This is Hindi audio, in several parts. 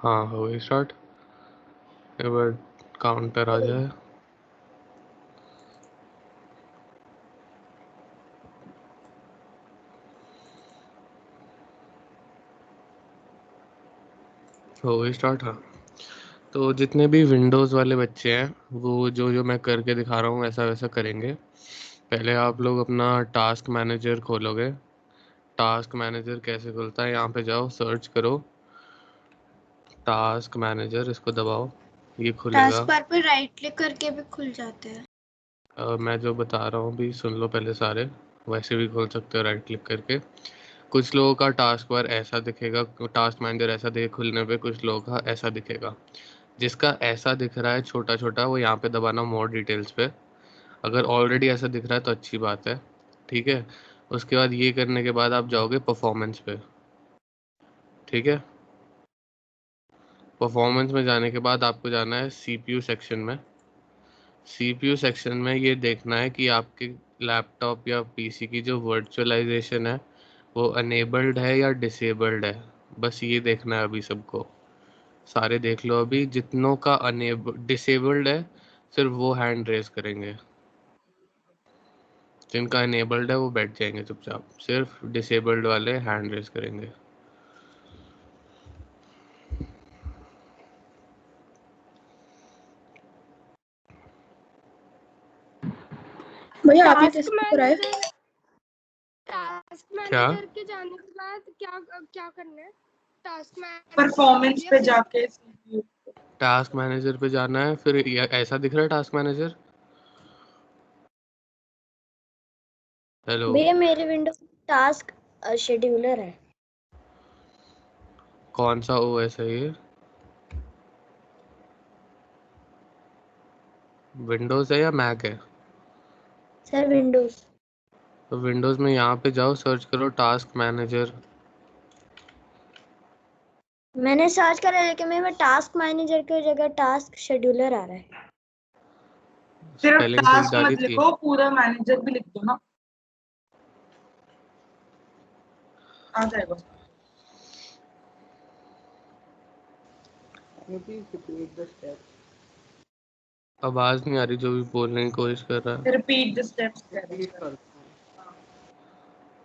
हाँ हो गई स्टार्ट। एक बार काउंटर आ जाए। हो गई स्टार्ट। हाँ, तो जितने भी विंडोज़ वाले बच्चे हैं वो जो जो मैं करके दिखा रहा हूँ वैसा वैसा करेंगे। पहले आप लोग अपना टास्क मैनेजर खोलोगे। टास्क मैनेजर कैसे खुलता है, यहाँ पे जाओ, सर्च करो टास्क मैनेजर, इसको दबाओ, ये खुलेगा। टास्क बार पर राइट क्लिक करके भी खुल जाते हैं। मैं जो बता रहा हूँ भी सुन लो पहले सारे। वैसे भी खोल सकते हो राइट क्लिक करके। कुछ लोगों का टास्क बार ऐसा दिखेगा, टास्क मैनेजर ऐसा दिखे खुलने पे, कुछ लोगों का ऐसा दिखेगा। जिसका ऐसा दिख रहा है छोटा छोटा, वो यहाँ पे दबाना मोर डिटेल्स पे। अगर ऑलरेडी ऐसा दिख रहा है तो अच्छी बात है, ठीक है। उसके बाद ये करने के बाद आप जाओगे परफॉर्मेंस पे, ठीक है। परफॉर्मेंस में जाने के बाद आपको जाना है सीपीयू सेक्शन में। सीपीयू सेक्शन में ये देखना है कि आपके लैपटॉप या पीसी की जो वर्चुअलाइजेशन है वो अनेबल्ड है या डिसेबल्ड है। बस ये देखना है अभी सबको। सारे देख लो अभी, जितनों का डिसेबल्ड है सिर्फ वो हैंड रेज करेंगे। जिनका अनेबल्ड है वो बैठ जाएंगे चुपचाप, सिर्फ डिसेबल्ड वाले हैंड रेज करेंगे। भैया आपने कैसे कराया? टास्क क्या मैनेजर के जाने के बाद क्या क्या करना है? टास्क मैनेजर परफॉर्मेंस पे जाके CPU टास्क मैनेजर पे जाना है, फिर ऐसा दिख रहा है टास्क मैनेजर। हेलो, भैया मेरे विंडो टास्क शेड्यूलर है। कौन सा ओएस है ये? विंडोज है या मैक है? Sir Windows. तो विंडोज में यहाँ पे जाओ, सर्च करो टास्क मैनेजर। मैंने सर्च करा लेकिन मैं टास्क मैनेजर की जगह टास्क शेड्यूलर आ रहा है। सिर्फ स्पेलिंग ठीक टास्क डाली मत थी? लिखो, पूरा मैनेजर भी लिख दो ना, आ जाएगा। आवाज नहीं आ रही जो भी बोलने की कोशिश कर रहा है। Repeat the steps.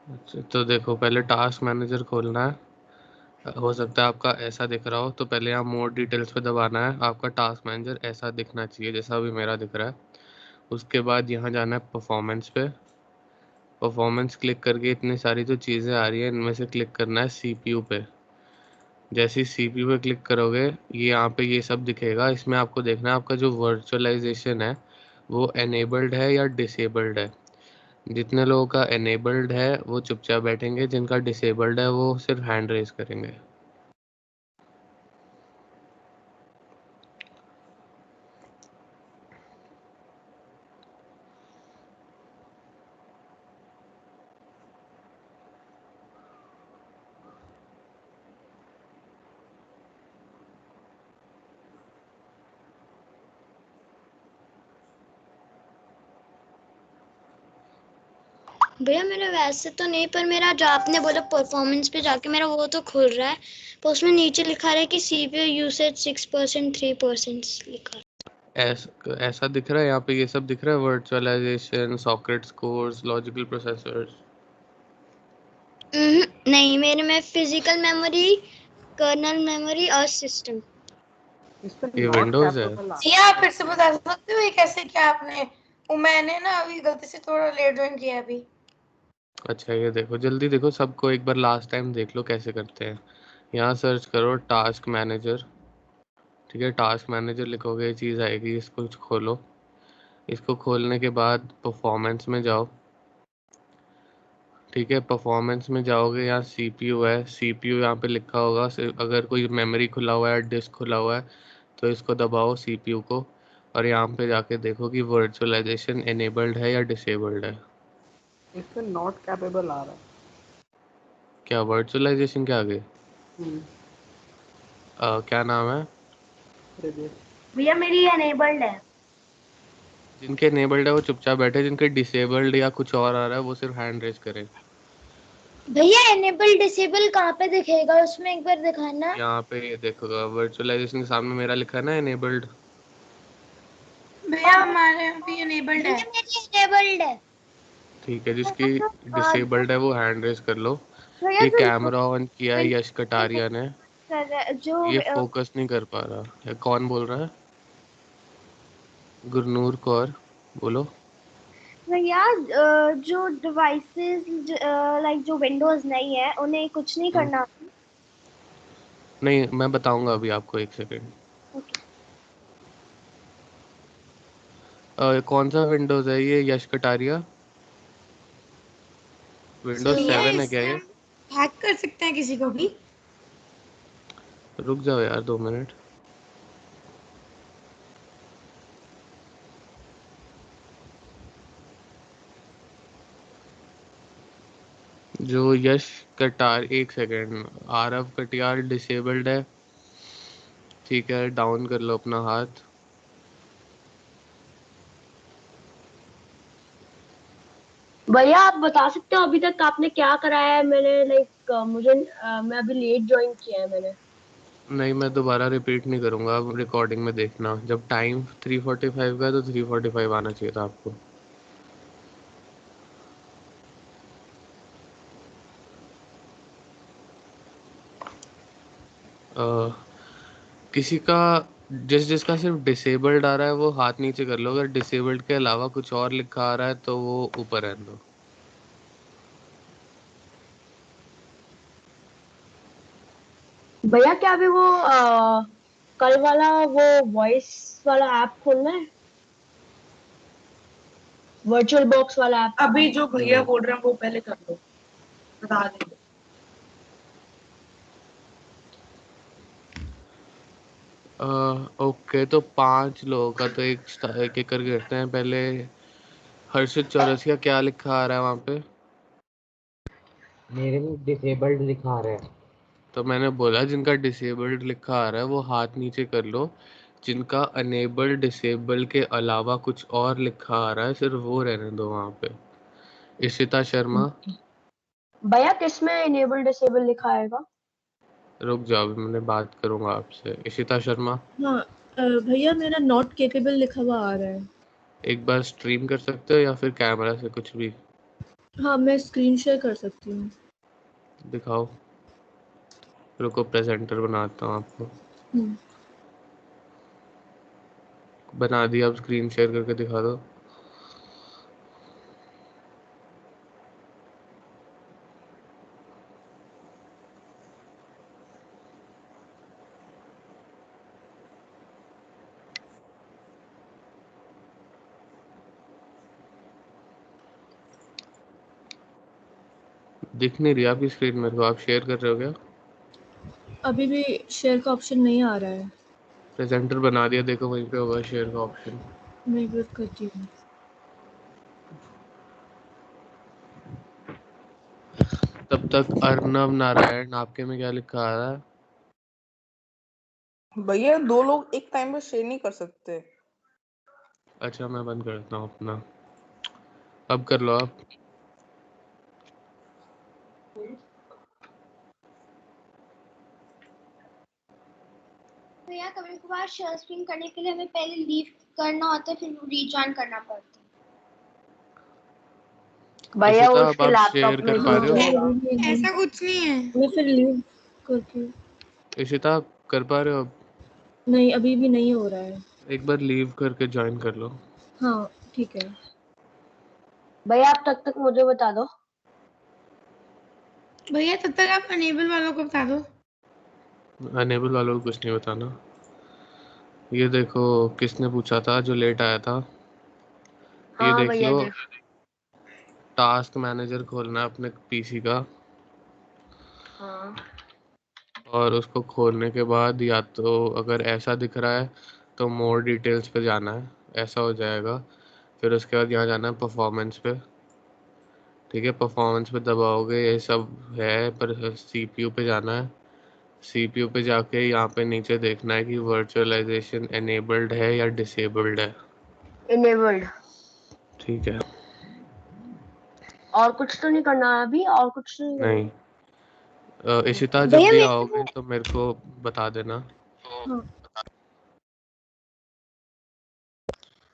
अच्छा, तो देखो पहले टास्क मैनेजर खोलना है। हो सकता है आपका ऐसा दिख रहा हो, तो पहले यहाँ मोर डिटेल्स पे दबाना है। आपका टास्क मैनेजर ऐसा दिखना चाहिए जैसा अभी मेरा दिख रहा है। उसके बाद यहाँ जाना है परफॉर्मेंस पे। परफॉर्मेंस क्लिक करके इतनी सारी जो चीज़ें आ रही हैं इनमें से क्लिक करना है सीपीयू पे। जैसे ही सीपीयू पे क्लिक करोगे ये यहाँ पे ये सब दिखेगा। इसमें आपको देखना है आपका जो वर्चुअलाइजेशन है वो एनेबल्ड है या डिसेबल्ड है। जितने लोगों का एनेबल्ड है वो चुपचाप बैठेंगे, जिनका डिसेबल्ड है वो सिर्फ हैंड रेज करेंगे। भैया मेरा वैसे तो नहीं, पर मेरा जो आपने बोला परफॉर्मेंस पे जाके मेरा वो तो खुल रहा है, पर उसमें नीचे लिखा रहा है कि सीपीयू यूसेज 6% 3% लिखा है। ऐसा दिख रहा है यहाँ पे, ये सब दिख रहा है, virtualization, socket scores, logical processors. नहीं, मेरे में फिजिकल मेमोरी, कर्नल मेमोरी और सिस्टम। ये विंडोज है। भैया आप फिर से बता सकते हो ये कैसे किया आपने? वो मैंने ना अभी गलती से थोड़ा लेट ज्वाइन किया अभी। अच्छा ये देखो, जल्दी देखो, सबको एक बार लास्ट टाइम देख लो कैसे करते हैं। यहाँ सर्च करो टास्क मैनेजर, ठीक है। टास्क मैनेजर लिखोगे ये चीज़ आएगी, इसको खोलो। इसको खोलने के बाद परफॉर्मेंस में जाओ, ठीक है। परफॉर्मेंस में जाओगे, यहाँ सीपीयू है, सीपीयू यहाँ पे लिखा होगा। अगर कोई मेमोरी खुला हुआ है, डिस्क खुला हुआ है, तो इसको दबाओ सीपीयू को, और यहाँ पे जाके देखो कि वर्चुअलाइजेशन एनेबल्ड है या डिसेबल्ड है। इसमें नॉट कैपेबल आ रहा है। क्या वर्चुअलाइजेशन के आगे? क्या नाम है? भैया मेरी अनेबल्ड है। जिनके एनेबल्ड है वो चुपचाप बैठे, जिनके डिसेबल्ड या कुछ और आ रहा है वो सिर्फ हैंड रेज करें। भैया एनेबल डिसेबल कहाँ पे दिखेगा उसमें एक बार दिखाना। यहाँ पे ये देखो वर्चुअलाइजेशन के सामने मेरा लिखा है ना इनेबल्ड। भैया हमारे यहाँ भी enabled है। भैया मेरी एनेबल्ड है। ठीक है, जिसकी डिसेबल्ड है वो हैंड रेज कर लो। भैया ये जो कैमरा ऑन किया है यश कटारिया ने। जो ये फोकस नहीं कर पा रहा है। कौन बोल रहा है? गुरनूर कौर बोलो। भैया जो डिवाइसेस लाइक जो विंडोज नहीं है उन्हें कुछ नहीं करना। नहीं, मैं बताऊंगा अभी आपको, एक सेकेंड। कौन सा विंडोज है ये यश कटारिया? विंडोज भैया 7 है क्या इससे ये? हम हैक कर सकते हैं किसी को भी। रुक जाओ यार 2 मिनट। जो यश कटार, एक सेकेंड। आरव कटियार डिसेबल्ड है। ठीक है, डाउन कर लो अपना हाथ। भैया आप बता सकते हो अभी तक आपने क्या कराया है? मैंने लाइक मैं अभी लेट ज्वाइन किया है मैंने। नहीं, मैं दोबारा रिपीट नहीं करूंगा। अब रिकॉर्डिंग में देखना, जब टाइम 3:45 का है तो 3:45 आना चाहिए था आपको। किसी का जिसका सिर्फ डिसेबल्ड आ रहा है वो हाथ नीचे कर लो। अगर डिसेबल्ड के अलावा कुछ और लिखा आ रहा है तो वो ऊपर रहने दो। भैया क्या अभी वो कल वाला वो वॉइस वाला ऐप खोलना है? वर्चुअल बॉक्स वाला ऐप। अभी जो भैया नहीं। बोल रहे हैं वो पहले कर लो, बता देंगे। ओके, तो 5 लोगों का तो एक एक करके करते हैं पहले। हर्षित चौरसिया, क्या लिखा आ रहा है वहाँ पे? मेरे में डिसेबल्ड लिखा रहा है। तो मैंने बोला जिनका डिसेबल्ड लिखा आ रहा है वो हाथ नीचे कर लो। जिनका अनेबल डिसेबल के अलावा कुछ और लिखा आ रहा है सिर्फ वो रहने दो वहाँ पे। इशिता शर्मा। भैया किसमें इनेबल डिसेबल लिखा आएगा? रुक जाओ, अभी मैंने बात करूंगा आपसे। इशिता शर्मा, हाँ भैया मेरा नॉट केपेबल लिखा हुआ आ रहा है। एक बार स्ट्रीम कर सकते हो या फिर कैमरा से कुछ भी हाँ मैं स्क्रीन शेयर कर सकती हूँ। दिखाओ। रुको, प्रेजेंटर बनाता हूँ आपको। बना दिया, अब स्क्रीन शेयर करके दिखा दो। दिख नहीं रही आपकी स्क्रीन मेरे को। आप शेयर कर रहे हो क्या? अभी भी शेयर का ऑप्शन नहीं आ रहा है। प्रेजेंटर बना दिया, देखो वहीं पे होगा शेयर का ऑप्शन। मैं वेट करती हूँ। तब तक अर्नव नारायण, आपके में क्या लिखा आ रहा है? भैया 2 लोग एक टाइम पे शेयर नहीं कर सकते। अच्छा, मैं बंद करता हूँ अपना। अब कर लो आप। भैया कभी कभार शेयर स्क्रीन करने के लिए हमें पहले लीव करना होता है फिर रीजॉइन करना पड़ता है। भैया वो इशिता, अब उसके आप लैपटॉप शेयर में कर पा रहे हो? ऐसा कुछ नहीं है। मैं फिर लीव करके। इशिता, आप कर पा रहे हो अब? नहीं अभी भी नहीं हो रहा है। एक बार लीव करके ज्वाइन कर लो। हाँ ठीक है। भैया आप तक मुझे बता दो। भैया तब तक आप अनेबल वालों को बता दो। अनेबल वालों को कुछ नहीं बताना। ये देखो, किसने पूछा था जो लेट आया था? ये हाँ देख भैया लो, जी। टास्क मैनेजर खोलना है अपने पीसी का। हाँ और उसको खोलने के बाद या तो अगर ऐसा दिख रहा है तो मोर डिटेल्स पे जाना है, ऐसा हो जाएगा। फिर उसके बाद यहाँ जाना है परफॉर्मेंस पे। ठीक है, परफॉर्मेंस पे दबाओगे ये सब है, पर सीपीयू पे जाना है। सीपीयू पे जाके यहाँ पे नीचे देखना है कि वर्चुअलाइजेशन एनेबल्ड है या डिसेबल्ड है। इनेबल्ड। ठीक है। और कुछ तो नहीं करना है अभी, और कुछ नहीं करना? नहीं इशिता जब भैया भी मेरे आओगे में तो मेरे को बता देना।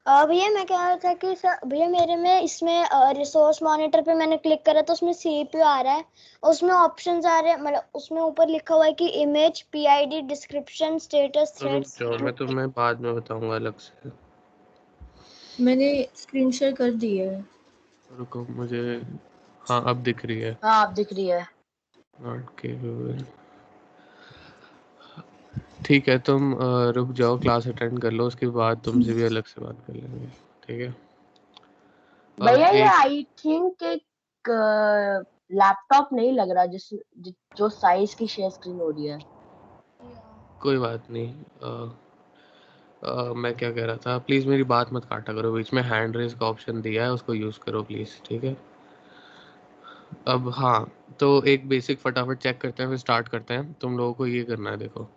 भैया मैं कह रहा था कि भैया मेरे में इसमें रिसोर्स मॉनिटर पे मैंने क्लिक करा तो उसमें CPU आ रहा है, उसमें ऑप्शंस आ रहे हैं, मतलब उसमें ऊपर लिखा हुआ है कि इमेज, PID, डिस्क्रिप्शन, स्टेटस, तो रुक थ्रेड्स। जाओ, मैं तुम्हें बाद में बताऊंगा अलग से। मैंने स्क्रीन शेयर कर दी है। रुको मुझे, हाँ अब दिख रही है। हाँ आप दिख रही है। Not capable. ठीक है, तुम रुक जाओ, क्लास अटेंड कर लो, उसके बाद तुमसे भी अलग से बात कर लेंगे। ठीक है। अब भैया ये एक आई थिंक एक लैपटॉप नहीं लग रहा जो साइज की शेयर स्क्रीन हो रही है। कोई बात नहीं। मैं क्या कह रहा था, प्लीज़ मेरी बात मत काटा करो बीच में। हैंड रेज का ऑप्शन दिया है, उसको यूज़ करो प्लीज़। ठीक है। अब हाँ, तो एक बेसिक फटाफट चेक करते हैं फिर स्टार्ट करते हैं। तुम लोगों को ये करना है, देखो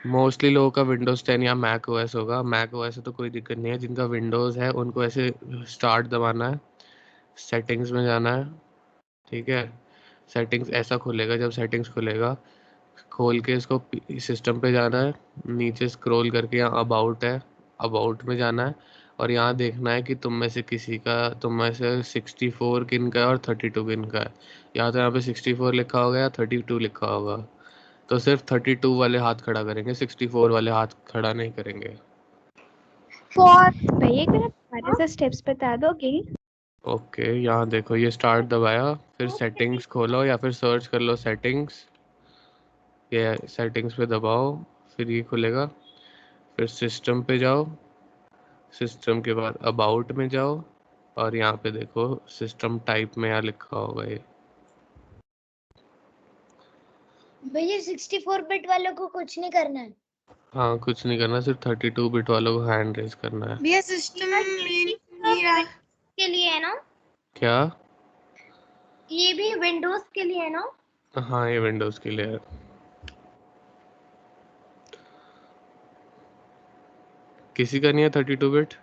मोस्टली लोगों का विंडोज़ 10 या मैक ओएस होगा। मैक ओएस है तो कोई दिक्कत नहीं है, जिनका विंडोज़ है उनको ऐसे स्टार्ट दबाना है, सेटिंग्स में जाना है। ठीक है। सेटिंग्स ऐसा खुलेगा, जब सेटिंग्स खुलेगा खोल के इसको सिस्टम पे जाना है, नीचे स्क्रॉल करके यहाँ अबाउट है, अबाउट में जाना है और यहाँ देखना है कि तुम में से किसी का, तुम में से 64 किन का है और 32 किन का है। या तो यहाँ पे 64 लिखा होगा या 32 लिखा होगा, तो सिर्फ 32 वाले हाथ खड़ा करेंगे, 64 वाले हाथ खड़ा नहीं करेंगे। भैया एक बार आप दोबारा से स्टेप्स बता दोगे? ओके, यहाँ देखो ये स्टार्ट दबाया, फिर सेटिंग्स खोलो या फिर सर्च कर लो सेटिंग्स, ये सेटिंग्स पे दबाओ, फिर ये खुलेगा। फिर सिस्टम पे जाओ, सिस्टम के बाद अबाउट में जाओ और यहाँ पे देखो सिस्टम टाइप में यहाँ लिखा होगा ये। भैया 64 बिट वालों को कुछ नहीं करना है। हाँ कुछ नहीं करना, सिर्फ 32 बिट वालों को हैंड रेज करना है। भैया सिस्टम मेरा के लिए है ना? क्या? ये भी विंडोज के लिए है ना? हाँ ये विंडोज़ के लिए है। किसी का नहीं है 32 बिट?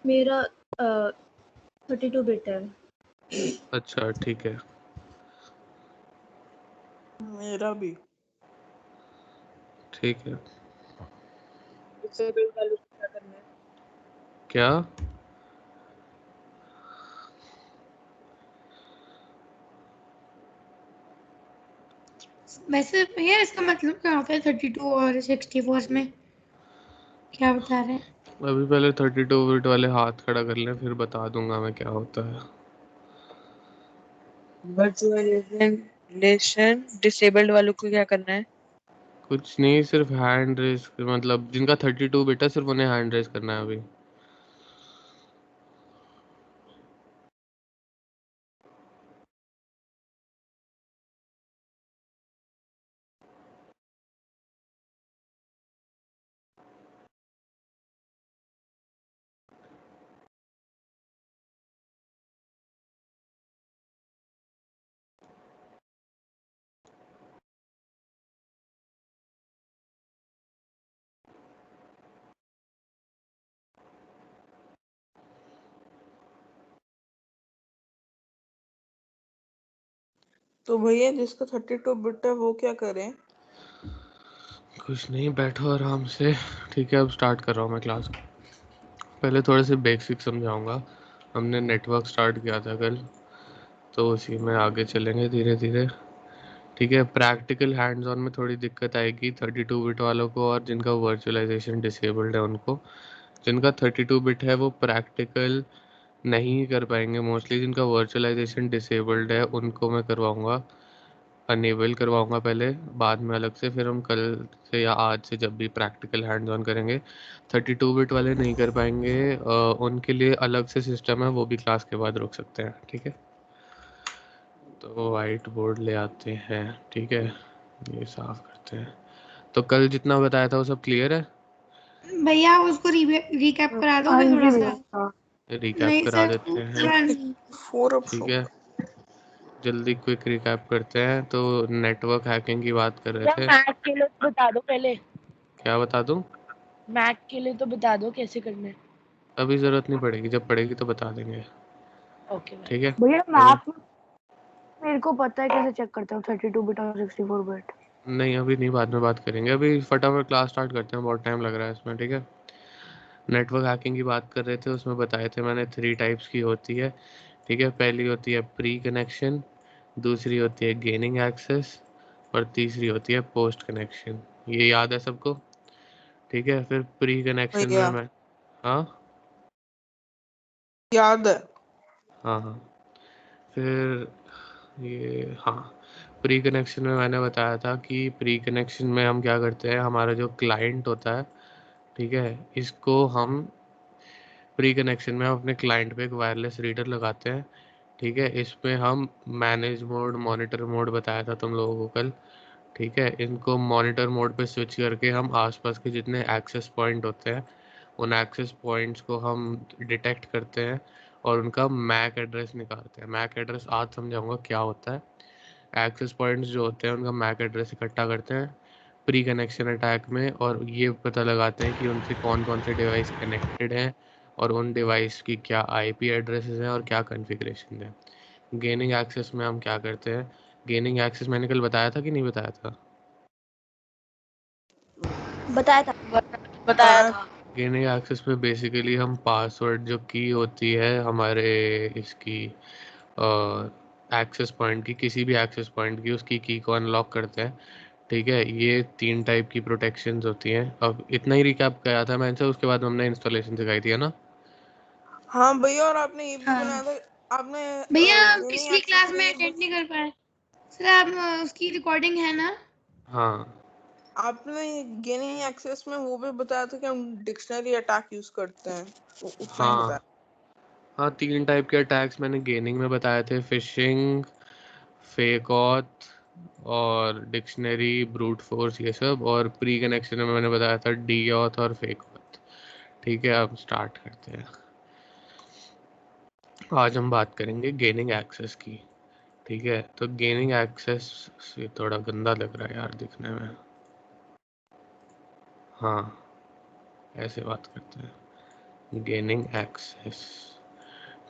मेरा 32 बिट है। अच्छा ठीक है। मेरा भी। ठीक है। डिसेबल वालों को क्या करना है? क्या? वैसे भैया इसका मतलब क्या होता है 32 और 64 में, क्या बता रहे हैं? अभी पहले 32 बिट वाले हाथ खड़ा कर लें, फिर बता दूंगा मैं क्या होता है। वर्चुअलाइजेशन डिसेबल्ड वालों को क्या करना है? कुछ नहीं, सिर्फ हैंड रेज, मतलब जिनका 32 बिट है सिर्फ उन्हें हैंड रेज करना है अभी। तो भैया जिसका 32 बिट है वो क्या करें? कुछ नहीं, बैठो आराम से। ठीक है, अब स्टार्ट कर रहा हूँ मैं क्लास। पहले थोड़े से बेसिक समझाऊंगा। हमने नेटवर्क स्टार्ट किया था कल, तो उसी में आगे चलेंगे धीरे धीरे। ठीक है। प्रैक्टिकल हैंड्स ऑन में थोड़ी दिक्कत आएगी 32 बिट वालों को, और जिनका वर्चुअलाइजेशन डिसेबल्ड है उनको। जिनका 32 बिट है वो प्रैक्टिकल नहीं कर पाएंगे मोस्टली। जिनका वर्चुअलाइजेशन डिसेबल्ड है उनको मैं करवाऊँगा, अनेबल करवाऊँगा पहले, बाद में अलग से। फिर हम कल से या आज से जब भी प्रैक्टिकल हैंड्स ऑन करेंगे, 32 बिट वाले नहीं कर पाएंगे, उनके लिए अलग से सिस्टम है, वो भी क्लास के बाद रोक सकते हैं। ठीक है। तो वाइट बोर्ड ले आते हैं। ठीक है, ये साफ करते हैं। तो कल जितना बताया था वो सब क्लियर है? भैया आप उसको रिकैप करा दोगे थोड़ा सा? रिकैप नहीं करा सर देते हैं। पूरा नहीं। 4 अब ठीक शो है, जल्दी क्विक रिकैप करते हैं। तो नेटवर्क हैकिंग की बात कर रहे क्या थे। मैक के लिए तो बता दो पहले। क्या बता दूं? मैक के लिए तो बता दो कैसे करना है। अभी ज़रूरत नहीं पड़ेगी, जब पड़ेगी तो बता देंगे। ओके ठीक है भैया अभी मैप मेरे को पता है कैसे चेक करते हो 32 बिट और 64 बिट। नहीं, अभी नहीं, बाद में बात करेंगे। अभी फटाफट क्लास स्टार्ट करते हैं, बहुत टाइम लग रहा है इसमें। ठीक है, नेटवर्क हैकिंग की बात कर रहे थे, उसमें बताए थे मैंने 3 टाइप्स की होती है। ठीक है, पहली होती है प्री कनेक्शन, दूसरी होती है गेनिंग एक्सेस और तीसरी होती है पोस्ट कनेक्शन। ये याद है सबको? ठीक है, फिर प्री कनेक्शन में भैया मैं हाँ याद है। हाँ फिर ये प्री कनेक्शन में मैंने बताया था कि प्री कनेक्शन में हम क्या करते हैं, हमारा जो क्लाइंट होता है, ठीक है, इसको हम प्री कनेक्शन में हम अपने क्लाइंट पे एक वायरलेस रीडर लगाते हैं। ठीक है, इसमें हम मैनेज मोड, मॉनिटर मोड बताया था तुम लोगों को कल। ठीक है, इनको मॉनिटर मोड पे स्विच करके हम आसपास के जितने एक्सेस पॉइंट होते हैं उन एक्सेस पॉइंट्स को हम डिटेक्ट करते हैं और उनका मैक एड्रेस निकालते हैं। मैक एड्रेस आज समझाऊंगा क्या होता है। एक्सेस पॉइंट्स जो होते हैं उनका मैक एड्रेस इकट्ठा करते हैं प्री कनेक्शन अटैक में, और ये पता लगाते हैं कि उनसे कौन कौन से डिवाइस कनेक्टेड हैं और उन डिवाइस की क्या आईपी एड्रेसेस हैं और क्या कॉन्फ़िगरेशन है। गेनिंग एक्सेस में हम क्या करते हैं, गेनिंग एक्सेस मैंने कल बताया था कि नहीं बताया था? बताया था। बताया था। गेनिंग एक्सेस में बेसिकली हम पासवर्ड, जो की होती है हमारे इसकी एक्सेस पॉइंट की, किसी भी एक्सेस पॉइंट की, उसकी की को अनलॉक करते हैं। ठीक है, ये 3 टाइप की प्रोटेक्शंस होती हैं। अब इतना ही रिकैप किया था मैंने, उसके बाद हमने इंस्टॉलेशन सिखाई थी, है ना? हाँ भैया, और आपने ये भी हाँ बनाया था। आपने भैया गेनिंग पिछली एक्सेस क्लास में में ये अटेंड नहीं कर पाए सर। आप उसकी रिकॉर्डिंग है ना? हाँ आपने गेनिंग एक्सेस में वो भी बताया था कि हम डिक्शनरी अटैक यूज करते हैं, उस टाइम बताया। हाँ 3 टाइप के अटैक्स मैंने गेनिंग में बताए थे, फिशिंग, फेक ऑथ और डिक्शनरी ब्रूट फोर्स, ये सब। और प्री कनेक्शन में मैंने बताया था डी ऑथ और फेक ऑथ। ठीक है, अब स्टार्ट करते हैं। आज हम बात करेंगे गेनिंग एक्सेस की। ठीक है, तो गेनिंग एक्सेस से थोड़ा गंदा लग रहा है यार दिखने में। हाँ, ऐसे बात करते हैं, गेनिंग एक्सेस।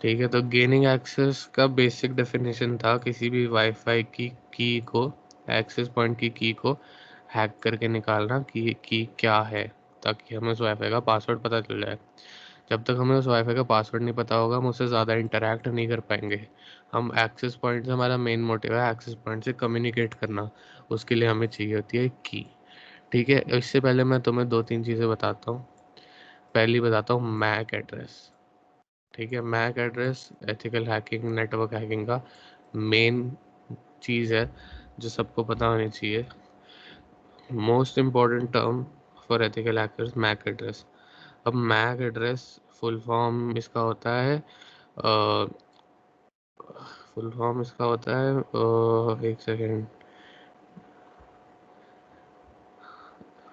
ठीक है, तो गेनिंग एक्सेस का बेसिक डेफिनेशन था किसी भी वाईफाई की को, एक्सेस पॉइंट की की को हैक करके निकालना कि की क्या है, ताकि हमें उस वाईफाई का पासवर्ड पता चल जाए। जब तक हमें उस वाईफाई का पासवर्ड नहीं पता होगा हम उससे ज़्यादा इंटरैक्ट नहीं कर पाएंगे। हम एक्सेस पॉइंट से, हमारा मेन मोटिव है एक्सेस पॉइंट से कम्युनिकेट करना, उसके लिए हमें चाहिए होती है की। ठीक है, इससे पहले मैं तुम्हें 2-3 चीज़ें बताता हूँ। पहली बताता हूँ मैक एड्रेस। ठीक है, MAC address ethical hacking, network hacking का मेन चीज़ है जो सबको पता होनी चाहिए। Most important term for ethical hackers, MAC address. अब मैक एड्रेस फुल फॉर्म इसका होता है एक सेकेंड,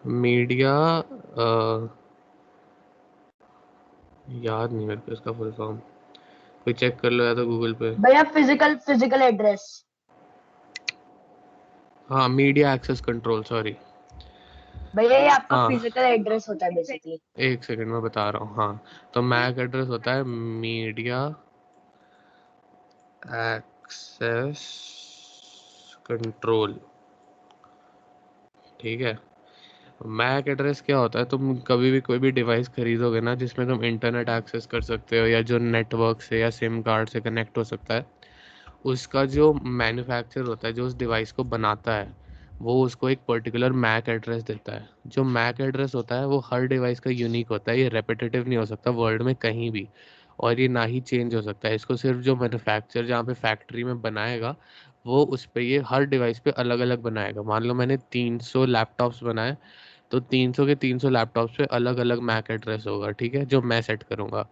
मीडिया, याद नहीं मेरे को इसका फुल फॉर्म, कोई चेक कर लो या तो गूगल पे। भैया फिजिकल एड्रेस। हाँ, मीडिया एक्सेस कंट्रोल, सॉरी। भैया ये आपका हाँ, फिजिकल एड्रेस होता है बेसिकली। एक सेकंड में बता रहा हूँ। हाँ, तो मैक एड्रेस होता है मीडिया एक्सेस कंट्रोल। ठीक है, मैक एड्रेस क्या होता है, तुम कभी भी कोई भी डिवाइस खरीदोगे ना जिसमें तुम इंटरनेट एक्सेस कर सकते हो या जो नेटवर्क से या सिम कार्ड से कनेक्ट हो सकता है, उसका जो मैन्युफैक्चर होता है, जो उस डिवाइस को बनाता है, वो उसको एक पर्टिकुलर मैक एड्रेस देता है। जो मैक एड्रेस होता है वो हर डिवाइस का यूनिक होता है, ये रेपिटेटिव नहीं हो सकता वर्ल्ड में कहीं भी, और ये ना ही चेंज हो सकता है। इसको सिर्फ जो मैन्युफैक्चर जहाँ पे फैक्ट्री में बनाएगा वो उस पे, ये हर डिवाइस पे अलग अलग बनाएगा। मान लो मैंने 300 लैपटॉप्स बनाए, तो 300 के 300 लैपटॉप्स पे अलग अलग मैक एड्रेस होगा। ठीक है, जो मैं सेट करूँगा।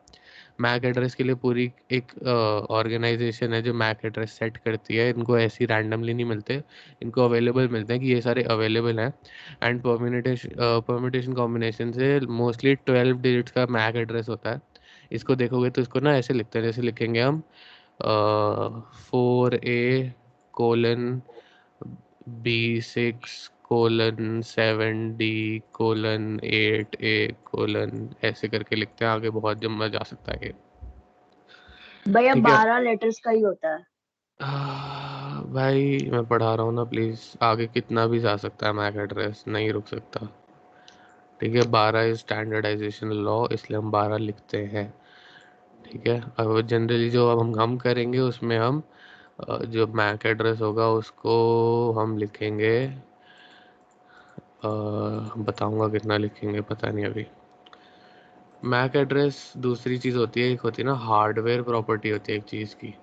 मैक एड्रेस के लिए पूरी एक ऑर्गेनाइजेशन है जो मैक एड्रेस सेट करती है। इनको ऐसी रैंडमली नहीं मिलते, इनको अवेलेबल मिलते हैं कि ये सारे अवेलेबल हैं। एंड परम्यूटेशन कॉम्बिनेशन से मोस्टली 12 डिजिट्स का मैक एड्रेस होता है। इसको देखोगे तो इसको ना ऐसे लिखते हैं, जैसे लिखेंगे हम 4A:B6 :7D:8A: ऐसे करके लिखते हैं, आगे बहुत जम्मा जा सकता है ये। भैया ठीक है 12 लेटर्स का ही होता है। भाई मैं पढ़ा रहा हूँ ना, प्लीज। आगे कितना भी जा सकता है मैक एड्रेस, नहीं रुक सकता। ठीक है 12 इज स्टैंडर्डाइजेशन लॉ, इसलिए हम 12 लिखते हैं। ठीक है अब जनरली जो अब हम करेंगे उसमें हम जो मैक एड्रेस होगा उसको हम लिखेंगे, बताऊंगा कितना लिखेंगे पता नहीं अभी। मैक एड्रेस दूसरी चीज़ होती है, एक होती है ना हार्डवेयर प्रॉपर्टी होती है एक चीज़ की।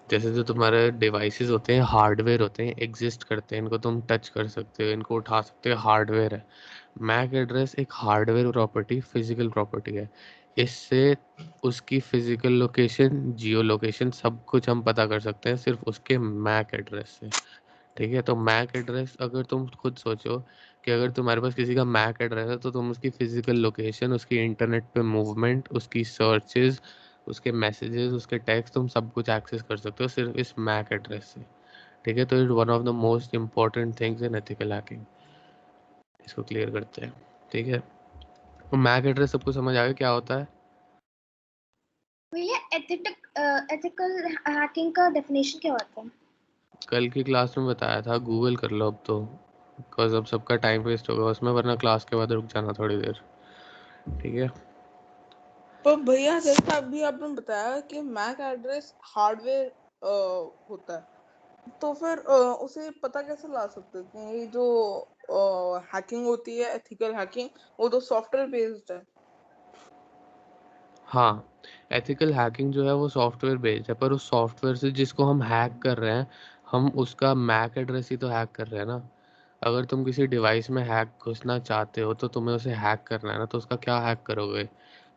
जैसे जो तुम्हारे डिवाइसेस होते हैं हार्डवेयर होते हैं, एग्जिस्ट करते हैं, इनको तुम टच कर सकते हो, इनको उठा सकते हो, हार्डवेयर है। मैक एड्रेस एक हार्डवेयर प्रॉपर्टी, फिजिकल प्रॉपर्टी है। इससे उसकी फिजिकल लोकेशन, जियो लोकेशन, सब कुछ हम पता कर सकते हैं सिर्फ उसके मैक एड्रेस से। ठीक है तो मैक एड्रेस, अगर तुम खुद सोचो कि अगर तुम्हारे पास किसी का मैक एड्रेस है तो तुम उसकी फिजिकल लोकेशन, उसकी इंटरनेट पे मूवमेंट, उसकी सर्चेस, उसके मैसेजेस, उसके टेक्स्ट, तुम सब कुछ एक्सेस कर सकते हो सिर्फ इस मैक एड्रेस से। ठीक है तो it one of the most important things in ethical hacking. इसको क्लियर करते हैं। ठीक है तो मैक एड्रेस सबको समझ आ गया क्या होता है? भैया एथिकल हैकिंग का डेफिनेशन क्या होता है? कल की क्लास में बताया था, गूगल कर लो अब तो, बिकॉज अब सबका टाइम वेस्ट होगा उसमें, वरना क्लास के बाद रुक जाना थोड़ी देर। ठीक है पर भैया जैसा अभी आपने बताया कि मैक एड्रेस हार्डवेयर होता है, तो फिर उसे पता कैसे ला सकते हैं कि ये जो हैकिंग होती है एथिकल हैकिंग, वो तो सॉफ्टवेयर बेस्ड है। हाँ एथिकल हैकिंग जो है वो सॉफ्टवेयर बेस्ड है, पर उस सॉफ्टवेयर से जिसको हम हैक कर रहे हैं, हम उसका मैक एड्रेस ही तो हैक कर रहे हैं ना। अगर तुम किसी डिवाइस में हैक घुसना चाहते हो तो तुम्हें उसे हैक करना है ना, तो उसका क्या हैक करोगे?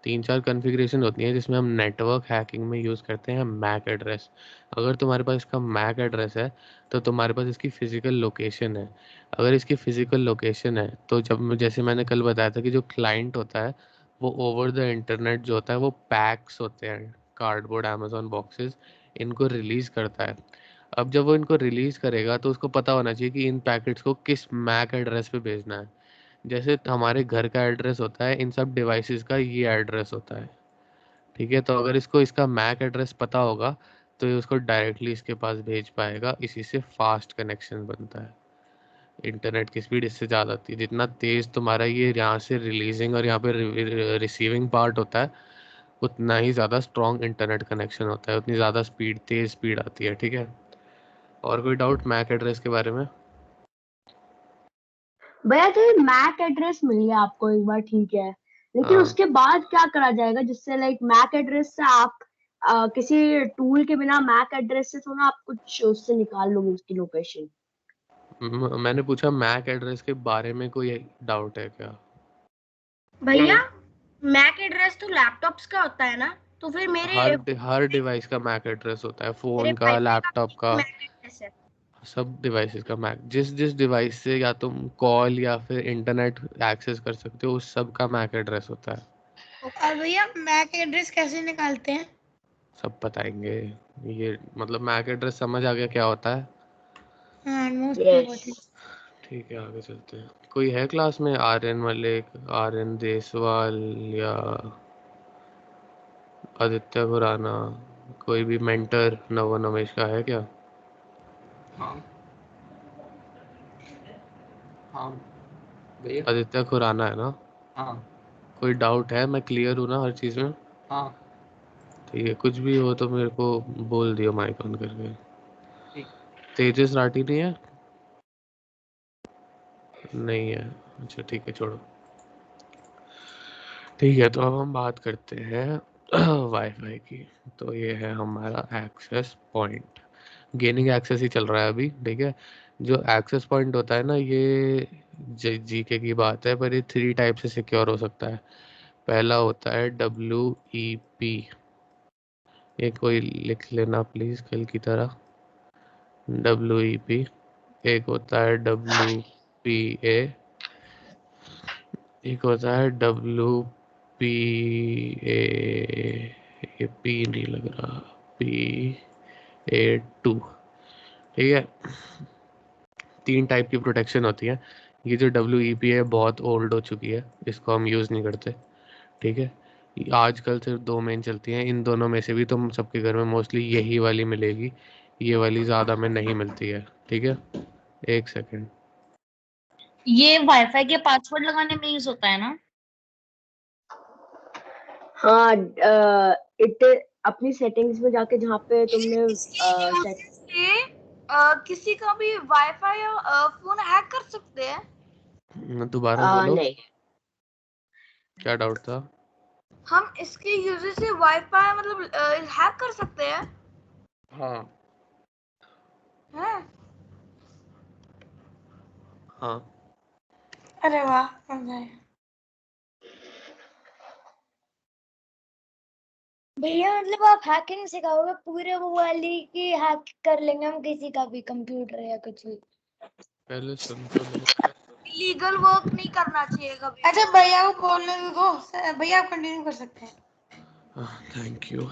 3-4 कॉन्फ़िगरेशन होती हैं जिसमें हम नेटवर्क हैकिंग में यूज़ करते हैं मैक एड्रेस। अगर तुम्हारे पास इसका मैक एड्रेस है तो तुम्हारे पास इसकी फ़िज़िकल लोकेशन है। अगर इसकी फ़िज़िकल लोकेशन है तो जब जैसे मैंने कल बताया था कि जो क्लाइंट होता है वो ओवर द इंटरनेट जो होता है वो पैक्स होते हैं, कार्डबोर्ड अमेज़न बॉक्सेस, इनको रिलीज़ करता है। अब जब वो इनको रिलीज़ करेगा तो उसको पता होना चाहिए कि इन पैकेट्स को किस मैक एड्रेस पे भेजना है। जैसे हमारे घर का एड्रेस होता है, इन सब डिवाइसेस का ये एड्रेस होता है। ठीक है तो अगर इसको इसका मैक एड्रेस पता होगा तो ये उसको डायरेक्टली इसके पास भेज पाएगा, इसी से फास्ट कनेक्शन बनता है। इंटरनेट की स्पीड इससे ज़्यादा होती है, जितना तेज़ तुम्हारा ये यहाँ से रिलीजिंग और यहाँ पे रिसीविंग पार्ट होता है उतना ही ज़्यादा स्ट्रॉन्ग इंटरनेट कनेक्शन होता है, उतनी ज़्यादा स्पीड, तेज़ स्पीड आती है। ठीक है और कोई डाउट मैक एड्रेस के बारे में? भैया तो मैक एड्रेस मिल गया आपको एक बार, ठीक है, लेकिन हाँ उसके बाद क्या करा जाएगा जिससे लाइक मैक एड्रेस से आप किसी टूल के बिना मैक एड्रेस से तो ना आप कुछ उससे निकाल लोगे उसकी लोकेशन? मैंने पूछा मैक एड्रेस के बारे में कोई डाउट है क्या? भैया मैक एड्रेस तो लैपटॉप्स का होता है ना, तो फिर हर डिवाइस का मैक एड्रेस होता है, मेरे फ़ोन का, वाईफाई का लैपटॉप का, मैक एड्रेस है। सब डिवाइसेस का मैक, जिस जिस डिवाइस से या तुम कॉल या फिर इंटरनेट एक्सेस कर सकते हो उस सब का मैक एड्रेस होता है। और भैया मैक एड्रेस कैसे निकालते हैं? सब बताएंगे। ये मतलब मैक एड्रेस समझ आ गया क्या होता है? हाँ ऑलमोस्ट तो यस। बहुत ही। ठीक है आगे चलते हैं। कोई है क्लास में? आर्यन मलिक, आर्यन देसवाल या आदित्य खुराना, कोई भी मेंटर नवोन्मेष का है क्या? हाँ हाँ भैया। आदित्य खुराना है ना? हाँ कोई डाउट है? मैं क्लियर हूँ ना हर चीज़ में? हाँ ठीक है कुछ भी हो तो मेरे को बोल दियो माइक ऑन करके। ठीक। तेजस राठी नहीं है? नहीं है, अच्छा ठीक है छोड़ो। ठीक है तो अब हम बात करते हैं वाईफाई की। तो ये है हमारा एक्सेस पॉइंट, गेनिंग एक्सेस ही चल रहा है अभी। ठीक है जो एक्सेस पॉइंट होता है ना, ये जीके की बात है, पर ये 3 टाइप से सिक्योर हो सकता है। पहला होता है WEP, ये कोई लिख लेना प्लीज कल की तरह, WEP। एक होता है WPA, एक होता है WPA, ये P नहीं लग रहा, PA2। ठीक है 3 टाइप की प्रोटेक्शन होती है। ये जो WEP है बहुत ओल्ड हो चुकी है, इसको हम यूज़ नहीं करते, ठीक है। आजकल सिर्फ 2 मेन चलती हैं, इन दोनों में से भी तुम सबके घर में मोस्टली यही वाली मिलेगी, ये वाली ज़्यादा में नहीं मिलती है, ठीक है। एक सेकेंड। ये वाईफाई के पासवर्ड लगाने में यूज होता है ना? हाँ, इट अपनी सेटिंग्स में जाके जहाँ पे तुमने सेट किसी का भी वाईफाई या फोन हैक कर सकते हैं? दोबारा बोलो, नहीं, क्या डाउट था? हम इसके यूजर से वाईफाई मतलब हैक कर सकते हैं? हाँ हैं? हाँ। अरे वाह, मजा आया। भैया मतलब आप हैकिंग सिखाओगे पूरे वो वाली कि हैक कर लेंगे हम किसी का भी कंप्यूटर या कुछ भी? पहले सुन तो लो। लीगल वर्क नहीं करना चाहिए कभी। अच्छा भैया को बोलने दो, भैया आप कंटिन्यू कर सकते हैं। Thank you.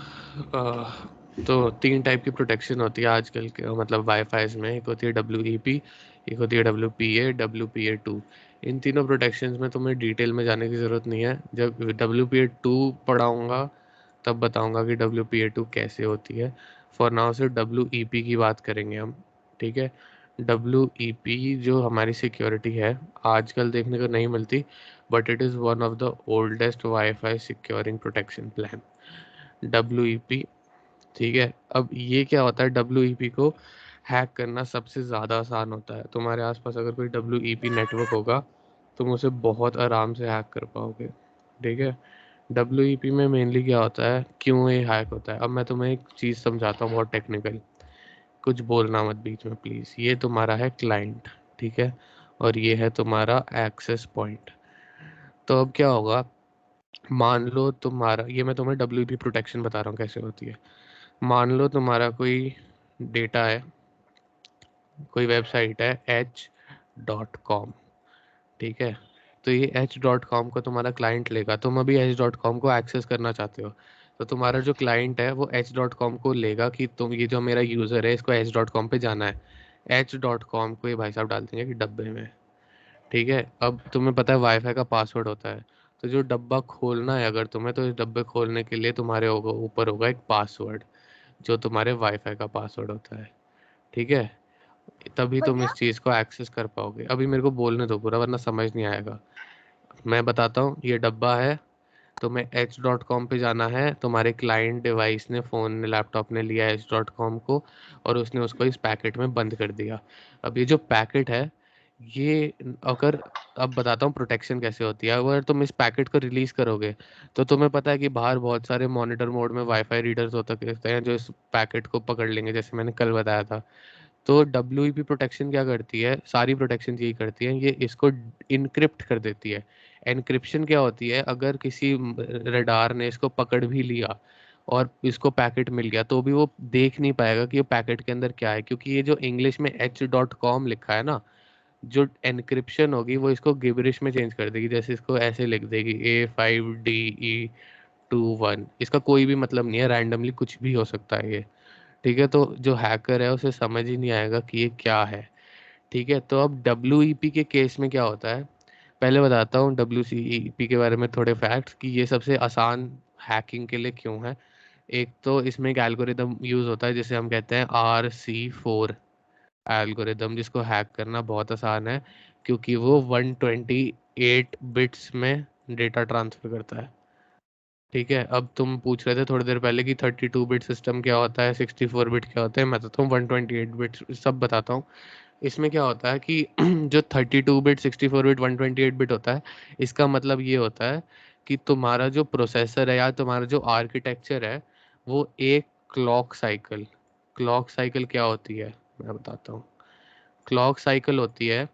तो 3 टाइप की प्रोटेक्शन होती है आजकल के मतलब वाईफाई में। एक होती है WEP, एक होती है WPA, WPA2। इन तीनों प्रोटेक्शंस में तुम्हें डिटेल में जाने की ज़रूरत नहीं है। जब WPA2 पढ़ाऊँगा तब बताऊँगा कि WPA2 कैसे होती है। फॉर नाउ सिर्फ WEP की बात करेंगे हम, ठीक है। WEP जो हमारी सिक्योरिटी है आजकल देखने को नहीं मिलती, but it is one of the oldest wifi securing protection plan, WEP, ठीक है। अब ये क्या होता है, WEP को हैक करना सबसे ज़्यादा आसान होता है। तुम्हारे आसपास अगर कोई WEP नेटवर्क होगा तुम उसे बहुत आराम से हैक कर पाओगे, ठीक है। WEP में मेनली क्या होता है, क्यों ये हैक होता है। अब मैं तुम्हें एक चीज़ समझाता हूँ बहुत टेक्निकल, कुछ बोलना मत बीच में प्लीज़। ये तुम्हारा है क्लाइंट, ठीक है, और ये है तुम्हारा एक्सेस पॉइंट। तो अब क्या होगा, मान लो तुम्हारा, ये मैं तुम्हें WEP प्रोटेक्शन बता रहा हूँ कैसे होती है। मान लो तुम्हारा कोई डेटा है, कोई वेबसाइट है h.com, ठीक है। तो ये h.com को तुम्हारा क्लाइंट लेगा, तुम अभी h.com को एक्सेस करना चाहते हो, तो तुम्हारा जो क्लाइंट है वो h.com को लेगा कि तुम, ये जो मेरा यूज़र है इसको h.com पे जाना है। h.com को ये भाई साहब डाल देंगे कि डब्बे में, ठीक है। अब तुम्हें पता है वाईफाई का पासवर्ड होता है, तो जो डब्बा खोलना है अगर तुम्हें, तो इस डब्बे खोलने के लिए तुम्हारे होगा ऊपर होगा एक पासवर्ड जो तुम्हारे वाईफाई का पासवर्ड होता है, ठीक है। तभी तुम इस चीज़ को एक्सेस कर पाओगे। अभी मेरे को बोलने दो पूरा, वरना समझ नहीं आएगा। मैं बताता हूँ, ये डब्बा है, तुम्हें h.com पे जाना है, तुम्हारे क्लाइंट डिवाइस ने, फ़ोन ने, लैपटॉप ने लिया h.com को और उसने उसको इस पैकेट में बंद कर दिया। अब ये जो पैकेट है ये, अगर, अब बताता हूँ प्रोटेक्शन कैसे होती है। अगर तुम इस पैकेट को रिलीज़ करोगे तो तुम्हें पता है कि बाहर बहुत सारे मॉनिटर मोड में वाईफाई रीडर्स होते हैं जो इस पैकेट को पकड़ लेंगे, जैसे मैंने कल बताया था। तो WEP प्रोटेक्शन क्या करती है, सारी प्रोटेक्शन यही करती है, ये इसको इनक्रिप्ट कर देती है। एनक्रिप्शन क्या होती है, अगर किसी रडार ने इसको पकड़ भी लिया और इसको पैकेट मिल गया तो भी वो देख नहीं पाएगा कि ये पैकेट के अंदर क्या है, क्योंकि ये जो इंग्लिश में h.com लिखा है ना, जो एनक्रिप्शन होगी वो इसको गिबरिश में चेंज कर देगी। जैसे इसको ऐसे लिख देगी A5DE21, इसका कोई भी मतलब नहीं है, रैंडमली कुछ भी हो सकता है ये, ठीक है। तो जो हैकर है उसे समझ ही नहीं आएगा कि ये क्या है, ठीक है। तो अब WEP के केस में क्या होता है, पहले बताता हूँ WEP के बारे में थोड़े फैक्ट्स कि ये सबसे आसान हैकिंग के लिए क्यों है। एक तो इसमें एक एल्गोरिदम यूज़ होता है जिसे हम कहते हैं RC4 एल्गोरिदम, जिसको हैक करना बहुत आसान है क्योंकि वो 128 बिट्स में डेटा ट्रांसफ़र करता है, ठीक है। अब तुम पूछ रहे थे थोड़ी देर पहले कि 32 बिट सिस्टम क्या होता है, 64 बिट क्या होता है, मैं बताता हूँ 128 बिट सब बताता हूँ। इसमें क्या होता है कि जो 32 बिट, 64 बिट, 128 बिट होता है, इसका मतलब ये होता है कि तुम्हारा जो प्रोसेसर है या तुम्हारा जो आर्किटेक्चर है वो एक क्लॉक साइकिल क्या होती है मैं बताता हूँ। क्लॉक साइकिल होती है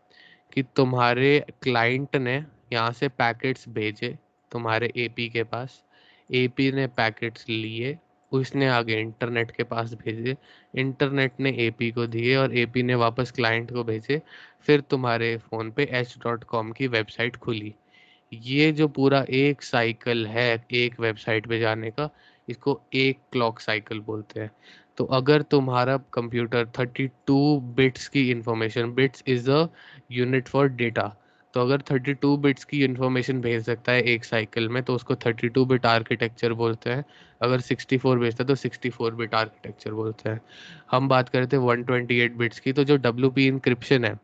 कि तुम्हारे क्लाइंट ने यहाँ से पैकेट्स भेजे तुम्हारे AP के पास, AP ने पैकेट्स लिए, उसने आगे इंटरनेट के पास भेजे, इंटरनेट ने AP को दिए और AP ने वापस क्लाइंट को भेजे, फिर तुम्हारे फ़ोन पे h.com की वेबसाइट खुली। ये जो पूरा एक साइकिल है एक वेबसाइट पे जाने का, इसको एक क्लॉक साइकिल बोलते हैं। तो अगर तुम्हारा कंप्यूटर 32 बिट्स की information, bits is a unit for data, तो अगर 32 बिट्स की इंफॉर्मेशन भेज सकता है एक साइकिल में तो उसको 32 बिट आर्किटेक्चर बोलते हैं। अगर 64 भेजता है तो 64 बिट आर्किटेक्चर बोलते हैं। हम बात करते हैं 128 बिट्स की, तो जो WP इंक्रिप्शन है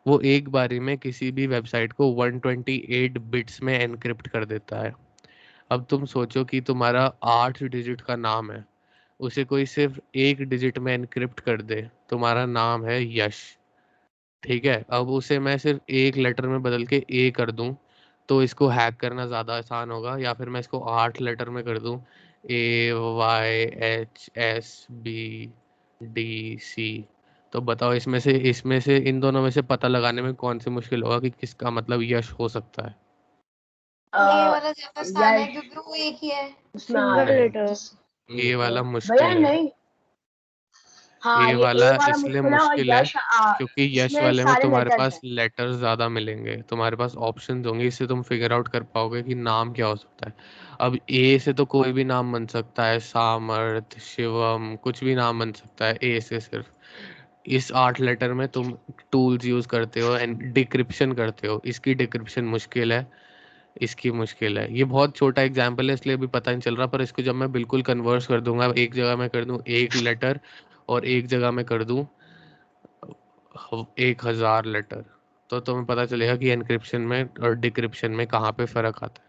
वो एक बारी में किसी भी वेबसाइट को 128 बिट्स में एनक्रिप्ट कर देता है। अब तुम सोचो कि तुम्हारा 8 डिजिट का नाम है, उसे कोई सिर्फ एक डिजिट में एनक्रिप्ट कर दे, तुम्हारा नाम है यश, ठीक है। अब उसे मैं सिर्फ एक लेटर में बदल के ए कर दूं तो इसको हैक करना ज़्यादा आसान होगा, या फिर मैं इसको 8 लेटर में कर दूं AYHSBDC, तो बताओ इसमें से इन दोनों में से पता लगाने में कौन सी मुश्किल होगा कि किसका मतलब यश हो सकता है। ये वाला ज्यादा आसान है क्योंकि वो एक ही है। Single letter. ए वाला भैया मुश्किल है। नहीं, हाँ ए ये वाला ए वाला इसलिए मुश्किल है और मुश्किल है यश क्योंकि यश इसमें वाले में सारे तुम्हारे लेटर्स पास हैं। लेटर्स ज़्यादा मिलेंगे, तुम्हारे पास ऑप्शंस होंगे, इससे तुम फिगर आउट कर पाओगे कि नाम क्या हो सकता है। अब ए से तो कोई भी नाम बन सकता है, सामर्थ, शिवम, कुछ भी नाम बन सकता है ए से सिर्फ। इस 8 लेटर में तुम टूल्स यूज़ करते हो एंड डिक्रिप्शन करते हो, इसकी डिक्रिप्शन मुश्किल है, इसकी मुश्किल है। ये बहुत छोटा एग्जाम्पल है इसलिए अभी पता नहीं चल रहा, पर इसको जब मैं बिल्कुल कन्वर्स कर दूंगा, एक जगह मैं कर दूं एक लेटर और एक जगह मैं कर दूं 1000 लेटर, तो तुम्हें पता चलेगा कि एनक्रिप्शन में और डिक्रिप्शन में कहाँ पे फ़र्क आता है।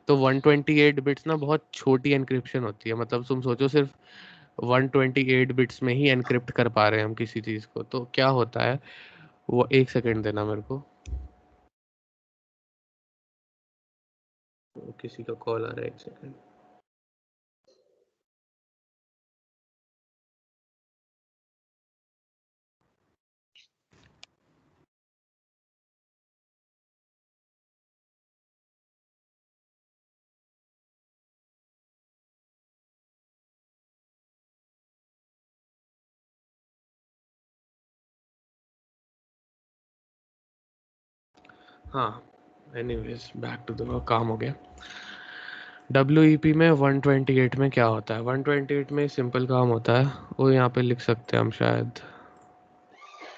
तो 128 बिट्स ना बहुत छोटी एनक्रिप्शन होती है, मतलब तुम सोचो सिर्फ 128 बिट्स में ही एनक्रिप्ट कर पा रहे हैं हम किसी चीज़ को। तो क्या होता है वो, एक सेकेंड देना मेरे को, किसी का कॉल आ रहा है, एक सेकेंड। हाँ, एनीवेज बैक टू द काम हो गया। WEP में 128 में क्या होता है, 128 में सिंपल काम होता है, वो यहाँ पे लिख सकते हैं हम शायद।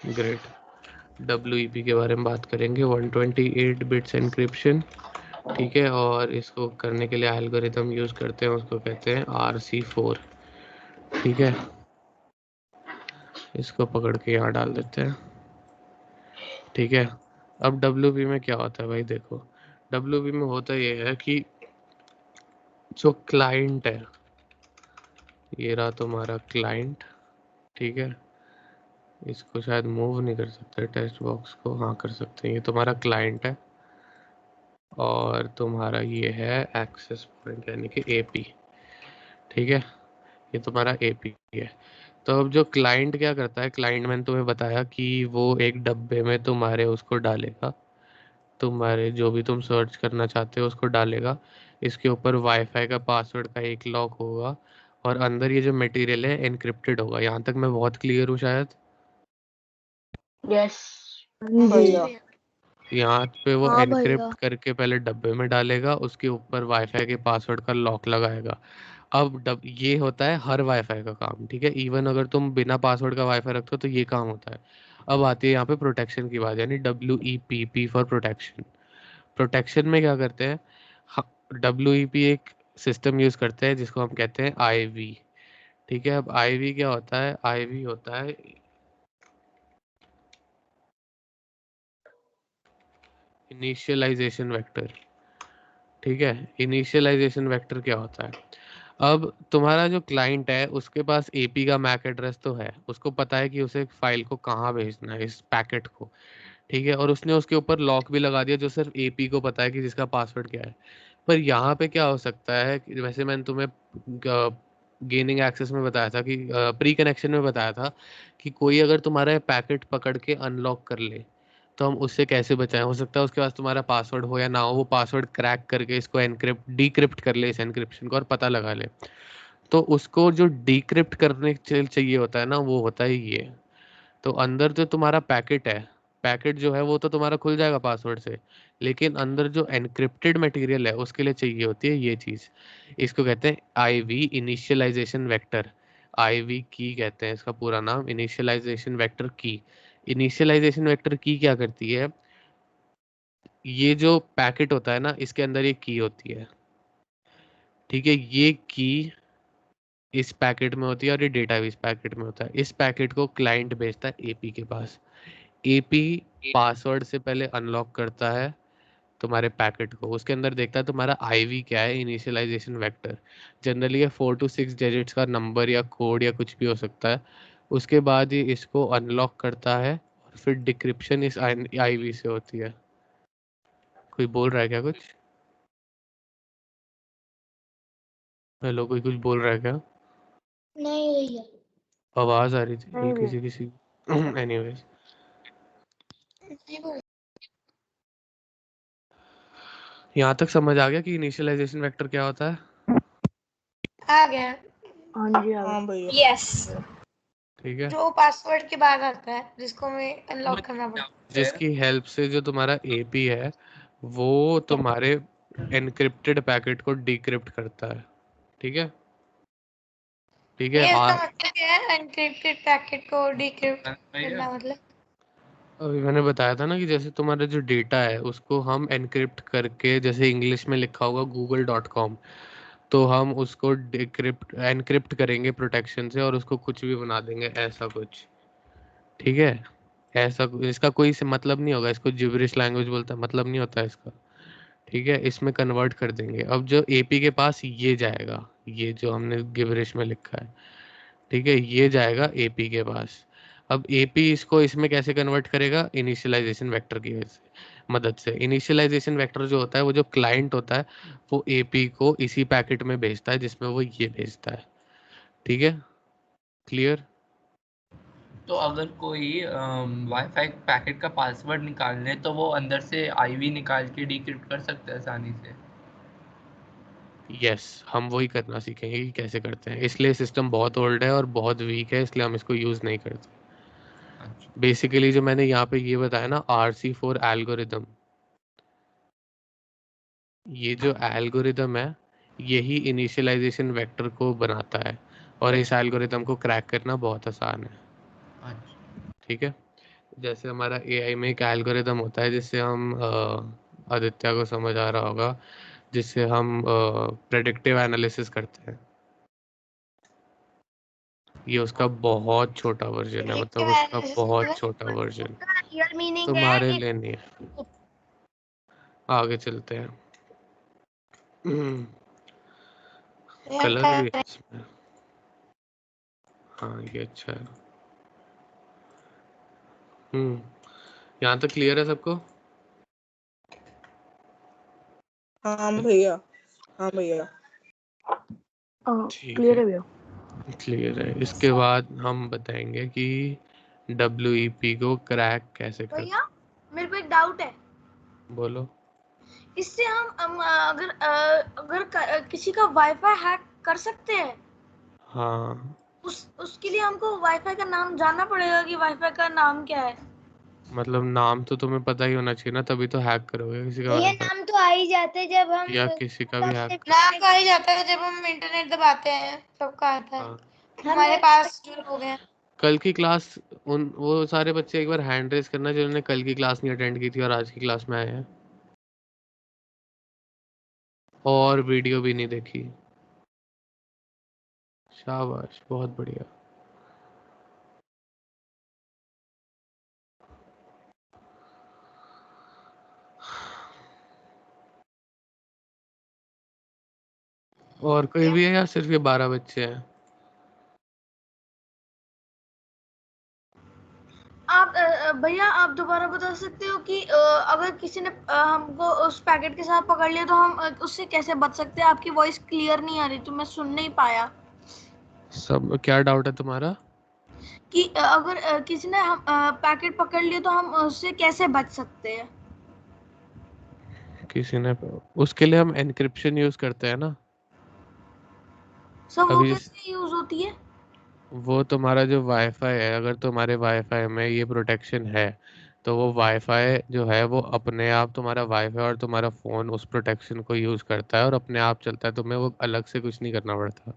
ग्रेट, WEP के बारे में बात करेंगे, 128 बिट्स एनक्रिप्शन, ठीक है। और इसको करने के लिए एल्गोरिथम यूज़ करते हैं, उसको कहते हैं RC4, ठीक है। इसको पकड़ के यहाँ डाल देते हैं, ठीक है। अब WP में क्या होता है भाई, देखो WP में होता ये है कि जो क्लाइंट है, ये रहा तुम्हारा क्लाइंट, ठीक है। इसको शायद मूव नहीं कर सकते टेक्स्ट बॉक्स को, हाँ कर सकते हैं। ये तुम्हारा क्लाइंट है और तुम्हारा ये है एक्सेस पॉइंट यानी कि AP, ठीक है। ये तुम्हारा AP है। तो अब जो क्लाइंट क्या करता है, क्लाइंट मैंने तुम्हें बताया कि वो एक डब्बे में तुम्हारे उसको डालेगा, तुम्हारे जो भी तुम सर्च करना चाहते हो उसको डालेगा। इसके ऊपर वाईफाई का पासवर्ड का एक लॉक होगा और अंदर ये जो मटेरियल है एनक्रिप्टेड होगा। यहाँ तक मैं बहुत क्लियर हूँ शायद। यस जी भैया। यहाँ पे वो हाँ एनक्रिप्ट भैया। करके पहले डब्बे में डालेगा, उसके ऊपर वाईफाई के पासवर्ड का लॉक लगाएगा। अब ये होता है हर वाईफाई का काम, ठीक है। इवन अगर तुम बिना पासवर्ड का वाईफाई रखते हो तो ये काम होता है। अब आती है यहाँ पे प्रोटेक्शन की बात, यानी WEP फॉर प्रोटेक्शन। प्रोटेक्शन में क्या करते हैं, WEP एक सिस्टम यूज करते हैं जिसको हम कहते हैं IV, ठीक है। अब IV क्या होता है, IV होता है इनिशियलाइजेशन वेक्टर, ठीक है। इनिशियलाइजेशन वेक्टर क्या होता है, अब तुम्हारा जो क्लाइंट है उसके पास AP का मैक एड्रेस तो है, उसको पता है कि उसे फाइल को कहाँ भेजना है, इस पैकेट को, ठीक है। और उसने उसके ऊपर लॉक भी लगा दिया जो सिर्फ AP को पता है कि जिसका पासवर्ड क्या है। पर यहाँ पे क्या हो सकता है वैसे मैंने तुम्हें गेनिंग एक्सेस में बताया था कि प्री कनेक्शन में बताया था कि कोई अगर तुम्हारा पैकेट पकड़ के अनलॉक कर ले तो हम उससे कैसे बचाएं। हो सकता है उसके पास तुम्हारा पासवर्ड हो या ना हो, वो पासवर्ड क्रैक करके इसको एनक्रिप्ट डिक्रिप्ट कर ले, इस एनक्रिप्शन को, और पता लगा ले। तो उसको जो डिक्रिप्ट करने चाहिए होता है ना, वो होता है ये। तो अंदर जो तुम्हारा पैकेट है, पैकेट जो है वो तो तुम्हारा खुल जाएगा पासवर्ड से, लेकिन अंदर जो एनक्रिप्टेड मटेरियल है उसके लिए चाहिए होती है ये चीज़। इसको कहते हैं IV इनिशियलाइजेशन वेक्टर, IV की कहते हैं इसका पूरा नाम, इनिशियलाइजेशन वेक्टर की। इनिशियलाइजेशन वेक्टर की क्या करती है, ये जो पैकेट होता है ना, इसके अंदर ये की होती है, ठीक है। ये की इस पैकेट में होती है और ये डेटा भी इस पैकेट में होता है। इस पैकेट को क्लाइंट भेजता है एपी के पास। एपी पासवर्ड से पहले अनलॉक करता है तुम्हारे पैकेट को, उसके अंदर देखता है तुम्हारा आईवी क्या है, इनिशियलाइजेशन वेक्टर। जनरली ये 4 to 6 डिजिट्स का नंबर या कोड या कुछ भी हो सकता है। उसके बाद ये इसको अनलॉक करता है और फिर डिक्रिप्शन इस आईवी से होती है। कोई बोल रहा है क्या कुछ? हेलो, कोई कुछ बोल रहा है क्या? नहीं भैया। आवाज आ रही थी नहीं भैया। किसी किसी। एनीवेज, यहाँ तक समझ आ गया कि इनिशियलाइजेशन वेक्टर क्या होता है? आ गया। हाँ जी आ गया। हाँ भैया। यस। ठीक है, जो पासवर्ड के बाद आता है जिसको हमें अनलॉक करना पड़ता है। जिसकी हेल्प से जो तुम्हारा एपी है वो तुम्हारे एनक्रिप्टेड पैकेट को डिक्रिप्ट करता है। ठीक है, ठीक है। ये इसका मतलब क्या है, एनक्रिप्टेड पैकेट को डिक्रिप्ट करना मतलब? अभी मैंने बताया था ना कि जैसे तुम्हारा जो डेटा है उसको हम एनक्रिप्ट करके, जैसे इंग्लिश में लिखा होगा google.com, तो हम उसको डिक्रिप्ट एनक्रिप्ट करेंगे प्रोटेक्शन से और उसको कुछ भी बना देंगे, ऐसा कुछ। ठीक है, ऐसा इसका कोई से मतलब नहीं होगा, इसको जिब्रिश लैंग्वेज बोलता है, मतलब नहीं होता है इसका। ठीक है, इसमें कन्वर्ट कर देंगे। अब जो एपी के पास ये जाएगा, ये जो हमने गिब्रिश में लिखा है, ठीक है, ये जाएगा एपी के पास। अब एपी इसको इसमें कैसे कन्वर्ट करेगा? इनिशियलाइजेशन वेक्टर की वजह से, मदद से। इनिशियलाइजेशन वेक्टर जो होता है, वो जो क्लाइंट होता है, वो एपी को इसी पैकेट में भेजता है जिसमें वो ये भेजता है। ठीक है, क्लियर? तो अगर कोई वाईफाई पैकेट का पासवर्ड निकालने तो वो अंदर से आईवी निकाल के डिक्रिप्ट कर सकता है आसानी से। यस, हम वही करना सीखेंगे कि कैसे करते हैं। इसलिए सिस्टम बहुत ओल्ड है और बहुत वीक है, इसलिए हम इसको यूज़ नहीं करते। अच्छा। बेसिकली जो मैंने यहाँ पे ये बताया ना, RC4 एल्गोरिदम, ये जो एल्गोरिदम है यही इनिशियलाइजेशन वेक्टर को बनाता है और इस एल्गोरिदम को क्रैक करना बहुत आसान है। अच्छा। ठीक है, जैसे हमारा एआई में एक एल्गोरिदम होता है जिससे हम आदित्य को समझ आ रहा होगा, जिससे हम प्रेडिक्टिव एनालिसिस करते हैं। ये उसका बहुत छोटा वर्जन है, मतलब उसका बहुत छोटा वर्जन, रियल मीनिंग तुम्हारे है लिए नहीं है। आगे चलते हैं। कलर भी है इसमें। हाँ, ये अच्छा है। यहाँ तक क्लियर है सबको? हाँ भैया। हाँ भैया। ठीक क्लियर है, है भैया। क्लियर है। इसके बाद हम बताएंगे कि WEP को क्रैक कैसे करते भैया मेरे को एक डाउट है। हैं। बोलो। इससे हम किसी का वाईफाई हैक कर सकते हैं? हाँ, उसके लिए हमको वाईफाई का नाम जानना पड़ेगा कि वाईफाई का नाम क्या है? मतलब नाम तो तुम्हें पता ही होना चाहिए ना, तभी तो हैक करोगे किसी का ये वाईफाई, नाम तो आ ही जाते हैं जब हम या किसी का भी हैक। नाम तो आ ही जाता है जब हम इंटरनेट दबाते हैं, सबका आता है। हाँ, हमारे पास जो लोग हैं। कल की क्लास, उन वो सारे बच्चे एक बार हैंड रेज करना जिन्होंने कल की क्लास नहीं अटेंड की थी और आज की क्लास में आए हैं और वीडियो भी नहीं देखी। शाबाश, बहुत बढ़िया। और कोई भी है या सिर्फ ये 12 बच्चे हैं? आप भैया आप दोबारा बता सकते हो कि अगर किसी ने हमको उस पैकेट के साथ पकड़ लिया तो हम उससे कैसे बच सकते हैं? आपकी वॉइस क्लियर नहीं आ रही तो मैं सुन नहीं पाया। सब क्या डाउट है तुम्हारा? कि अगर किसी ने हम पैकेट पकड़ लिया तो हम उससे कैसे बच सकते हैं? किसी ने, उसके लिए हम एनक्रिप्शन यूज करते हैं ना। सर वो अभी कैसे यूज होती है? वो तुम्हारा जो वाईफाई है, अगर तुम्हारे वाईफाई में ये प्रोटेक्शन है तो वो वाईफाई जो है वो अपने आप, तुम्हारा वाईफाई और तुम्हारा फ़ोन उस प्रोटेक्शन को यूज़ करता है और अपने आप चलता है, तुम्हें वो अलग से कुछ नहीं करना पड़ता।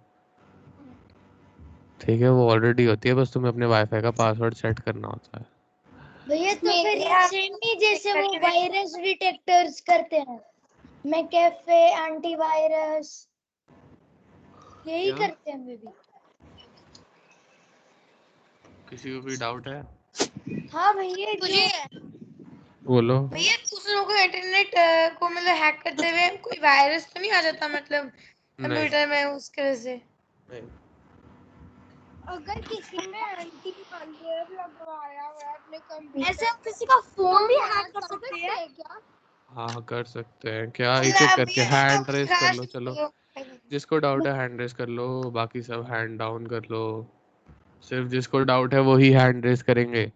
ठीक है, वो ऑलरेडी होती है, बस तुम्हें अपने वाईफाई का पासवर्ड सेट करना होता है। भैया तो फिर सेम ही जैसे वो वायरस डिटेक्टर्स करते हैं, मैकेफे, एंटीवायरस, यही क्या करते हैं वे भी। किसी को भी डाउट है? हाँ भैया जो बोलो। भैया दूसरों को इंटरनेट को मतलब हैक करते हुए कोई वायरस तो नहीं आ जाता मतलब नहीं कंप्यूटर में उसके वजह से? नहीं अगर किसी में एंटीवायरस लगाया हुआ है अपने कंप्यूटर, ऐसे हम किसी का फोन भी हैक कर सकते हैं क्या? हाँ कर सकते हैं। क्या एक मतलब एक अभी करके ये हैंड आपको रेस कर सिखाना लो। चलो चाहिए। जिसको डाउट है हैंड रेस कर लो, बाकी सब हैंड डाउन कर लो। सिर्फ जिसको डाउट है वो ही हैंड रेस करेंगे।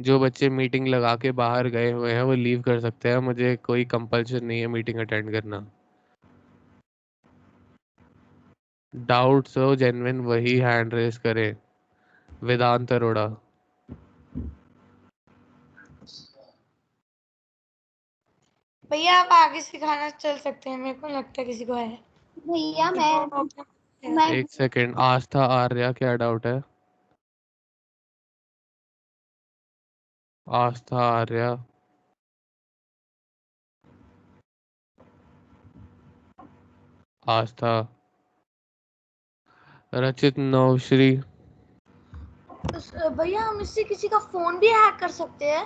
जो बच्चे मीटिंग लगा के बाहर गए हुए हैं वो लीव कर सकते हैं, मुझे कोई कंपल्शन नहीं है मीटिंग अटेंड करना। डाउट्स हो जेन्युइन वही हैंड रेस करे। वेदांत अरोड़ा। भैया आप आगे सिखाना चल सकते हैं, मेरे को लगता है किसी को है। भैया मैं मैं एक सेकेंड, आस्था आर्या क्या डाउट है? आस्था आर्या। आस्था। रचित नवश्री। भैया हम इससे किसी का फोन भी हैक कर सकते हैं?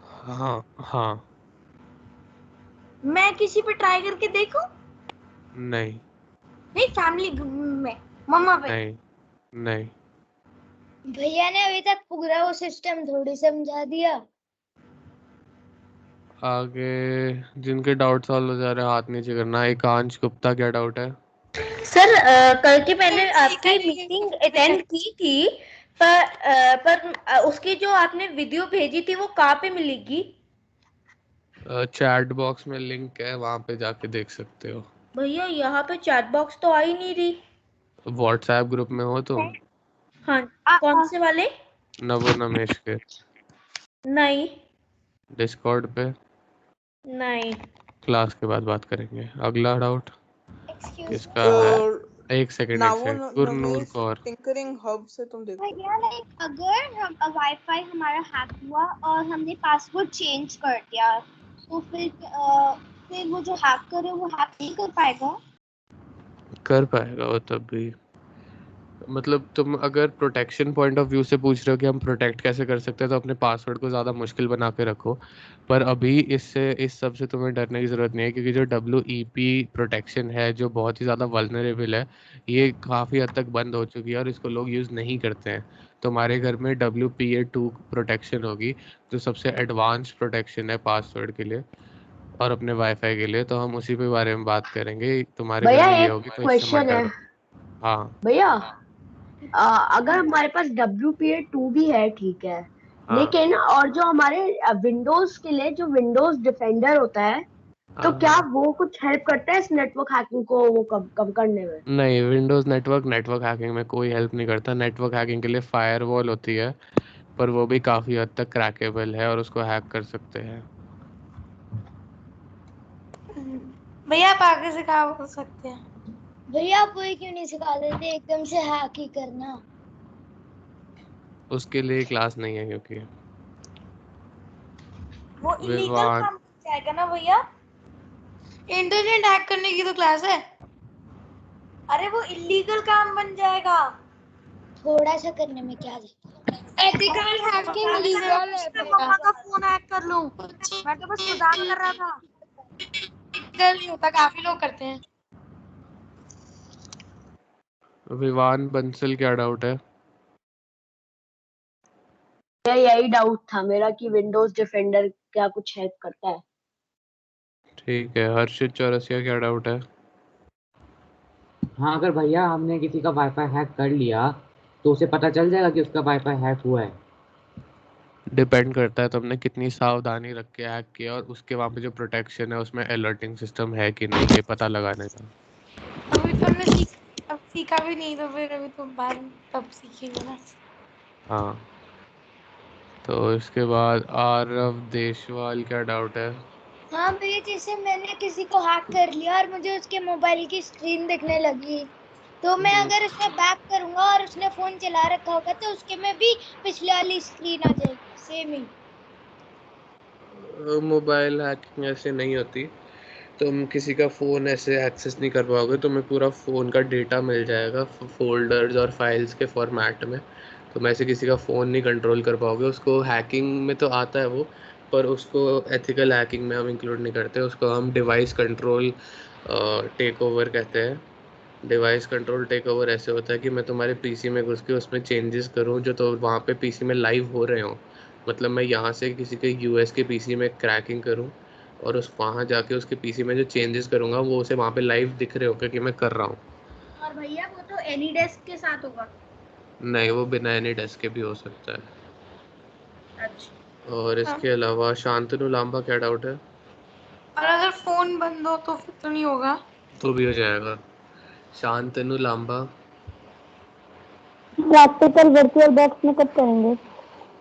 हाँ हाँ। मैं किसी पे ट्राई करके देखूं? नहीं नहीं, फैमिली में मम्मा पे। नहीं नहीं। भैया ने अभी तक पूरा वो सिस्टम थोड़ी समझा दिया। आगे जिनके डाउट सॉल्व हो जा रहे हैं हाथ नीचे करना। एकांश गुप्ता क्या डाउट है? सर कल के मैंने आपकी मीटिंग अटेंड की थी, पर उसकी जो आपने वीडियो भेजी थी वो कहाँ पे मिलेगी? चैट बॉक्स में लिंक है, वहां पे जाके देख सकते हो। भैया यहाँ पे चैट बॉक्स तो आ ही नहीं रही। व्हाट्सएप ग्रुप में हो तुम? हाँ, कौन से वाले? नवो नमेश के। नहीं डिस्कॉर्ड पे। नहीं। क्लास के बाद बात करेंगे। अगला डाउट एक्सक्यूज किसका है? एक सेकेंड गुरनूर नवेश कौर। टिंकरिंग हब से तुम देखो। भैया लाइक अगर हम वाईफाई हमारा हैक हुआ और हमने पासवर्ड चेंज कर दिया, तो फिर वो जो हैक करे वो हैक नहीं कर पाएगा? कर पाएगा वो तब भी। मतलब तुम अगर प्रोटेक्शन पॉइंट ऑफ व्यू से पूछ रहे हो कि हम प्रोटेक्ट कैसे कर सकते हैं, तो अपने पासवर्ड को ज़्यादा मुश्किल बना के रखो। पर अभी इससे इस सब से तुम्हें डरने की ज़रूरत नहीं है, क्योंकि जो WEP प्रोटेक्शन है जो बहुत ही ज़्यादा वल्नरेबल है, ये काफ़ी हद तक बंद हो चुकी है और इसको लोग यूज़ नहीं करते हैं। तुम्हारे घर में WPA2 प्रोटेक्शन होगी जो सबसे एडवांस प्रोटेक्शन है पासवर्ड के लिए और अपने वाईफाई के लिए। तो हम उसी के बारे में बात करेंगे। तुम्हारे घर भैया में ये एक होगी तो इससे मत क्वेश्चन है डरो। हाँ भैया। अगर हमारे पास WPA2 भी है, ठीक है, हाँ लेकिन और जो हमारे विंडोज के लिए जो विंडोज डिफेंडर होता है, तो क्या हाँ। वो कुछ हेल्प करता है इस नेटवर्क हैकिंग को वो कम करने में? नहीं, विंडोज नेटवर्क हैकिंग में कोई हेल्प नहीं करता। नेटवर्क हैकिंग के लिए फायरवॉल होती है, पर वो भी काफ़ी हद तक क्रैकेबल है और उसको हैक कर सकते हैं। भैया आप आगे सिखा सकते हैं। भैया आप वही क्यों नहीं सिखा देते एकदम से हैक ही करना? उसके लिए क्लास नहीं है, क्योंकि वो इलीगल विवान काम बन जाएगा ना भैया। इंटरनेट हैक करने की तो क्लास है। अरे वो इलीगल काम बन जाएगा। थोड़ा सा करने में क्या जाता है? एथिकल हैकिंग लीगल है मैं मम्मा का फोन हैक कर लूं, मैं तो बस मजाक कर रहा था। इलीगल नहीं होता, काफी लोग करते हैं। विवान बंसल क्या डाउट है? यही डाउट था मेरा कि विंडोज डिफेंडर क्या कुछ हेल्प करता है। ठीक है। हर्षित चौरसिया क्या डाउट है? हाँ, अगर भैया हमने किसी का वाईफाई हैक कर लिया तो उसे पता चल जाएगा कि उसका वाईफाई हैक हुआ है? डिपेंड करता है तुमने कितनी सावधानी रख के हैक किया और उसके वहाँ पे जो प्रोटेक्शन है उसमें अलर्टिंग सिस्टम है कि नहीं, ये पता लगाने का। अभी तो हमने सीखा भी नहीं, तो फिर अभी तो बाद में तब सीखेंगे ना। हाँ, तो इसके बाद आरव देशवाल क्या डाउट है? हाँ भैया, जैसे मैंने किसी को हैक कर लिया और मुझे उसके मोबाइल की स्क्रीन दिखने लगी, तो मैं अगर उसमें बैक करूंगा और उसने फोन चला रखा होगा तो उसके में भी पिछले वाली स्क्रीन आ जाएगी सेम ही। मोबाइल हैकिंग ऐसे नहीं होती। तुम किसी का फ़ोन ऐसे एक्सेस नहीं कर पाओगे, तुम्हें पूरा फ़ोन का डेटा मिल जाएगा फ़ोल्डर्स और फाइल्स के फॉर्मेट में। तुम ऐसे किसी का फ़ोन नहीं कंट्रोल कर पाओगे। उसको हैकिंग में तो आता है वो, पर उसको एथिकल हैकिंग में हम इंक्लूड नहीं करते। उसको हम डिवाइस कंट्रोल टेक ओवर कहते हैं। डिवाइस कंट्रोल टेक ओवर ऐसे होता है कि मैं तुम्हारे पीसी में घुस के उसमें चेंजेस करूं जो तो वहाँ पे पीसी में लाइव हो रहे हों। मतलब मैं यहाँ से किसी के यूएस के पीसी में क्रैकिंग करूं और उस वहाँ जाके उसके पीसी में जो चेंजेस करूंगा वो उसे वहाँ पे लाइव दिख रहे होंगे कि मैं कर रहा हूँ। और भैया वो तो एनी डेस्क के साथ होगा। नहीं, वो बिना एनी डेस्क के भी हो सकता है। अच्छा। और इसके अलावा शांतनु लांबा क्या डाउट है? और अगर फोन बंद हो तो फिर तो नहीं होगा। तो भी हो जाएगा। Shantanu Lamba practical virtual box में कब करेंगे?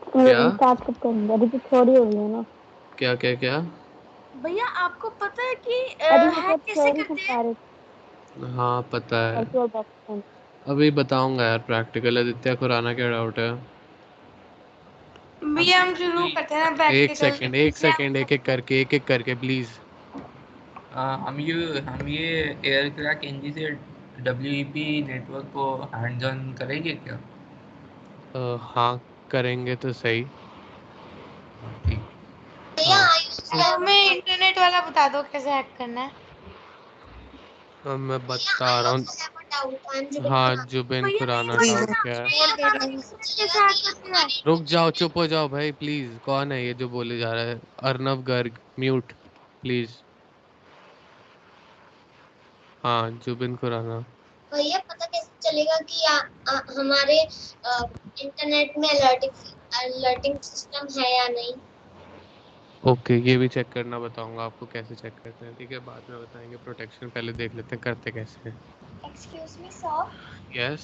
क्या स्टार्ट कब करेंगे? अभी तो थोड़ी हो गई है ना। क्या क्या क्या? भैया आपको पता है कि अभी हैक मतलब कैसे थ्योरी करते हैं? समझा रहे थे हाँ पता है, वर्चुअल बॉक्स में। अभी बताऊंगा यार। प्रैक्टिकल आदित्य खुराना क्या डाउट है? भैया हम शुरू करते हैं ना प्रैक्टिकल। एक सेकंड एक एक करके प्लीज। हम ये एयर क्रैक एनजी से WEP नेटवर्क को हैंड्स ऑन करेंगे क्या? हाँ करेंगे तो सही। ठीक। हमें इंटरनेट वाला बता दो कैसे हैक करना है। मैं बता रहा हूँ। हाँ जुबिन भैया खुराना नहीं डाउट क्या है? कैसे हैक करते हैं? रुक जाओ, चुप हो जाओ भाई प्लीज। कौन है ये जो बोले जा रहा है? Arnav Garg, mute please. हाँ जुबिन खुराना। भैया पता कैसे चलेगा कि हमारे इंटरनेट में अलर्टिंग सिस्टम है या नहीं? ओके, ये भी चेक करना बताऊंगा आपको कैसे चेक करते हैं। ठीक है, बाद में बताएंगे। प्रोटेक्शन पहले देख लेते हैं करते कैसे हैं। Excuse me sir. Yes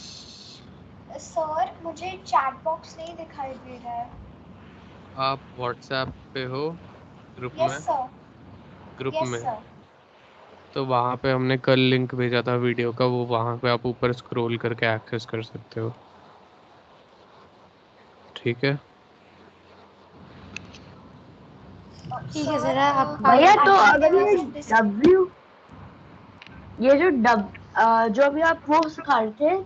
sir मुझे चैट बॉक्स नहीं दिखाई दे रहा है। आप व्हाट्सएप पे हो? ग्रुप यस में? सर। ग्रुप यस में सर। तो वहाँ पे हमने कल लिंक भेजा था वीडियो का, वो वहाँ पे आप ऊपर स्क्रॉल करके एक्सेस कर सकते हो। ठीक है। ठीक है सर आप भैया तो आगे अगर जो अभी आप वो सिखा रहे थे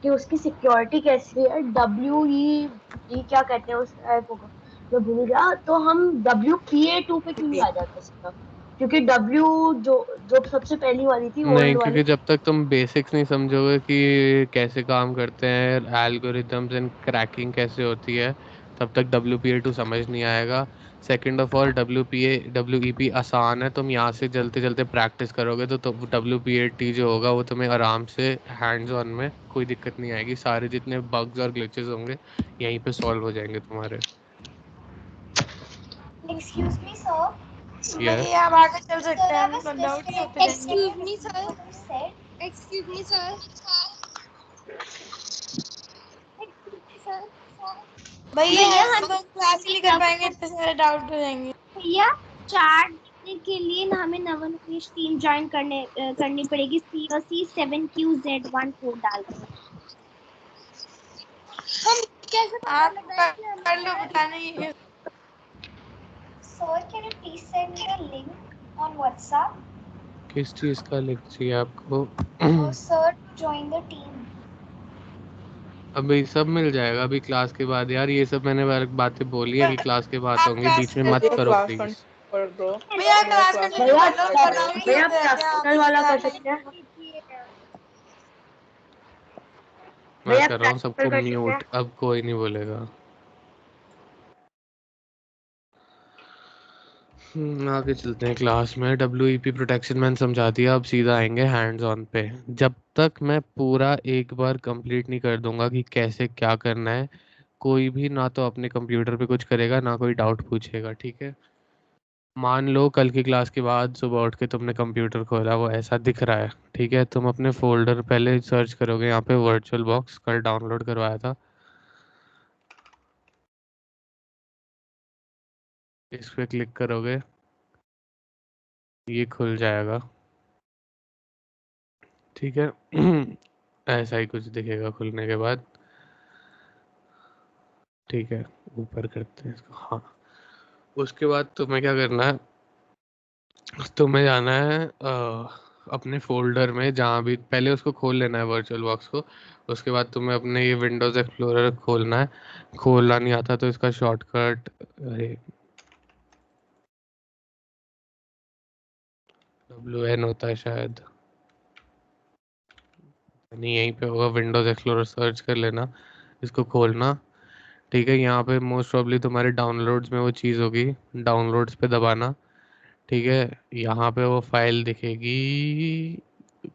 कि उसकी सिक्योरिटी कैसी है, WEG क्या कहते हैं उस ऐप को, मैं भूल गया। तो हम WPA2 पे क्यों नहीं आ जाते सीधा? क्योंकि W जो सबसे पहली वाली थी, नहीं, ओल्ड क्योंकि वाली। जब तक तुम बेसिक्स नहीं समझोगे कि कैसे काम करते हैं एल्गोरिथम्स एंड क्रैकिंग कैसे होती है, तब तक WPA2 समझ नहीं आएगा। सेकंड ऑफ ऑल WEP आसान है। तुम यहाँ से जलते जलते प्रैक्टिस करोगे तो WPAT जो होगा वो तुम्हें आराम से हैंड्स ऑन में कोई दिक्कत नहीं आएगी। सारे जितने बग्स और ग्लिचेस होंगे यहीं पे सॉल्व हो जाएंगे तुम्हारे। Excuse me sir. यस भैया आप आगे चल सकते हैं, हम डाउट ही होते जाएंगे। Excuse me sir. Excuse me sir. भैया हम तो क्लास ही नहीं कर पाएंगे, इतने सारे डाउट हो जाएंगे। भैया चार्ट देखने के लिए ना हमें नवोन्मेष टीम ज्वाइन करनी पड़ेगी, COC7QZ14 डालकर। हम कैसे पता आप लगा है कि कर लो, पता नहीं। Sir can you please send me the link on WhatsApp? किस चीज़ का लिंक चाहिए आपको? Sir to join the team. अभी सब मिल जाएगा अभी क्लास के बाद। यार ये सब मैंने बातें बोली है कि क्लास के बाद आप होंगी, क्लास बीच में मत भैया करो क्लास प्लीज। कंटिन्यू कर दो। भैया क्लास क्लास कंटिन्यू भैया कर लो, अलाउ नहीं भैया होते हैं क्या? प्रैक्टिकल वाला कर सकते हैं? मैं भैया कर रहा हूँ प्रैक्टिकल सबको कर सकते हैं? म्यूट, अब कोई नहीं बोलेगा। आगे चलते हैं क्लास में। WEP प्रोटेक्शन मैंने समझा दिया, अब सीधा आएंगे हैंड्स ऑन पे। जब तक मैं पूरा एक बार कंप्लीट नहीं कर दूंगा कि कैसे क्या करना है, कोई भी ना तो अपने कंप्यूटर पे कुछ करेगा ना कोई डाउट पूछेगा। ठीक है? मान लो कल की क्लास के बाद सुबह उठ के तुमने कंप्यूटर खोला, वो ऐसा दिख रहा है। ठीक है, तुम अपने फोल्डर पहले सर्च करोगे, यहाँ पे वर्चुअल बॉक्स कल डाउनलोड करवाया था, इस पे क्लिक करोगे, ये खुल जाएगा। ठीक है? ऐसा ही कुछ दिखेगा खुलने के बाद। ठीक है, ऊपर करते हैं इसको। हाँ, उसके बाद तुम्हें क्या करना है, तुम्हें जाना है अपने फोल्डर में, जहाँ भी पहले उसको खोल लेना है वर्चुअल बॉक्स को। उसके बाद तुम्हें अपने ये विंडोज़ एक्सप्लोरर खोलना है। खोलना नहीं आता तो इसका शॉर्टकट, अरे WN होता है शायद, नहीं यहीं पे होगा, विंडोज़ एक्सप्लोरर सर्च कर लेना, इसको खोलना। ठीक है, यहाँ पे मोस्ट प्रॉब्ली तुम्हारे डाउनलोड्स में वो चीज़ होगी, डाउनलोड्स पे दबाना। ठीक है, यहाँ पे वो फाइल दिखेगी,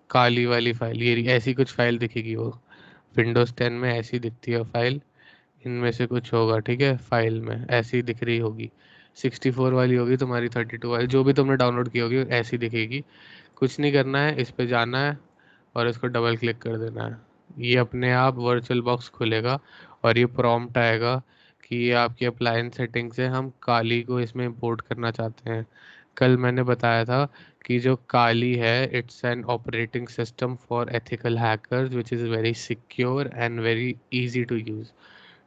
काली वाली फाइल, ये ऐसी कुछ फाइल दिखेगी, वो विंडोज़ 10 में ऐसी दिखती है फाइल, इनमें से कुछ होगा। ठीक है, फाइल में ऐसी दिख रही होगी, 64 वाली होगी तुम्हारी, 32 वाली, जो भी तुमने डाउनलोड की होगी ऐसी दिखेगी। कुछ नहीं करना है, इस पे जाना है और इसको डबल क्लिक कर देना है। ये अपने आप वर्चुअल बॉक्स खुलेगा और ये प्रॉम्प्ट आएगा कि ये आपकी अप्लायंस सेटिंग्स है, हम काली को इसमें इंपोर्ट करना चाहते हैं। कल मैंने बताया था कि जो काली है, it's an operating system for ethical hackers which is very secure and very easy to use.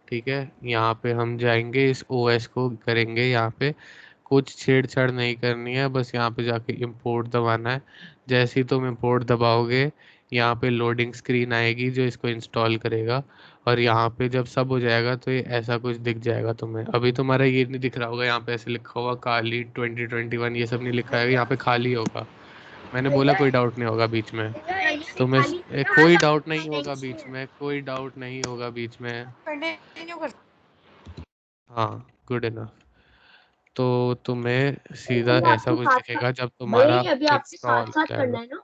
ठीक है, यहाँ पे हम जाएंगे, इस OS को करेंगे, यहाँ पे कुछ छेड़छाड़ नहीं करनी है, बस यहाँ पे जाके इंपोर्ट दबाना है। जैसे ही तुम इंपोर्ट दबाओगे, यहाँ पे लोडिंग स्क्रीन आएगी जो इसको इंस्टॉल करेगा, और यहाँ पे जब सब हो जाएगा तो ये ऐसा कुछ दिख जाएगा तुम्हें। अभी तुम्हारा ये नहीं दिख रहा होगा, यहाँ पे ऐसे लिखा होगा काली 2021, ये सब नहीं लिखा है, यहाँ पे खाली होगा। मैंने बोला कोई डाउट नहीं होगा बीच में, तुम्हें कोई डाउट नहीं होगा बीच में, कोई डाउट नहीं होगा बीच में। कंटिन्यू कर। हाँ, गुड इनफ। तो तुम्हें सीधा अभी ऐसा आपको कुछ साथ साथ दिखेगा जब भैया तुम्हारा ये अभी आपने इंस्टॉल साथ हो साथ जाएगा। करना है ना?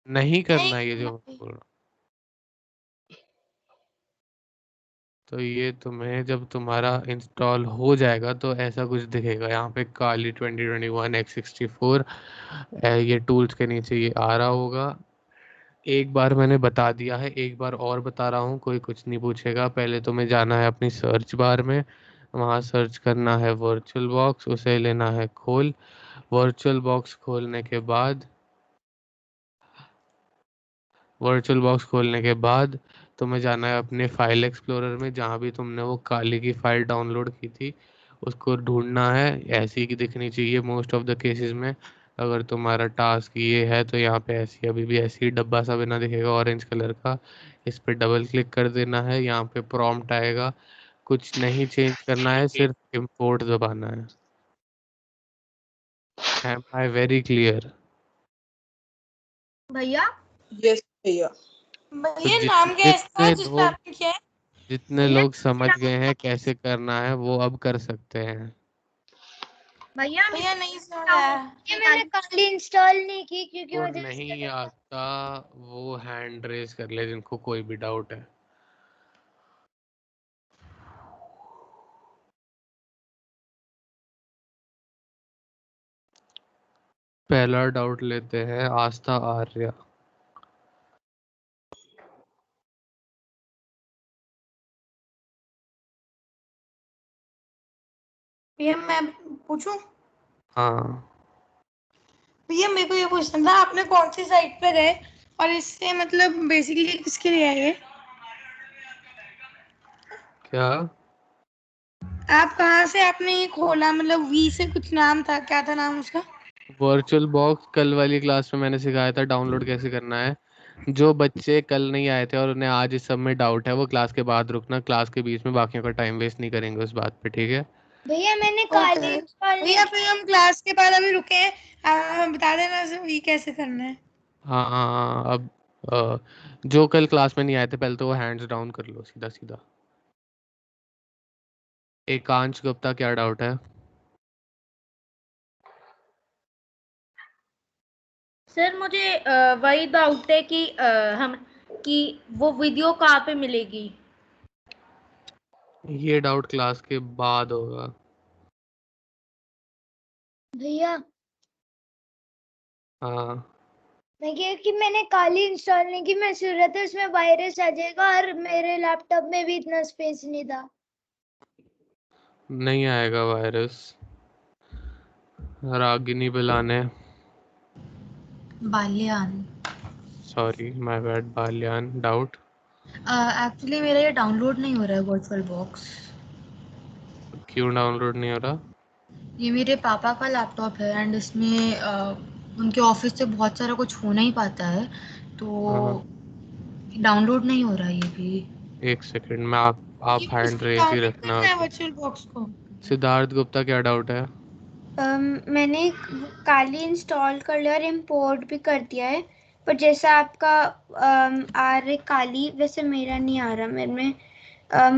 नहीं करना नहीं ये जो करना। बोल रहा। तो ये तुम्हें जब तुम्हारा इंस्टॉल हो जाएगा तो ऐसा कुछ दिखेगा, यहाँ पे काली 2021 X64, ये टूल्स के नीचे ये आ रहा होगा। एक बार मैंने बता दिया है, एक बार और बता रहा हूँ, कोई कुछ नहीं पूछेगा। पहले तुम्हें जाना है अपनी सर्च बार में, वहाँ सर्च करना है वर्चुअल बॉक्स, उसे लेना है खोल। वर्चुअल बॉक्स खोलने के बाद, वर्चुअल बॉक्स खोलने के बाद तुम्हें जाना है अपने फाइल एक्सप्लोरर में, जहाँ भी तुमने वो काली की फाइल डाउनलोड की थी उसको ढूंढना है। ऐसी की दिखनी चाहिए मोस्ट ऑफ द केसेस में। अगर तुम्हारा टास्क ये है तो यहाँ पे ऐसी, अभी भी ऐसी ही डब्बा सा बना दिखेगा ऑरेंज कलर का, इस पे डबल क्लिक कर देना है। यहाँ पे प्रॉम्प्ट आएगा, कुछ नहीं चेंज करना है, सिर्फ इंपोर्ट दबाना है। Am I very clear? भैया यस भैया। भैया नाम क्या है इसका जितने जिस पे लोग आपने किया है? जितने लोग समझ गए हैं कैसे करना है वो अब कर सकते हैं। भैया नहीं समझ आया। ये मैंने काली इंस्टॉल नहीं की क्योंकि वो मुझे नहीं आता, वो हैंड रेज कर ले जिनको कोई भी डाउट है। पहला डाउट लेते हैं आस्था आर्या। भैया मैं पूछूं? हाँ, भैया मेरे को ये पूछना था, आपने कौन सी साइट पे गए और इससे मतलब बेसिकली किसके लिए है ये? क्या आप कहाँ से आपने ये खोला, मतलब वी से कुछ नाम था, क्या था नाम उसका? वर्चुअल बॉक्स कल वाली क्लास में मैंने सिखाया था डाउनलोड कैसे करना है। जो बच्चे कल नहीं आए थे और उन्हें आज इस सब में डाउट है वो क्लास के बाद रुकना, क्लास के बीच में बाकियों का टाइम वेस्ट नहीं करेंगे उस बात पे, ठीक है? भैया मैंने काली इंस्टॉल भैया फिर हम क्लास के बाद अभी रुके हैं, आप हमें बता देना ये कैसे करना है। हाँ हाँ हाँ, अब जो कल क्लास में नहीं आए थे पहले तो वो हैंड्स डाउन कर लो सीधा सीधा। एकांश गुप्ता क्या डाउट है? सर मुझे वही डाउट है कि कि वो वीडियो कहाँ पे मिलेगी? ये डाउट क्लास के बाद होगा। भैया हाँ, मैं कह कि मैंने काली इंस्टॉल नहीं की, मैं सोच रहा था उसमें वायरस आ जाएगा और मेरे लैपटॉप में भी इतना स्पेस नहीं था। नहीं आएगा वायरस। रागिनी बिलाने, Baliyan. Sorry my bad, Baliyan doubt. Actually मेरा ये डाउनलोड नहीं हो रहा है वर्चुअल बॉक्स। क्यों डाउनलोड नहीं हो रहा? ये मेरे पापा का लैपटॉप है एंड इसमें उनके ऑफिस से बहुत सारा कुछ हो नहीं पाता है, तो डाउनलोड नहीं हो रहा है ये भी। एक सेकंड में आप हैंड रेज ही रखना। वर्चुअल बॉक्स को। सिद्धार्थ गुप्ता क्या डाउट है? मैंने काली इंस्टॉल कर लिया और इंपोर्ट भी कर दिया है, पर जैसा आपका आ रहे काली वैसे मेरा नहीं आ रहा। मेरे में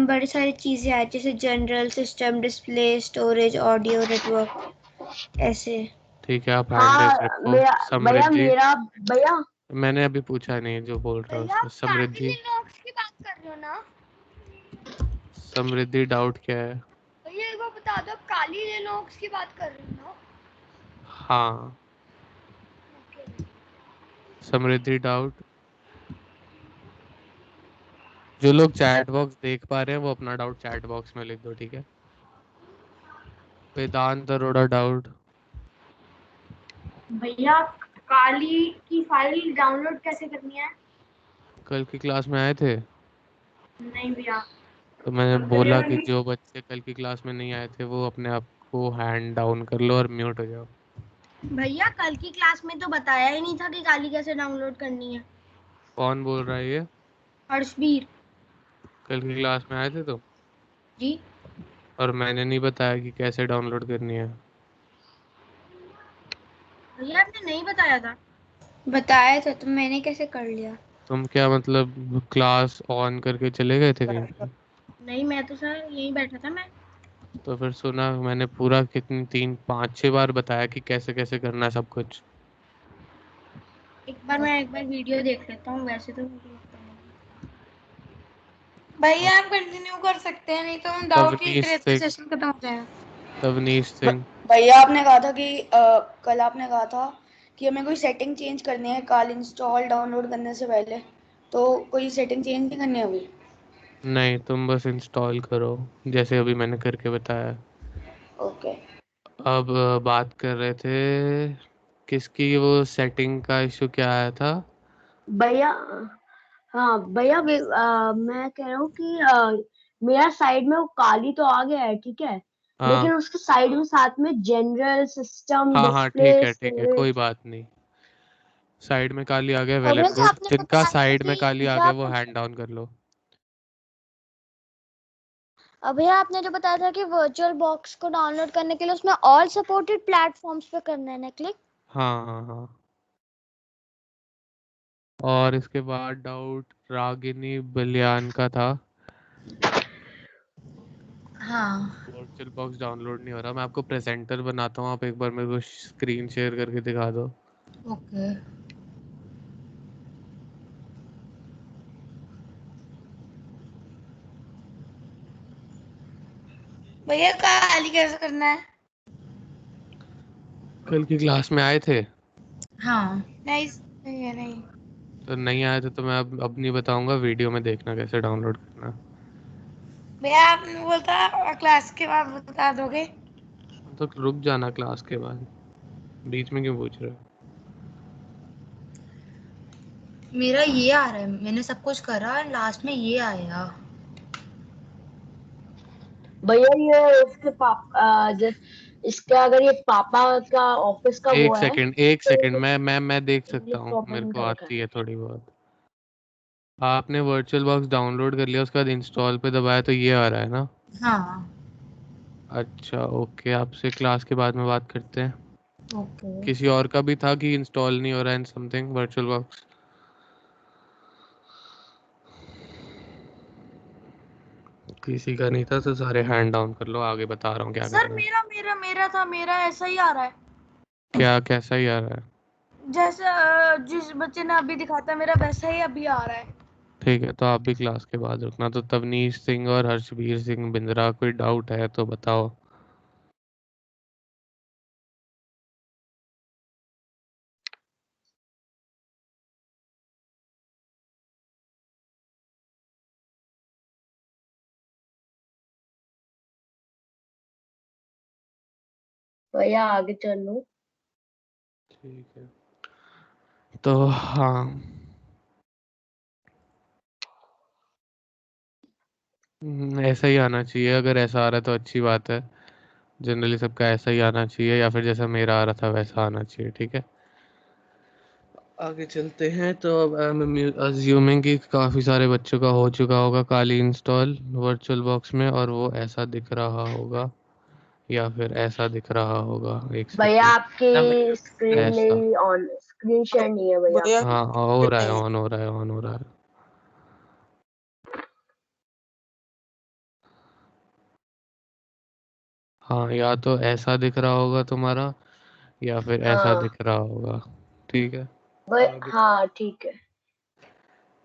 बड़ी सारी चीजें आ जैसे general, system, display, storage, audio, network ऐसे। ठीक है, आप हैंड रेज रखो। भैया समृद्धि, मेरा भैया मैंने अभी पूछा नहीं जो बोल रहा भैया हूँ। आप समृद्धि, लिनक्स की बात कर रहे हो ना? समृद्धि डाउट क्या है? भैया एक बार बता दो, आप काली लिनक्स की बात कर रहे हो ना? हाँ। समृद्धि डाउट। जो लोग चैट बॉक्स देख पा रहे हैं वो अपना डाउट चैट बॉक्स में लिख दो, ठीक है? वेदांत अरोड़ा डाउट। भैया काली की फाइल डाउनलोड कैसे करनी है? कल की क्लास में आए थे नहीं भैया। तो मैंने बोला कि जो बच्चे कल की क्लास में नहीं आए थे वो अपने आप को हैंड डाउन कर लो और म्यूट हो जाओ। भैया कल की क्लास में तो बताया ही नहीं था कि काली कैसे डाउनलोड करनी है। कौन बोल रहा है ये? हर्षवीर कल की क्लास में आए थे तुम? जी। और मैंने नहीं बताया कि कैसे डाउनलोड करनी है? भैया आपने नहीं बताया था। बताया था तो मैंने कैसे कर लिया? तुम क्या मतलब क्लास ऑन करके चले गए थे कहीं पे? नहीं, मैं तो सर यहीं बैठा था मैं। तो फिर सुना मैंने पूरा कितनी 3 5 6 बार बताया कि कैसे कैसे करना है सब कुछ। एक बार वीडियो देख लेता हूँ, वैसे तो मुझे लगता नहीं। भैया आप कंटिन्यू कर सकते हैं, नहीं तो हम डाउट क्लिक तवनीश करते सिंह, सेशन खत्म हो जाएगा। तवनीश सिंह। भैया आपने कहा था कि कल आपने कहा था कि हमें कोई सेटिंग चेंज करनी है काल इंस्टॉल डाउनलोड करने से पहले, तो कोई सेटिंग चेंज नहीं करनी है अभी? नहीं, तुम बस इंस्टॉल करो जैसे अभी मैंने करके बताया। ओके। अब बात कर रहे थे किसकी, वो सेटिंग का इशू क्या आया था? भैया हाँ भैया मैं कह रहा हूँ कि मेरा साइड में वो काली तो आ गया है, ठीक है, हाँ लेकिन उसके साइड में साथ में जनरल, सिस्टम, हाँ हाँ, डिस्प्ले, ठीक है, कोई स्टोरेज। बात नहीं। साइड में काली आ गया, और वेल भैया एंड जो गुड। आपने जिनका बताया था साइड में कि काली आ जो गया वो आपने हैंड डाउन कर लो। भैया आपने जो बताया था कि वर्चुअल बॉक्स को डाउनलोड करने के लिए उसमें ऑल सपोर्टेड प्लेटफॉर्म्स पे करना है ना क्लिक? हाँ हाँ हाँ। और इसके बाद डाउट रागिनी बलियान का था। हाँ वर्चुअल बॉक्स डाउनलोड नहीं हो रहा। मैं आपको प्रेजेंटर बनाता हूँ, आप एक बार मेरे को स्क्रीन शेयर करके दिखा दो। ओके। भैया काली कैसे करना है? कल की क्लास में आए थे हाँ नहीं नहीं। तो नहीं आए थे तो मैं अब नहीं बताऊंगा, वीडियो में देखना कैसे डाउनलोड करना। भैया आपने बोलता क्लास के बाद बता दोगे। तो रुक जाना क्लास के बाद, बीच में क्यों पूछ रहे हो? मेरा ये आ रहा है, मैंने सब कुछ करा और लास्ट में ये आया। भैया ये इसके इसका अगर ये पापा का ऑफिस का वो है एक तो सेकंड, मैं देख सकता इंग्लिश हूँ, मेरे प्रॉब्लम को डाउट है। आती है थोड़ी बहुत। आपने वर्चुअल बॉक्स डाउनलोड कर लिया, उसके बाद इंस्टॉल पे दबाया तो ये आ रहा है ना? हाँ अच्छा ओके, आपसे क्लास के बाद में बात करते हैं। ओके। किसी और का भी था कि इंस्टॉल नहीं हो रहा है समथिंग वर्चुअल बॉक्स? किसी का नहीं था तो सारे हैंड डाउन कर लो, आगे बता रहा हूँ क्या सर करना है। मेरा ऐसा ही आ रहा है। क्या कैसा ही आ रहा है? जैसे जिस बच्चे ने अभी दिखाया था मेरा वैसा ही अभी आ रहा है। ठीक है, तो आप भी क्लास के बाद रुकना। तो तवनीश सिंह और हर्षवीर सिंह बिंद्रा, कोई डाउट है तो बताओ। भैया आगे चलो। ठीक है, तो हाँ, ऐसा ही आना चाहिए। अगर ऐसा आ रहा है तो अच्छी बात है, जनरली सबका ऐसा ही आना चाहिए या फिर जैसा मेरा आ रहा था वैसा आना चाहिए। ठीक है, आगे चलते हैं। तो अब आई एम अज्यूमिंग कि काफ़ी सारे बच्चों का हो चुका होगा काली इंस्टॉल वर्चुअल बॉक्स में, और वो ऐसा दिख रहा होगा या फिर ऐसा दिख रहा होगा। एक भैया सेकंड, आपकी स्क्रीन ऐसा। नहीं ऑन, स्क्रीन शेयर नहीं है भैया। भैया हाँ हो रहा है, ऑन हो रहा है, ऑन हो रहा है। हाँ, या तो ऐसा दिख रहा होगा तुम्हारा या फिर ऐसा हाँ दिख रहा होगा। ठीक है, आगे। हाँ ठीक है।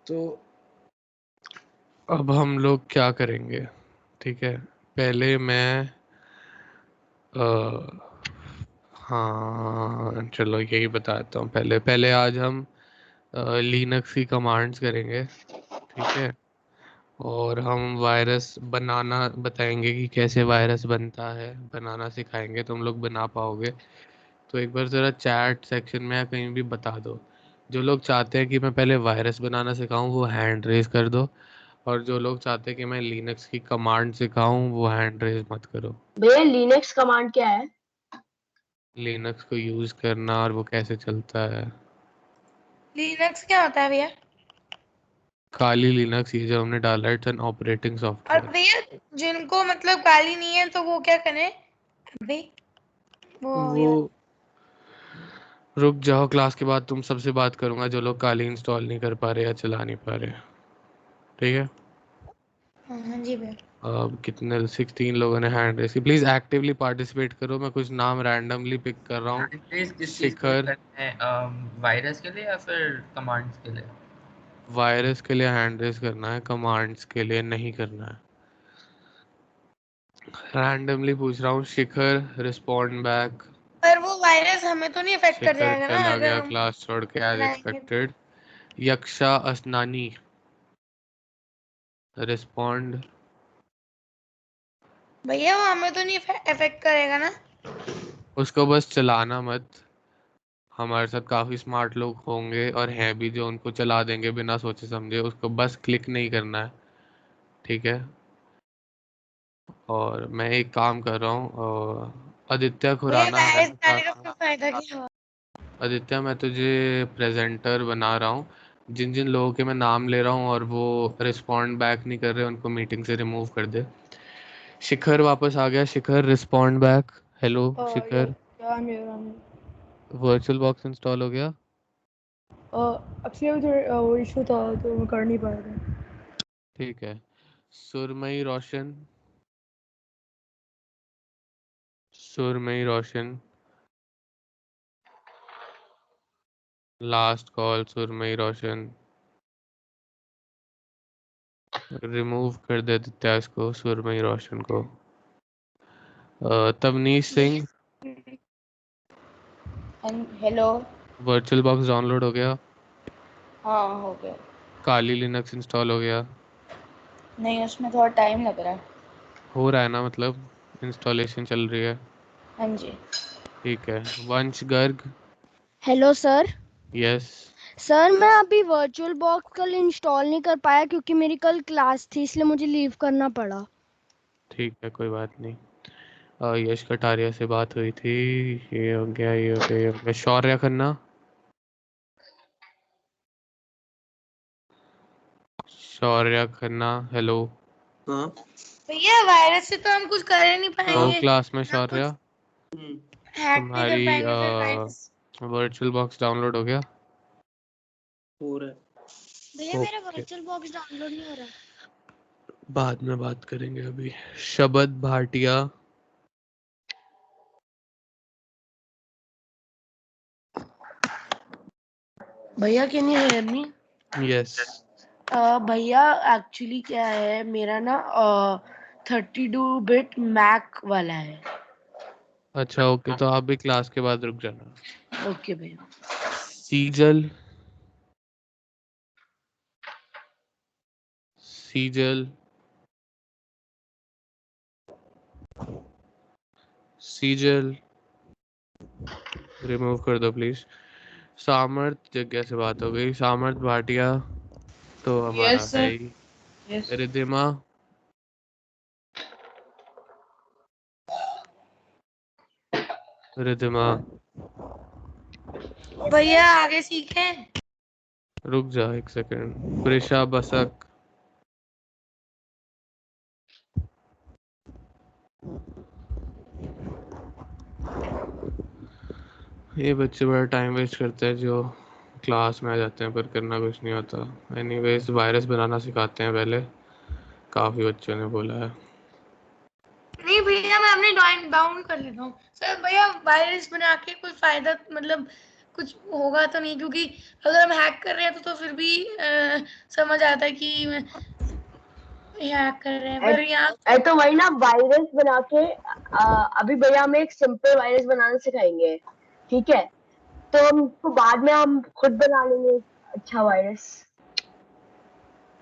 तो अब हम लोग क्या करेंगे? ठीक है, पहले मैं हाँ चलो यही बताता हूँ। पहले पहले आज हम लिनक्स की कमांड्स करेंगे। ठीक है, और हम वायरस बनाना बताएंगे कि कैसे वायरस बनता है, बनाना सिखाएंगे। तुम लोग बना पाओगे तो एक बार ज़रा चैट सेक्शन में या कहीं भी बता दो। जो लोग चाहते हैं कि मैं पहले वायरस बनाना सिखाऊं वो हैंड रेज कर दो, और जो लोग चाहते हैं कि मैं लिनक्स की कमांड सिखाऊं वो हैंड रेज मत करो। भैया लिनक्स कमांड क्या है? लिनक्स को यूज़ करना और वो कैसे चलता है। लिनक्स क्या होता है भैया? काली लिनक्स, ये जो हमने डाला है, इट्स एन ऑपरेटिंग और सॉफ्टवेयर। भैया जिनको मतलब गाली नहीं है तो वो क्या करें? अभी वो वो रुक जाओ, क्लास के बाद तुम सबसे बात करूंगा जो लोग काली इंस्टॉल नहीं कर पा रहे या चला नहीं पा रहे। ठीक है, हाँ जी भैया। अब कितने 16 लोगों ने हैंड रेस की। प्लीज एक्टिवली पार्टिसिपेट करो। मैं कुछ नाम रैंडमली पिक कर रहा हूँ। किस चीज के लिए शिखर, करते हैं, वायरस के लिए या फिर कमांड्स के लिए? वायरस के लिए हैंड रेस करना है, कमांड्स के लिए नहीं करना है। रैंडमली पूछ रहा हूँ। शिखर रिस्पॉन्ड बैक। पर वो वायरस हमें तो नहीं इफेक्ट कर शिखर जाएगा ना चला अगर गया हम क्लास छोड़ के एज बनाएंगे? एक्सपेक्टेड। यक्षा असनानी रिस्पॉन्ड। भैया वो हमें तो नहीं इफेक्ट करेगा ना? उसको बस चलाना मत। हमारे साथ काफ़ी स्मार्ट लोग होंगे और हैं भी जो उनको चला देंगे बिना सोचे समझे। उसको बस क्लिक नहीं करना है। ठीक है, और मैं एक काम कर रहा हूँ, आदित्य भैया खुराना है वायरस ना डालने का क्लास में। कोई फायदा क्या हुआ? आदित्य, मैं तुझे प्रेजेंटर बना रहा हूँ। जिन जिन लोगों के मैं नाम ले रहा हूँ और वो रिस्पॉन्ड बैक नहीं कर रहे उनको मीटिंग से रिमूव कर दे। शिखर वापस आ गया। शिखर रिस्पॉन्ड बैक। हेलो शिखर, वर्चुअल बॉक्स इंस्टॉल हो गया? एक्चुअली वो इशू था तो मैं कर नहीं पाया था। ठीक है, सुरमई रोशन, सुरमई रोशन, लास्ट कॉल। सुरमई रोशन रिमूव कर दे आदित्य को, सुरमई रोशन को। Tavneesh Singh, hello. Virtual box download हो गया? हाँ हो गया। काली लिनक्स इंस्टॉल हो गया? नहीं उसमें थोड़ा टाइम लग रहा है। हो रहा है ना, मतलब इंस्टॉलेशन चल रही है। हाँ जी। ठीक है, वंश Garg. Hello sir. Yes. Sir मैं अभी वर्चुअल बॉक्स कल इंस्टॉल नहीं कर पाया क्योंकि मेरी कल क्लास थी, इसलिए मुझे लीव करना पड़ा। ठीक है, कोई बात नहीं। यश कटारिया से बात हुई थी। ये हो गया, ये हो गया, ये हो गया। शौर्य खन्ना, शौर्य खन्ना, हेलो। हाँ भैया वायरस से तो हम कुछ कर ही नहीं हो पाएंगे क्लास में ना, शौर्य? कुछ हैक नहीं कर तुम्हारी पाएंगे फिर वायरस। वर्चुअल बॉक्स डाउनलोड हो गया? हो रहा है। भैया मेरा ओके, वर्चुअल बॉक्स डाउनलोड नहीं हो रहा। बाद में बात करेंगे अभी। शबद भाटिया, भैया can you hear me? Yes. भैया एक्चुअली क्या है, मेरा ना 32 बिट मैक वाला है। अच्छा ओके, तो आप भी क्लास के बाद रुक जाना। ओके भैया। सीजल, सीजल, सीजल रिमूव कर दो प्लीज। सामर्थ जग्या से बात हो गई। सामर्थ भाटिया तो हमारा यस है सर। ही। यस। रिद्धिमा, रिधिमा भैया आगे सीखें। रुक जा एक सेकंड। प्रिशा बसक, ये बच्चे बड़ा टाइम वेस्ट करते हैं जो क्लास में आ जाते हैं पर करना कुछ नहीं होता। एनीवेज वायरस बनाना सिखाते हैं पहले, काफ़ी बच्चों ने बोला है। नहीं भैया मैं अपनी डाउन कर लेता हूँ सर। भैया वायरस बना के कोई फायदा मतलब कुछ होगा तो नहीं, क्योंकि अगर हम हैक कर रहे हैं तो फिर भी समझ आता है कि हैक कर रहे हैं, पर यहाँ तो वही ना वायरस बना के अभी भैया हमें एक सिंपल वायरस बनाना सिखाएंगे, ठीक है? तो हम तो बाद में हम खुद बना लेंगे अच्छा वायरस।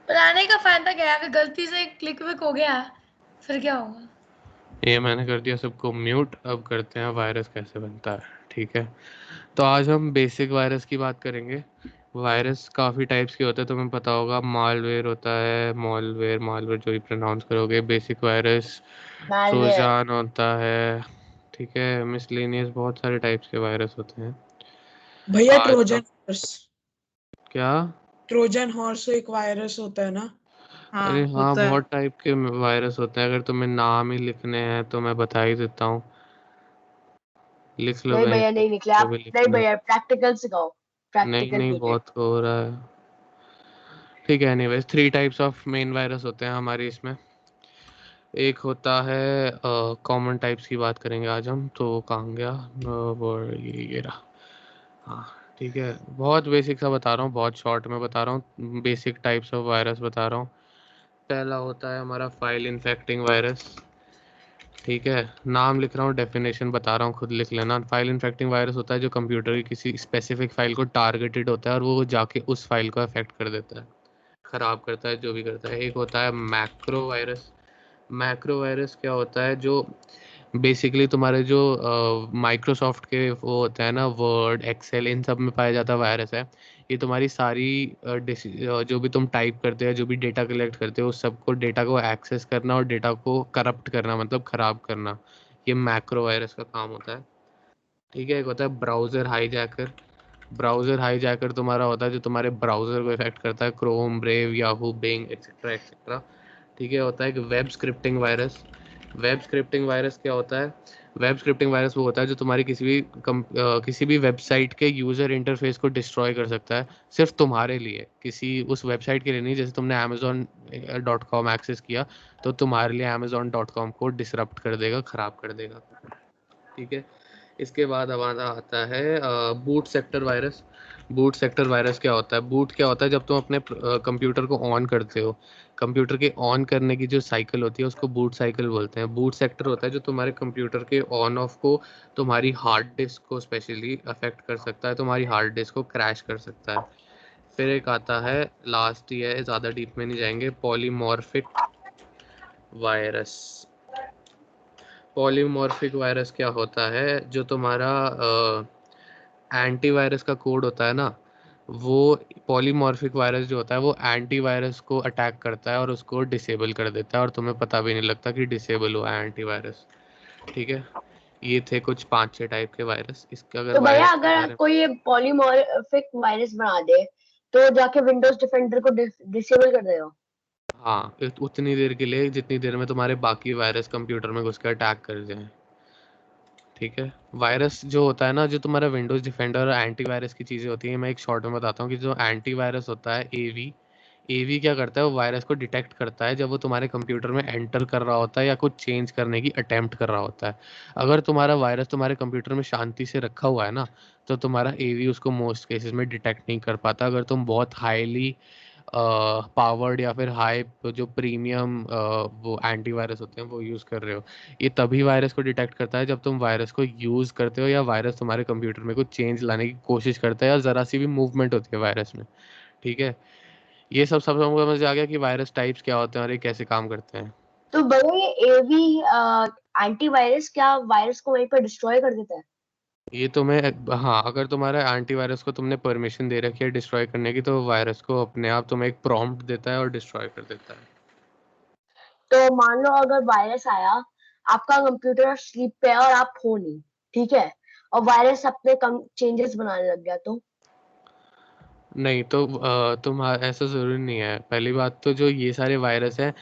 बनाने का फायदा क्या है? अगर गलती से क्लिक विक हो गया फिर क्या होगा? ये मैंने कर दिया सबको म्यूट। अब करते हैं वायरस कैसे बनता है, ठीक है? तो आज हम बेसिक वायरस की बात करेंगे। वायरस काफ़ी टाइप्स के होते हैं, तुम्हें पता होगा। मालवेयर होता है, मॉलवेयर, मालवेयर जो भी प्रोनाउंस करोगे। बेसिक वायरस, ट्रोजन होता है, ठीक है? मिसलेनियस, बहुत सारे टाइप्स के वायरस होते हैं। भैया आज ट्रोजन हम हॉर्स, क्या? ट्रोजन हॉर्स एक वायरस होता है ना? अरे हाँ, होता है। बहुत टाइप के वायरस होते हैं। अगर तुम्हें नाम ही लिखने हैं तो मैं बता ही देता हूँ, लिख लो नहीं कहीं भैया पे, नहीं निकले जो आप, भी नहीं लिखना है। भैया प्रैक्टिकल सिखाओ, नहीं प्रैक्टिकल नहीं, पीरियड। बहुत हो रहा है, ठीक है? Anyways 3 types of main virus होते हैं हमारे इसमें। एक होता है कॉमन टाइप्स की बात करेंगे आज हम। तो कहाँ गया वो, ये रहा। हाँ ठीक है, बहुत बेसिक सा बता रहा हूँ, बहुत शॉर्ट में बता रहा हूँ। बेसिक टाइप्स ऑफ वायरस बता रहा हूँ। पहला होता है हमारा फाइल इन्फेक्टिंग वायरस, ठीक है? नाम लिख रहा हूँ, डेफिनेशन बता रहा हूँ, खुद लिख लेना। फाइल इन्फेक्टिंग वायरस होता है जो कंप्यूटर की किसी स्पेसिफिक फाइल को टारगेटेड होता है और वो जाके उस फाइल को अफेक्ट कर देता है, ख़राब करता है, जो भी करता है। एक होता है मैक्रो वायरस। मैक्रो वायरस क्या होता है? जो बेसिकली तुम्हारे जो माइक्रोसॉफ्ट के वो होते हैं ना, वर्ड, एक्सेल, इन सब में पाया जाता वायरस है। ये तुम्हारी सारी जो भी तुम टाइप करते हो, जो भी डेटा कलेक्ट करते हो, उस सबको, डेटा को एक्सेस करना और डेटा को करप्ट करना, मतलब ख़राब करना, ये मैक्रो वायरस का काम होता है, ठीक है? एक होता है ब्राउज़र हाईजैकर। ब्राउज़र हाईजैकर तुम्हारा होता है जो तुम्हारे ब्राउज़र को इफेक्ट करता है, Chrome, Brave, Yahoo, Bing, etcetera etcetera, ठीक है? होता है एक web scripting virus. Web scripting virus क्या होता है? वेब स्क्रिप्टिंग वायरस वो होता है जो तुम्हारी किसी भी वेबसाइट के यूज़र इंटरफेस को डिस्ट्रॉय कर सकता है, सिर्फ तुम्हारे लिए, किसी उस वेबसाइट के लिए नहीं। जैसे तुमने amazon.com एक्सेस किया तो तुम्हारे लिए amazon.com को डिसरप्ट कर देगा, ख़राब कर देगा, ठीक है? इसके बाद हमारा आता है boot sector virus. Boot sector virus क्या होता है? बूट क्या होता है? जब तुम अपने कंप्यूटर को ऑन करते हो, कंप्यूटर के ऑन करने की जो साइकिल होती है उसको बूट साइकिल बोलते हैं। बूट सेक्टर होता है जो तुम्हारे कंप्यूटर के ऑन ऑफ को, तुम्हारी हार्ड डिस्क को स्पेशली अफेक्ट कर सकता है, तुम्हारी हार्ड डिस्क को क्रैश कर सकता है। फिर एक आता है, लास्ट ही है, ज़्यादा डीप में नहीं जाएंगे, पॉलीमॉर्फिक वायरस। पॉलीमॉर्फिक वायरस क्या होता है? जो तुम्हारा एंटीवायरस का कोड होता है ना, वो पॉलीमॉर्फिक वायरस जो होता है वो एंटीवायरस को अटैक करता है और उसको डिसेबल कर देता है और तुम्हें पता भी नहीं लगता कि डिसेबल हुआ है एंटीवायरस, ठीक है? ये थे कुछ 5-6 टाइप के वायरस। इसका अगर तो भैया वायरस के अगर बारे में, कोई ये पॉलीमॉर्फिक वायरस बना दे तो जाके विंडोज डिफेंडर को डिसेबल कर देगा? हाँ, उतनी देर के लिए जितनी देर में तुम्हारे बाकी वायरस कंप्यूटर में घुस के अटैक कर जाए, ठीक है? वायरस जो होता है ना, जो तुम्हारा विंडोज़ डिफेंडर और एंटीवायरस की चीज़ें होती हैं, मैं एक शॉर्ट में बताता हूँ कि जो एंटीवायरस होता है, एवी, एवी क्या करता है? वो वायरस को डिटेक्ट करता है जब वो तुम्हारे कंप्यूटर में एंटर कर रहा होता है या कुछ चेंज करने की अटेम्प्ट कर रहा होता है। अगर तुम्हारा वायरस तुम्हारे कंप्यूटर में शांति से रखा हुआ है ना, तो तुम्हारा एवी उसको मोस्ट केसेस में डिटेक्ट नहीं कर पाता। अगर तुम बहुत हाईली पावर्ड या फिर हाई जो प्रीमियम वो एंटीवायरस होते हैं वो यूज़ कर रहे हो, ये तभी वायरस को डिटेक्ट करता है जब तुम वायरस को यूज़ करते हो या वायरस तुम्हारे कंप्यूटर में कुछ चेंज लाने की कोशिश करता है या ज़रा सी भी मूवमेंट होती है वायरस में, ठीक है? ये सब समझ आ गया कि वायरस टाइप्स क्या होते हैं और ये कैसे काम करते हैं। तो भैया ये एवी एंटीवायरस क्या वायरस को वहीं पर डिस्ट्रॉय कर देता है? ये तुम्हें, हाँ, अगर तुम्हारे एंटीवायरस को तुमने परमिशन दे रखी है डिस्ट्रॉय करने की, तो वायरस को अपने आप तुम्हें एक प्रॉम्प्ट देता है और डिस्ट्रॉय कर देता है। तो मान लो अगर वायरस आया, आपका कंप्यूटर स्लीप पे है और आप हो नहीं, ठीक है? और वायरस अपने कम चेंजेस बनाने लग गया तो? नहीं तो तुम ऐसा ज़रूरी नहीं है। पहली बात तो जो ये सारे वायरस हैं,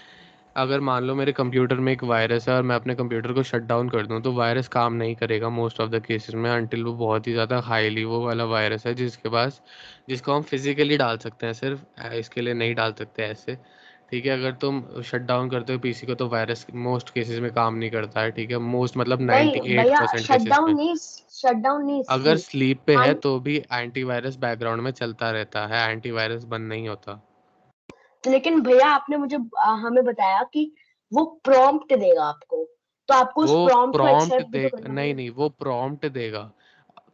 अगर मान लो मेरे कंप्यूटर में एक वायरस है और मैं अपने कंप्यूटर को शट डाउन कर दूं, तो वायरस काम नहीं करेगा मोस्ट ऑफ द केसेस में, अनटिल वो बहुत ही ज़्यादा हाईली वो वाला वायरस है जिसको हम फिजिकली डाल सकते हैं, सिर्फ इसके लिए नहीं डाल सकते ऐसे। ठीक है, अगर तुम शट डाउन करते हो पीसी को तो वायरस मोस्ट केसेस में काम नहीं करता है। ठीक है, मोस्ट मतलब नहीं भैया, 98% केसेस में। शट डाउन नहीं अगर sleep। स्लीप पे है हम तो भी एंटीवायरस बैकग्राउंड में चलता रहता है, एंटीवायरस बंद नहीं होता। लेकिन भैया आपने मुझे हमें बताया कि वो प्रॉम्प्ट देगा आपको, तो आपको उस वो प्रॉम्प्ट को प्रॉम्प्ट एक्सेप्ट भी दे तो करना नहीं पड़ेगा। नहीं, वो प्रॉम्प्ट देगा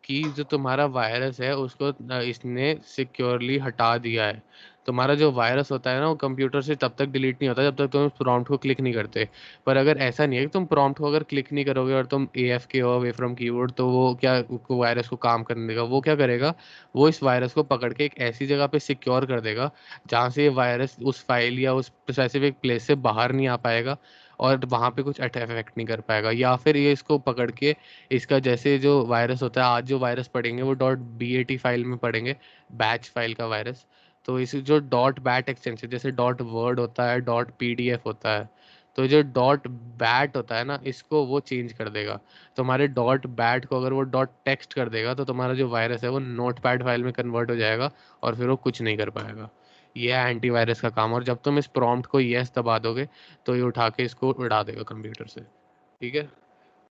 कि जो तुम्हारा वायरस है उसको इसने सिक्योरली हटा दिया है। तुम्हारा जो वायरस होता है ना, वो कंप्यूटर से तब तक डिलीट नहीं होता जब तक तुम प्रॉम्प्ट को क्लिक नहीं करते। पर अगर ऐसा नहीं है कि तुम प्रॉम्प्ट को अगर क्लिक नहीं करोगे और तुम AFK हो, अवे फ्रॉम कीबोर्ड, तो वो क्या वायरस को काम करने देगा? वो क्या करेगा, वो इस वायरस को पकड़ के एक ऐसी जगह पे सिक्योर कर देगा जहाँ से ये वायरस उस फाइल या उस स्पेसिफिक प्लेस से बाहर नहीं आ पाएगा और वहाँ पे कुछ अफेक्ट नहीं कर पाएगा। या फिर ये इसको पकड़ के इसका जैसे जो वायरस होता है, आज जो वायरस पढ़ेंगे वो .bat फाइल में पढ़ेंगे, बैच फाइल का वायरस। तो इस जो .bat एक्सटेंशन, जैसे .word होता है, .pdf होता है, तो जो .bat होता है ना, इसको वो चेंज कर देगा। तुम्हारे .bat को अगर वो .text कर देगा तो तुम्हारा जो वायरस है वो नोटपैड फाइल में कन्वर्ट हो जाएगा और फिर वो कुछ नहीं कर पाएगा। ये है एंटीवायरस का काम। और जब तुम इस प्रॉम्प्ट को यस दबा दोगे तो ये उठा के इसको उड़ा देगा कंप्यूटर से। ठीक है,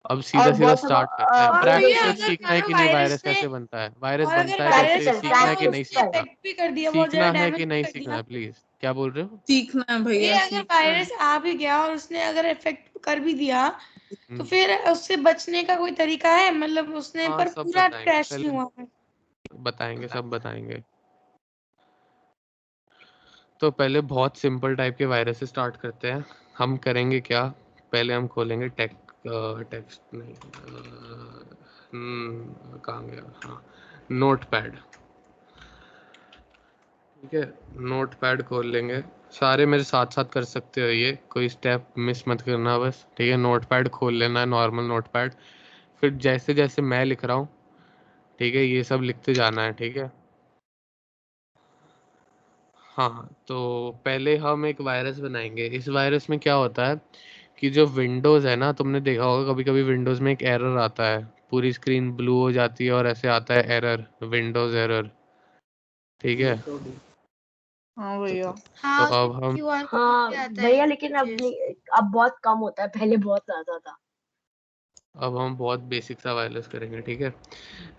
अब सीधा और सीधा बहुत स्टार्ट करते हैं। और भैया प्रैक्टिकल अगर सीखना है मानो कि नहीं, वायरस वायरस ने कैसे बनता है, वायरस और अगर बनता है कैसे, वायरस प्रैक्टिकल ने सीखना है कि प्रैक्टिकल नहीं उसने सीखना? अफेक्ट भी कर दिया, बहुत सीखना ज्यादा है डैमेज कि नहीं कर सीखना दिया। है? प्लीज, क्या बोल रहे हो? सीखना है ये भैया, अगर सीखना है। वायरस आ भी गया और उसने अगर इफेक्ट कर भी दिया तो हम्म, फिर उससे बचने का कोई तरीका है? मतलब उसने हाँ पर सब पूरा बताएंगे, क्रैश नहीं पहले हुआ है। बताएंगे, सब बताएंगे। तो पहले बहुत सिंपल टाइप के वायरस से स्टार्ट करते हैं। हम करेंगे क्या, पहले हम खोलेंगे टेक्स्ट नहीं, कहाँ गया, हाँ, नोटपैड। ठीक है, नोटपैड खोल लेंगे। सारे मेरे साथ साथ कर सकते हो, ये कोई स्टेप मिस मत करना बस। ठीक है, नोटपैड खोल लेना है, नॉर्मल नोटपैड। फिर जैसे जैसे मैं लिख रहा हूँ, ठीक है, ये सब लिखते जाना है। ठीक है, हाँ, तो पहले हम एक वायरस बनाएंगे। इस वायरस में क्या होता है कि जो विंडोज़ है ना, तुमने देखा होगा कभी कभी विंडोज़ में एक एरर आता है, पूरी स्क्रीन ब्लू हो जाती है और ऐसे आता है एरर, विंडोज़ एरर। ठीक है, हाँ तो, भैया। तो हाँ, उसमें अब हम QR कोड हाँ भी आता है भैया, एक लेकिन अब चीज। अब बहुत कम होता है, पहले बहुत ज्यादा था। बहुत बेसिक सा वायरस करेंगे। ठीक है,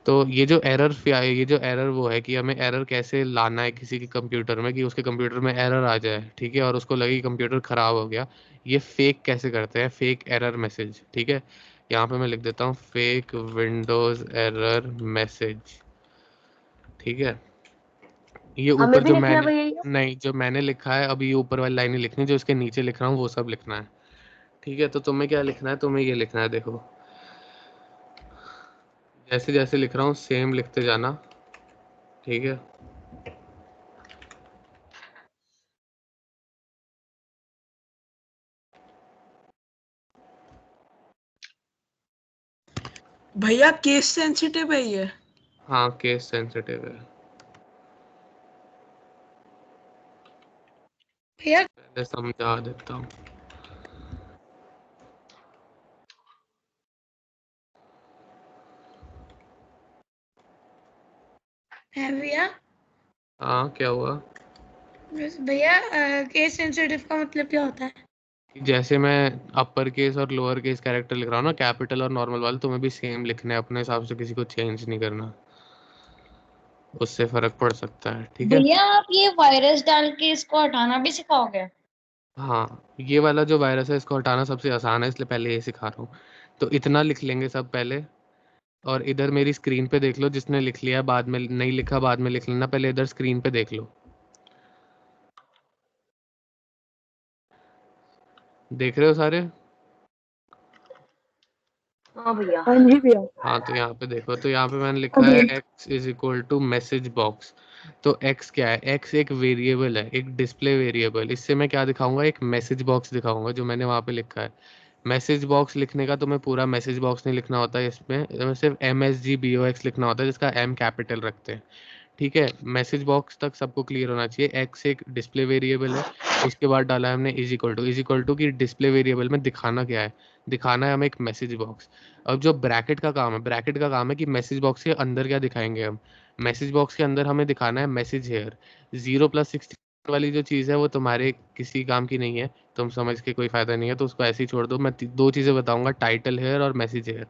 तो ये जो एरर वो है कि हमें एरर कैसे लाना है किसी के कंप्यूटर में, कि उसके कंप्यूटर में एरर आ जाए, ठीक है, और उसको लगे कि कंप्यूटर खराब हो गया। ये फेक कैसे करते हैं, फेक एरर मैसेज। ठीक है, यहाँ पे मैं लिख देता हूँ फेक विंडोज एरर मैसेज। ठीक है, ये हमें ऊपर भी जो लिखना है मैंने भैया ये? नहीं, जो मैंने लिखा है अभी, ये ऊपर वाली लाइन ही लिखनी है, जो इसके नीचे लिख रहा हूँ वो सब लिखना है। ठीक है, तो तुम्हें क्या लिखना है, तुम्हें ये लिखना है, देखो जैसे जैसे लिख रहा हूँ सेम लिखते जाना। ठीक है, भैया केस सेंसिटिव है ये? हाँ केस सेंसिटिव है। भैया पहले समझा देता हूँ। है भैया, हाँ, क्या हुआ? भैया केस सेंसिटिव का मतलब क्या होता है? जैसे मैं अपर केस और लोअर केस कैरेक्टर लिख रहा हूँ ना, कैपिटल और नॉर्मल वाले, तुम्हें भी सेम लिखने हैं अपने हिसाब से, किसी को चेंज नहीं करना, उससे फर्क पड़ सकता है। ठीक है, भैया आप ये वायरस डाल के इसको हटाना भी सिखाओगे? हाँ, ये वाला जो वायरस है इसको हटाना सबसे आसान है, इसलिए पहले ये सिखा रहा हूँ। तो इतना लिख लेंगे सब पहले, और इधर मेरी स्क्रीन पे देख लो, जिसने लिख लिया बाद में, नहीं लिखा बाद में लिख लेना, पहले इधर स्क्रीन पे देख लो। देख रहे हो सारे? हाँ भैया। हाँ जी भैया। हाँ, तो यहाँ पे देखो, तो यहाँ पे मैंने लिखा है x is equal to message box. तो x क्या है, x एक वेरिएबल है, एक डिस्प्ले वेरिएबल। इससे मैं क्या दिखाऊंगा, एक मैसेज बॉक्स दिखाऊंगा, जो मैंने वहाँ पे लिखा है मैसेज बॉक्स लिखने का तुम्हें पूरा मैसेज बॉक्स नहीं लिखना होता है, इसमें सिर्फ MSGBOX लिखना होता है, जिसका M कैपिटल रखते हैं, ठीक है। मैसेज बॉक्स तक सबको क्लियर होना चाहिए। एक्स एक डिस्प्ले वेरिएबल है, उसके बाद डाला है हमने इज इक्वल टू की डिस्प्ले वेरिएबल में दिखाना क्या है, दिखाना है हमें एक मैसेज बॉक्स। अब जो ब्रैकेट का काम है, ब्रैकेट का काम है कि मैसेज बॉक्स के अंदर क्या दिखाएंगे हम, मैसेज बॉक्स के अंदर हमें दिखाना है मैसेज हेयर। 0+16 वाली जो चीज़ है वो तुम्हारे किसी काम की नहीं है, तुम समझ के कोई फायदा नहीं है, तो उसको ऐसे ही छोड़ दो। मैं दो चीज़ें बताऊंगा, टाइटल हेयर और मैसेज हेयर।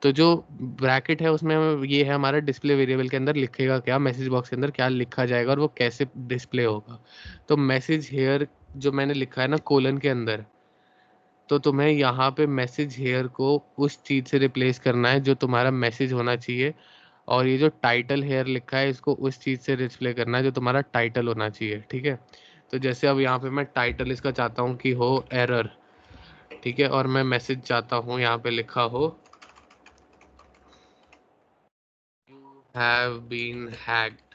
तो जो ब्रैकेट है उसमें ये है हमारा डिस्प्ले वेरिएबल के अंदर लिखेगा क्या, मैसेज बॉक्स के अंदर क्या लिखा जाएगा और वो कैसे डिस्प्ले होगा। तो मैसेज हेयर जो मैंने लिखा है ना कोलन के अंदर, तो तुम्हें यहाँ पे मैसेज हेयर को उस चीज़ से रिप्लेस करना है जो तुम्हारा मैसेज होना चाहिए, और ये जो टाइटल हेयर लिखा है इसको उस चीज़ से डिस्प्ले करना है जो तुम्हारा टाइटल होना चाहिए, ठीक है। तो जैसे अब यहाँ पे मैं टाइटल इसका चाहता हूँ कि हो एरर, ठीक है, और मैं मैसेज चाहता हूँ यहाँ पे लिखा हो हैव बीन हैक्ड,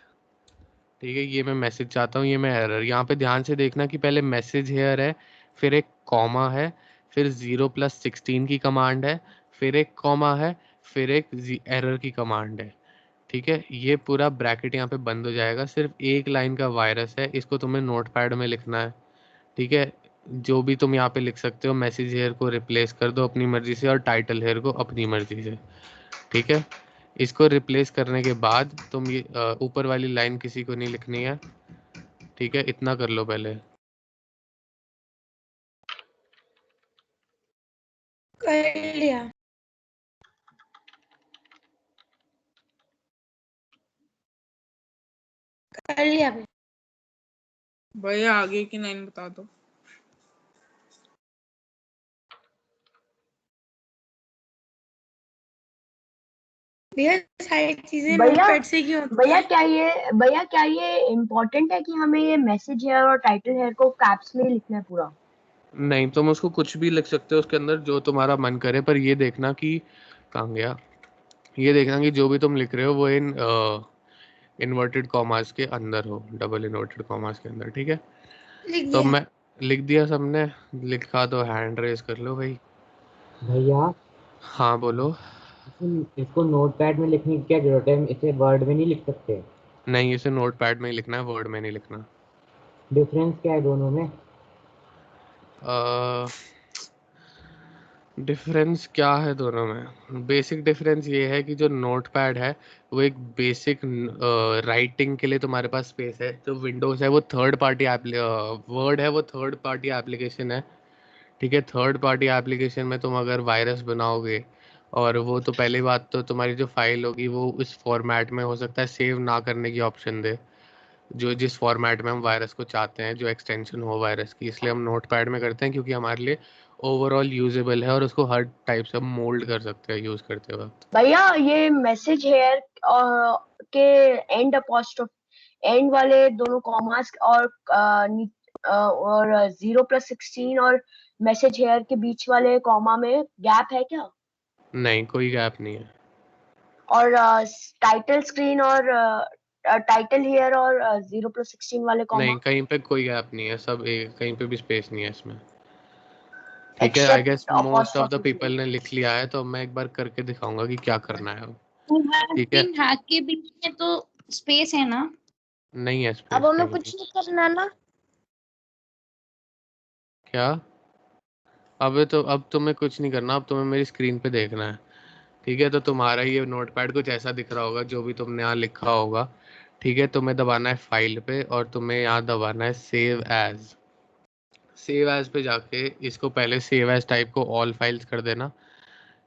ठीक है, ये मैं मैसेज चाहता हूँ, ये मैं एरर। यहाँ पे ध्यान से देखना कि पहले मैसेज हेयर है, फिर एक कॉमा है, फिर 0+16 की कमांड है, फिर एक कॉमा है, फिर एक एरर की कमांड है, ठीक है। ये पूरा ब्रैकेट यहाँ पे बंद हो जाएगा, सिर्फ एक लाइन का वायरस है, इसको तुम्हें नोटपैड में लिखना है, ठीक है। जो भी तुम यहाँ पे लिख सकते हो, मैसेज हेयर को रिप्लेस कर दो अपनी मर्जी से और टाइटल हेयर को अपनी मर्जी से, ठीक है। इसको रिप्लेस करने के बाद तुम ये ऊपर वाली लाइन किसी को नहीं लिखनी है, ठीक है, इतना कर लो पहले। कर लिया। कर लिया भैया। भैया आगे की लाइन बता दो। भैया सारी चीजें भैया नोटपैड से क्यों होती है? भैया क्या ये इम्पोर्टेंट है कि हमें ये मैसेज हेयर और टाइटल हेयर को कैप्स में ही लिखना है पूरा? नहीं, तुम उसको कुछ भी लिख सकते हो उसके अंदर जो तुम्हारा मन करे, पर ये देखना कि कहाँ गया, ये देखना कि जो भी तुम लिख रहे हो वो इन इन्वर्टेड कॉमास के अंदर हो, डबल इन्वर्टेड कॉमास के अंदर, ठीक है। लिख तो दिया। मैं लिख दिया सबने, लिखा तो हैंड रेज कर लो भाई। भैया हाँ बोलो। इसको नोटपैड में लिखने की क्या जरूरत है, इसे वर्ड में नहीं लिख सकते? नहीं, इसे नोटपैड में ही लिखना है, वर्ड में नहीं लिखना। डिफरेंस क्या है दोनों में? डिफरेंस क्या है दोनों में? बेसिक डिफरेंस ये है कि जो नोटपैड है वो एक बेसिक राइटिंग के लिए तुम्हारे पास स्पेस है, जो विंडोज़ है वो थर्ड पार्टी वर्ड है वो थर्ड पार्टी एप्लीकेशन है, ठीक है। थर्ड पार्टी एप्लीकेशन में तुम अगर वायरस बनाओगे, और वो तो पहली बात तो तुम्हारी जो फाइल होगी वो उस फॉर्मेट में हो सकता है सेव ना करने की ऑप्शन दे, जो जिस फॉर्मेट में हम वायरस को चाहते हैं, जो एक्सटेंशन हो वायरस की, इसलिए हम नोटपैड में करते हैं क्योंकि हमारे लिए ओवरऑल यूजेबल है और उसको हर टाइप से मोल्ड कर सकते हैं यूज करते वक्त। भैया ये मैसेज हेयर के एंड अपोस्ट्रोफ एंड वाले दोनों कॉमास और 0+16 और मैसेज हेयर के बीच वाले कॉमा में गैप है क्या? नहीं, कोई गैप नहीं है। और टाइटल स्क्रीन और टाइटल हेयर और 0+16 वाले कॉमा? नहीं, कहीं पे कोई गैप नहीं है, सब कहीं पे भी स्पेस नहीं है इसमें, ठीक है। I guess most of the people ने लिख लिया है, तो मैं एक बार करके दिखाऊंगा कि क्या करना है, ठीक है। हैक के बीच में तो स्पेस है ना? नहीं है स्पेस। अब हमें कुछ नहीं करना ना? क्या? अब तुम्हें कुछ नहीं करना, अब तुम्हें मेरी स्क्रीन पे देखना है, ठीक है। तो तुम्हारा ये नोटपैड कुछ ऐसा दिख रहा होगा, जो भी तुमने यहाँ लिखा होगा, ठीक है। तुम्हें दबाना है फाइल पे और तुम्हें यहाँ दबाना है सेव एज। सेव एज पे जाके इसको पहले सेव एज टाइप को ऑल फाइल्स कर देना।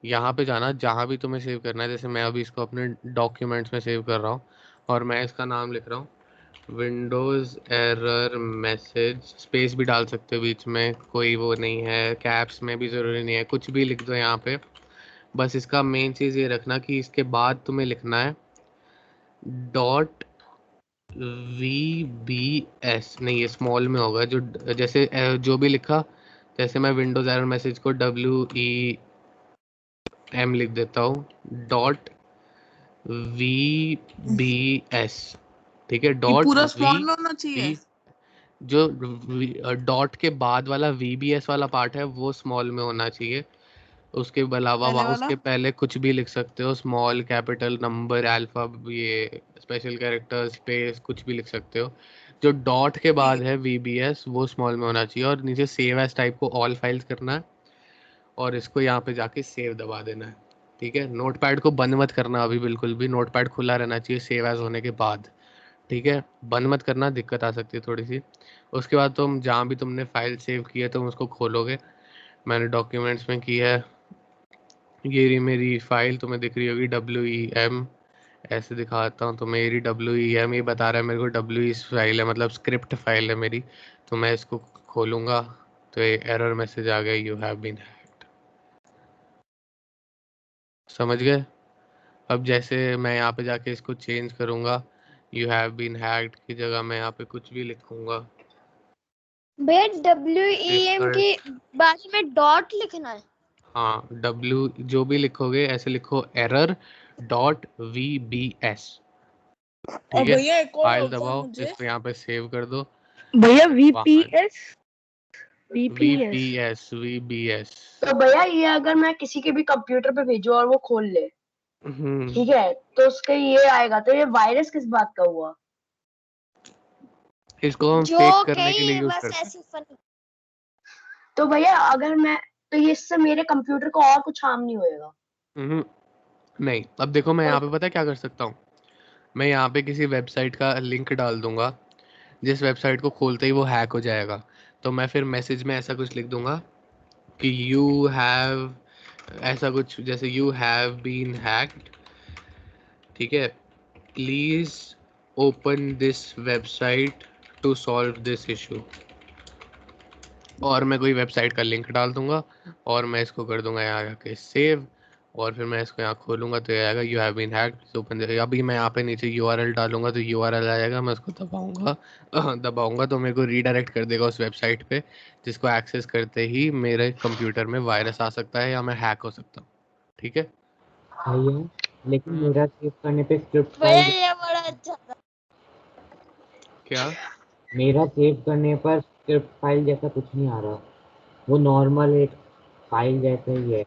यहाँ पे जाना जहाँ भी तुम्हें सेव करना है, जैसे मैं अभी इसको अपने डॉक्यूमेंट्स में सेव कर रहा हूँ और मैं इसका नाम लिख रहा हूँ विंडोज़ एरर मैसेज, स्पेस भी डाल सकते हो बीच में, कोई वो नहीं है, कैप्स में भी ज़रूरी नहीं है, कुछ भी लिख दो यहाँ पे। बस इसका मेन चीज़ ये रखना कि इसके बाद तुम्हें लिखना है .vbs, नहीं ये स्मॉल में होगा, जो जैसे जो भी लिखा, जैसे मैं विंडोज़ एरर मैसेज को WEM लिख देता हूँ .vbs, ठीक है। ये पूरा स्मॉल में होना चाहिए? जो डॉट के बाद वाला VBS वाला पार्ट है वो स्मॉल में होना चाहिए। उसके अलावा पहले वाला उसके पहले कुछ भी लिख सकते हो, स्मॉल, कैपिटल, नंबर, अल्फा, ये स्पेशल कैरेक्टर, स्पेस, कुछ भी लिख सकते हो। जो डॉट के बाद है VBS वो स्मॉल में होना चाहिए, और नीचे सेव एज टाइप को ऑल फाइल्स करना है, और इसको यहाँ पे जाके सेव दबा देना है। ठीक है, नोटपैड को बंद मत करना अभी बिल्कुल भी, नोटपैड खुला रहना चाहिए सेव एज होने के बाद। ठीक है, बंद मत करना, दिक्कत आ सकती है थोड़ी सी। उसके बाद तुम जहाँ भी तुमने फाइल सेव की है तुम उसको खोलोगे। मैंने डॉक्यूमेंट्स में की है, ये रही मेरी फाइल, तुम्हें दिख रही होगी WEM, ऐसे दिखाता हूँ तो मेरी WEM ये बता रहा है मेरे को WE फाइल है, मतलब स्क्रिप्ट फाइल है मेरी। तो मैं इसको खोलूँगा तो ये एरर मैसेज आ गया, यू हैव बीन हैक्ड। समझ गए? अब जैसे मैं यहाँ पे जाके इसको चेंज करूँगा, यू हैव बीन हैक्ड की जगह मैं यहाँ पे कुछ भी लिखूँगा। भैया WEM के बाद में डॉट लिखना है। हाँ, W जो भी लिखोगे ऐसे लिखो, error.VBS। ठीक है, भैया एक और फाइल डाउट था दबाओ, मुझे। इसको यहाँ पे सेव कर दो। भैया VPS VPS VBS। तो भैया ये अगर मैं किसी के भी कंप्यूटर पे भेजूं और वो खोल ले, ठीक है, तो उसके ये आएगा, तो ये वायरस किस बात का हुआ? इसको हम जो फेक करने के लिए कहीं यूज बस करते हैं। ऐसी फनी। तो भैया अगर मैं, तो ये इससे मेरे कंप्यूटर को और कुछ हार्म नहीं होएगा? नहीं, अब देखो मैं यहाँ पे पता है क्या कर सकता हूँ, मैं यहाँ पे किसी वेबसाइट का लिंक डाल दूंगा, जिस वेबसाइट को खोलते ही वो हैक हो जाएगा। तो मैं फिर मैसेज में ऐसा कुछ लिख दूंगा कि यू हैव, ऐसा कुछ जैसे यू हैव बीन हैक्ड, ठीक है, please open this website to solve this issue. और मैं कोई वेबसाइट का लिंक डाल दूंगा और मैं इसको कर दूंगा यहाँ आके सेव, और फिर मैं इसको यहाँ खोलूंगा तो ये आएगा you have been hacked open. अभी मैं यहाँ पे नीचे URL डालूंगा तो URL आएगा, मैं उसको दबाऊंगा तो मेरे को रीडायरेक्ट कर देगा उस वेबसाइट पे, जिसको एक्सेस करते ही मेरे कंप्यूटर में वायरस आ सकता है या मैं हैक हो सकता हूँ। ठीक है भैया, लेकिन मेरा सेव करने पे स्क्रिप्ट भैया फाइल, ये बड़ा अच्छा था। क्या? मेरा सेव करने पर स्क्रिप्ट फाइल जैसा कुछ नहीं आ रहा, वो नॉर्मल एक फाइल जैसा ही है।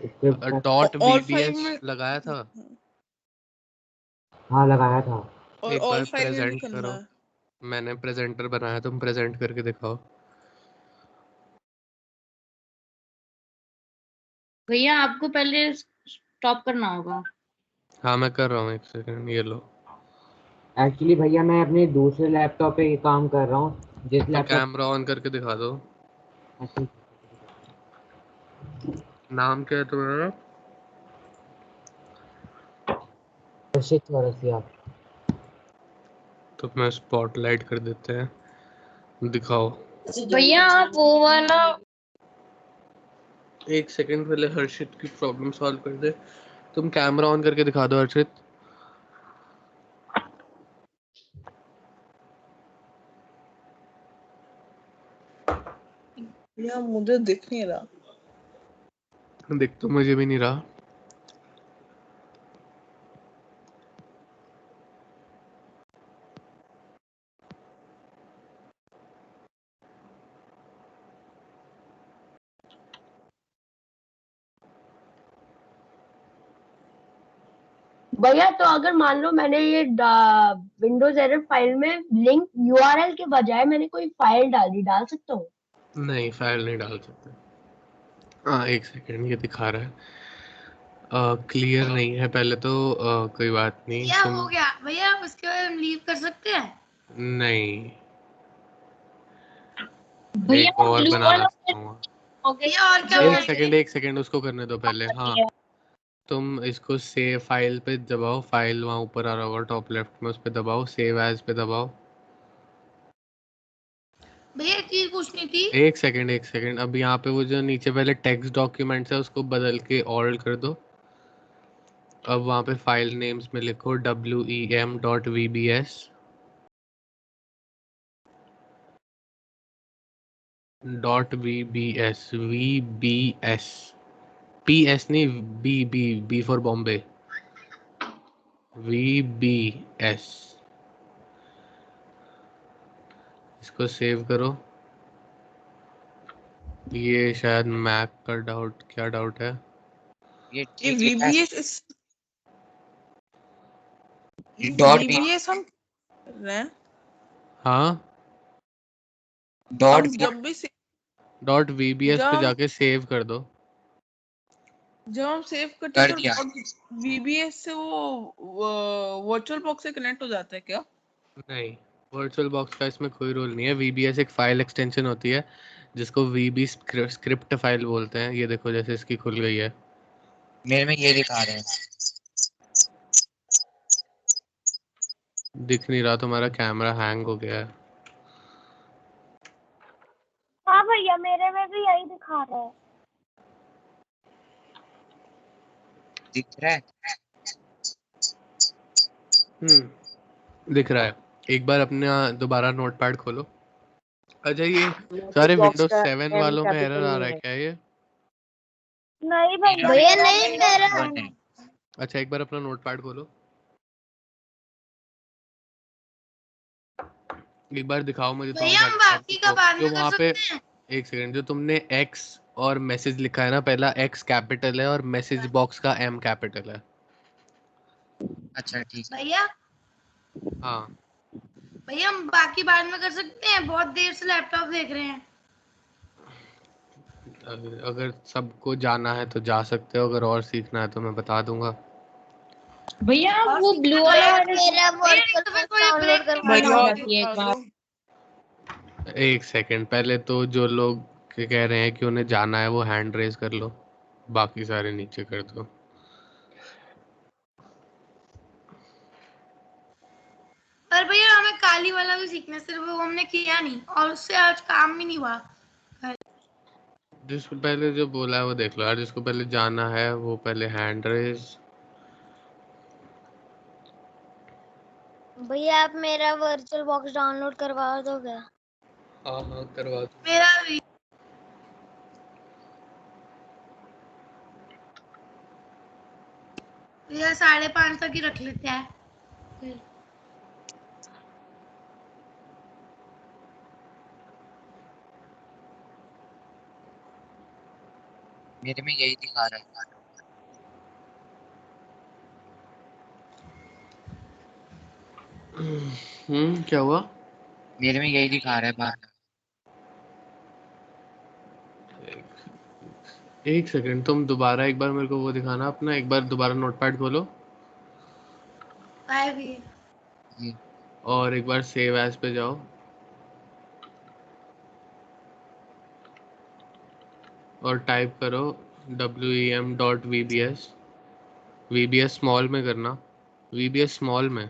स्क्रिप्ट डॉट और फाइल VBS में लगाया था, हाँ लगाया था। और एक ऑल बार फाइल में भी प्रेजेंट करना करो। है। मैंने प्रेजेंटर बनाया, तुम प्रेजेंट करके दिखाओ। भैया आपको पहले स्टॉप करना होगा। हाँ मैं कर रहा हूँ, एक सेकंड, ये लो। एक्चुअली भैया मैं अपने दूसरे लैपटॉप पे ये काम कर रहा हूँ, जिस तो लैपटॉप, कैमरा ऑन करके दिखा दो। नाम क्या है तुम्हारा? हर्षित चौरसिया। तो मैं स्पॉटलाइट कर देते हैं, दिखाओ। भैया आप वो वाला, एक सेकंड पहले हर्षित की प्रॉब्लम सॉल्व कर दे। तुम कैमरा ऑन करके दिखा दो हर्षित। या मुझे दिख नहीं रहा। दिख तो मुझे भी नहीं रहा। भैया तो अगर मान लो मैंने ये विंडोज एरर फाइल में लिंक URL के बजाय मैंने कोई फाइल डाल दी, डाल सकता हूँ? नहीं, फाइल नहीं डाल सकते। हाँ एक सेकंड, ये दिखा रहा है क्लियर नहीं है पहले तो, कोई बात नहीं। क्या तुम हो गया भैया, उसके बाद हम लीव कर सकते हैं? नहीं, भैया एक और ब्लू बनाना वाला चाहूँगा। हो गया। भैया और क्या एक सेकंड उसको करने दो पहले। हाँ तुम इसको सेव फाइल पे दबाओ, फाइल वहाँ ऊपर आ रहा होगा टॉप लेफ्ट में, उस पे दबाओ, सेव एज पे दबाओ। भैया एक चीज पूछनी थी। एक सेकंड, अब यहाँ पे वो जो नीचे पहले टेक्स्ट डॉक्यूमेंट्स है उसको बदल के ऑल कर दो। अब वहाँ पे फाइल नेम्स में लिखो WEM.VBS VBS PS नहीं, B फॉर बॉम्बे, VBS इसको सेव करो। ये शायद मैक का डाउट, क्या डाउट है? ये ये ठीक लिखा है। VBS हम कर रहे हैं। हाँ, डॉट हम जब भी डॉट VBS पे जब जाके सेव कर दो। जब हम सेव करते हैं कर तो दिया। VBS से वो वर्चुअल बॉक्स से कनेक्ट हो जाता है क्या? नहीं, वर्चुअल बॉक्स का इसमें कोई रोल नहीं है। VBS एक फाइल एक्सटेंशन होती है जिसको VB स्क्रिप्ट फाइल बोलते हैं। ये देखो जैसे इसकी खुल गई है। मेरे में ये दिखा रहे हैं। दिख नहीं रहा, तुम्हारा कैमरा हैंग हो गया है। हाँ भैया मेरे में भी यही दिखा रहा है। दिख रहा है? दिख रहा है। एक बार अपने दोबारा नोटपैड खोलो। अच्छा, ये सारे विंडोज 7 वालों में एरर आ रहा है क्या ये? नहीं भैया नहीं मेरा। अच्छा, एक बार अपना नोटपैड खोलो, एक बार दिखाओ मुझे। भैया हम बाकी का बाद में कर सकते हैं। एक सेकंड, जो तुमने X और मैसेज लिखा है ना, पहला X कैपिटल है और मैसेज बॉक्स का M कैपिटल है। अच्छा ठीक है। भैया हाँ, भैया हम बाकी बाद में कर सकते हैं, बहुत देर से लैपटॉप देख रहे हैं। अगर सबको जाना है तो जा सकते हो, अगर और सीखना है तो मैं बता दूंगा। भैया और वो सीखना ब्लू तो वाला है। मेरा भैया, तो फिर कोई ब्रेक करवाना भैया होती है एक बार। एक सेकंड, पहले तो जो लोग कह रहे हैं कि उन्हें जाना है वो हैंड रेज कर लो, बाकी सारे नीचे कर दो। पर भैया हमें काली वाला भी सीखना है, सिर्फ वो हमने किया नहीं और उससे आज काम भी नहीं हुआ। जिसको पहले जो बोला है वो देख लो यार। जिसको पहले जाना है वो पहले हैंड रेज। भैया आप मेरा वर्चुअल बॉक्स डाउनलोड करवा दोगे? हाँ करवा दो। मेरा भी। भैया 5:30 तक ही रख लेते हैं फिर। मेरे में यही दिखा रहा है। क्या हुआ? मेरे में यही दिखा रहा है बाहर। एक सेकंड, तुम दोबारा एक बार मेरे को वो दिखाना अपना, एक बार दोबारा नोटपैड खोलो बाय भी। और एक बार सेव एज पे जाओ और टाइप करो wem.vbs। VBS स्मॉल में करना, VBS स्मॉल में।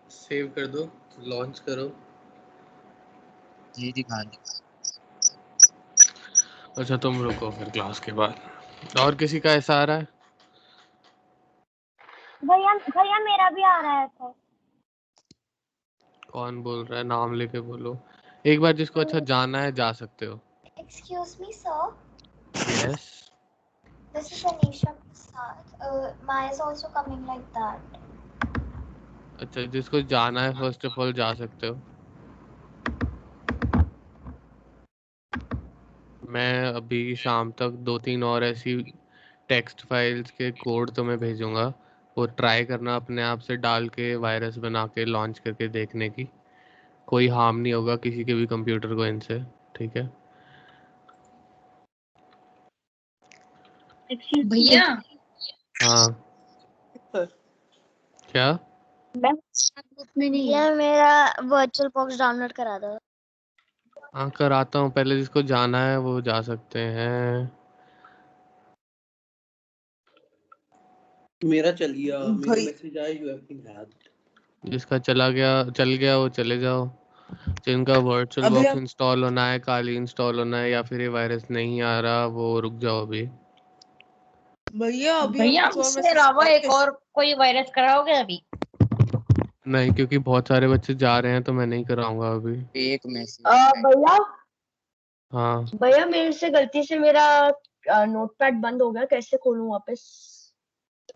सेव कर दो, लॉन्च करो। ये दिखा रहा है। अच्छा तुम रुको फिर क्लास के बाद। और किसी का ऐसा आ रहा है? भैया मेरा भी आ रहा है तो। कौन बोल रहा है? नाम लेके बोलो एक बार। जिसको अच्छा जाना है जा सकते हो। Excuse me, sir. Yes. This is Anisha Prasad. Maya is also coming like that. अच्छा, जिसको जाना है फर्स्ट ऑफ ऑल जा सकते हो। मैं अभी शाम तक 2-3 और ऐसी टेक्स्ट फाइल्स के कोड तुम्हें भेजूंगा, वो ट्राई करना अपने आप से डाल के वायरस बना के लॉन्च करके देखने की। कोई हार्म नहीं होगा किसी के भी कंप्यूटर को इनसे, ठीक है? भैया हाँ क्या? भैया मेरा वर्चुअल बॉक्स डाउनलोड करा दो। हाँ कराता हूँ, पहले जिसको जाना है वो जा सकते हैं। मेरा चल गया, मेरा मैसेज आया यू हैव बीन हैक्ड। जिसका चल गया वो चले जाओ। जिनका वर्चुअल बॉक्स इंस्टॉल होना है, काली इंस्टॉल होना है, या फिर ये वायरस नहीं आ रहा, वो रुक जाओ अभी। भैया अभी भैया हमको उसके अलावा एक और कोई वायरस कराओगे अभी? नहीं, क्योंकि बहुत सारे बच्चे जा रहे हैं तो मैं नहीं कराऊंगा अभी। एक मैसेज भैया हाँ, भैया मेरे से गलती से मेरा नोटपैड बंद हो गया, कैसे खोलूं वापस?